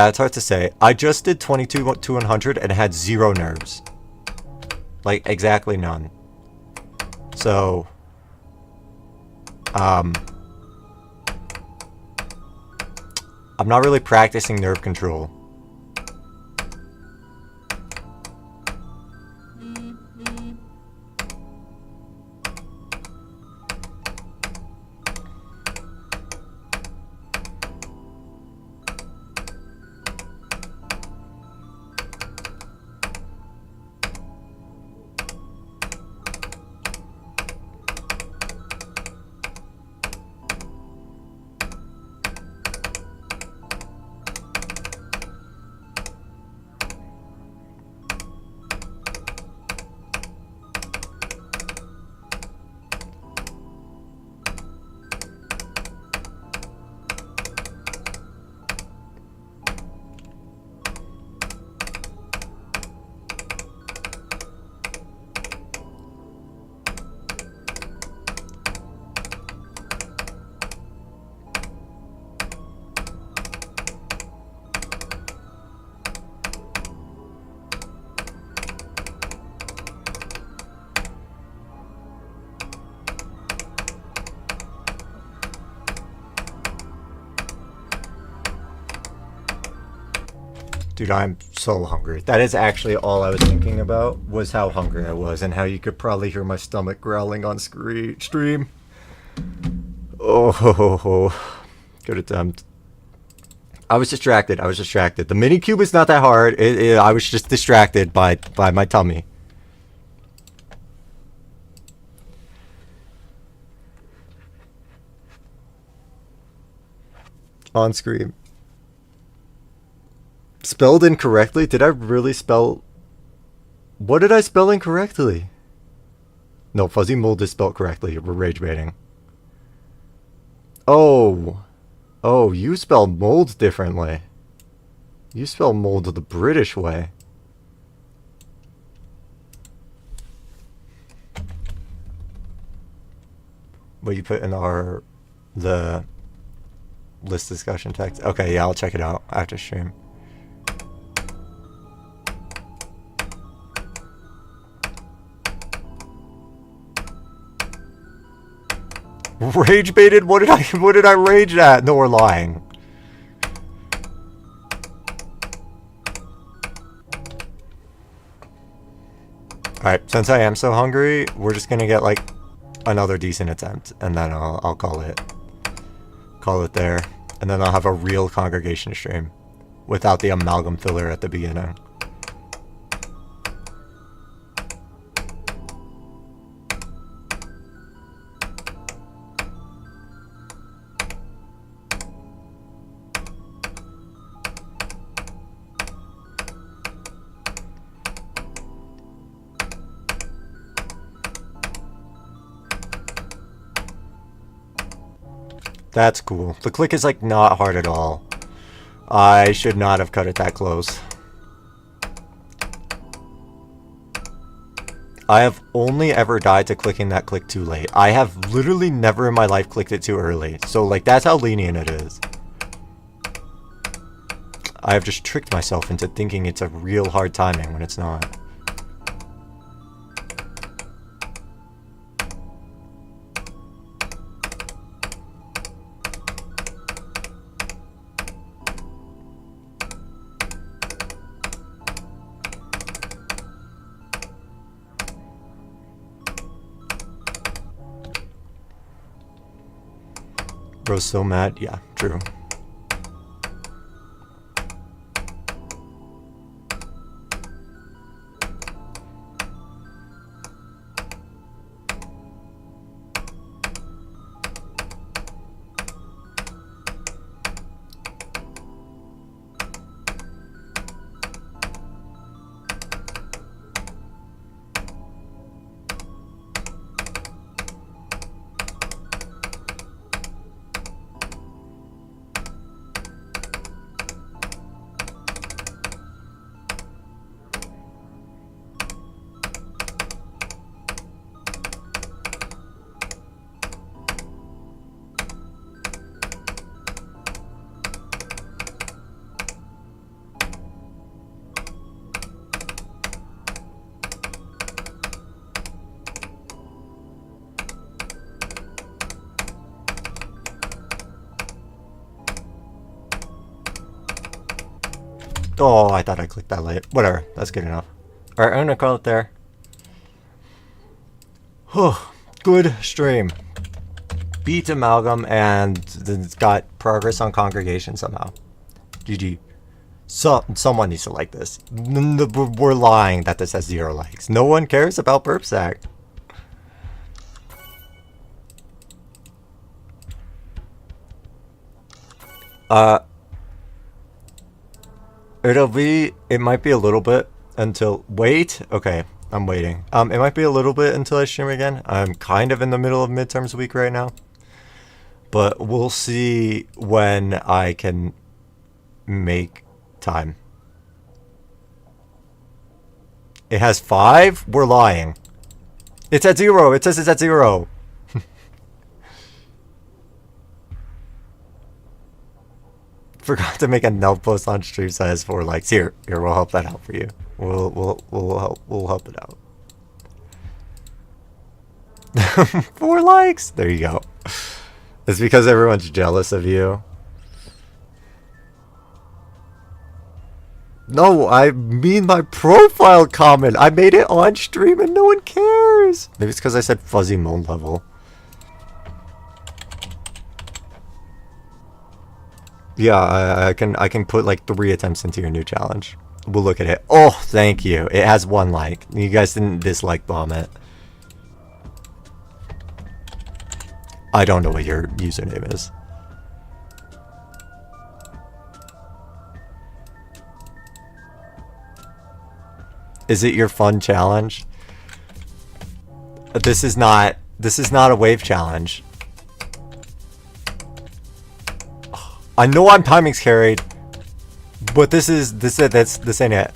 it's hard to say. I just did 22 to 100 and had 0 nerves. Like, exactly none. So, I'm not really practicing nerve control. Dude, I'm so hungry. That is actually all I was thinking about, was how hungry I was and how you could probably hear my stomach growling on stream. Oh, ho, ho, ho. Good attempt. I was distracted. The mini cube is not that hard. I was just distracted by my tummy. On screen. Spelled incorrectly? Did I really spell... What did I spell incorrectly? No, fuzzy mold is spelled correctly. We're rage baiting. Oh. Oh, you spell mold differently. You spell mold the British way. What you put in the list discussion text? Okay, yeah, I'll check it out after stream. Rage baited? What did I rage at? No, we're lying. Alright, since I am so hungry, we're just gonna get like another decent attempt, and then I'll call it there, and then I'll have a real congregation stream without the amalgam filler at the beginning. That's cool. The click is like not hard at all. I should not have cut it that close. I have only ever died to clicking that click too late. I have literally never in my life clicked it too early. So like that's how lenient it is. I have just tricked myself into thinking it's a real hard timing when it's not. Bro's so mad. Yeah, true. Oh, I thought I clicked that late. Whatever, that's good enough. Alright, I'm gonna call it there. Whew, good stream. Beat Amalgam and it's got progress on Congregation somehow. GG. So, someone needs to like this. We're lying that this has 0 likes. No one cares about Burp Sack. It might be a little bit until, wait, okay, I'm waiting. It might be a little bit until I stream again. I'm kind of in the middle of midterms week right now. But we'll see when I can make time. It has 5? We're lying. It's at 0. It says it's at 0. Forgot to make a Neld post on stream size 4 likes. Here, we'll help that out for you. We'll help it out. 4 likes. There you go. It's because everyone's jealous of you. No, I mean my profile comment. I made it on stream and no one cares. Maybe it's because I said fuzzy moan level. Yeah, I can put like 3 attempts into your new challenge. We'll look at it. Oh, thank you. It has 1 like. You guys didn't dislike bomb it. I don't know what your username is. Is it your fun challenge? This is not a wave challenge. I know I'm timings carried, but this ain't it.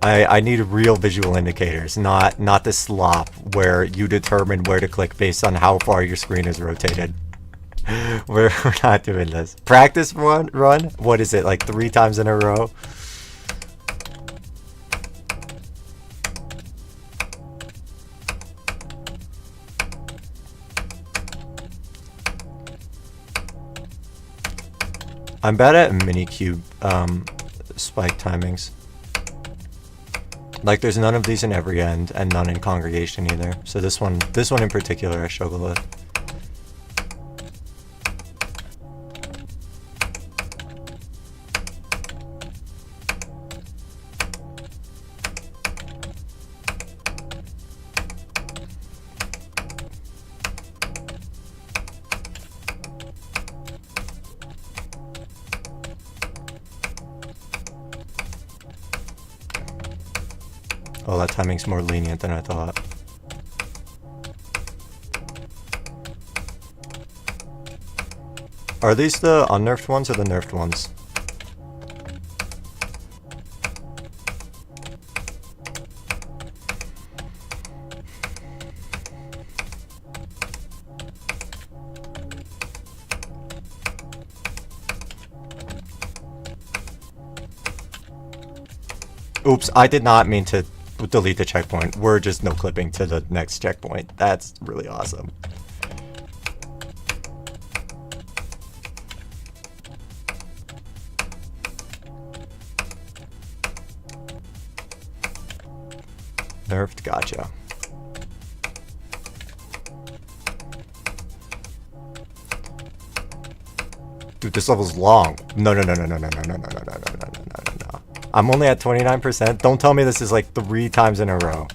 I need real visual indicators, not this slop where you determine where to click based on how far your screen is rotated. We're not doing this. Practice run? What is it, like 3 times in a row? I'm bad at minikube spike timings. Like there's none of these in every end and none in Congregation either. So this one in particular I struggle with. Oh, that timing's more lenient than I thought. Are these the unnerfed ones or the nerfed ones? Oops, I did not mean to delete the checkpoint. We're just no clipping to the next checkpoint. That's really awesome. Nerfed, gotcha. Dude, this level's long. No, no, no, no, no, no, no, no, no, no, no, no, no, no, no, no. I'm only at 29%. Don't tell me this is like 3 times in a row.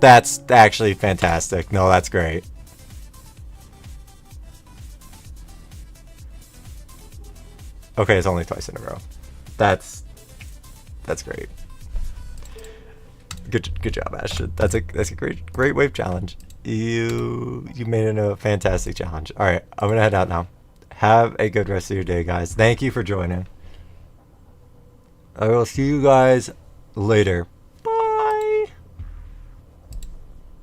That's actually fantastic. No, that's great. Okay, it's only twice in a row. That's great. Good job, Ashton. That's a great wave challenge. You made it a fantastic challenge. All right, I'm gonna head out now. Have a good rest of your day, guys. Thank you for joining. I will see you guys later.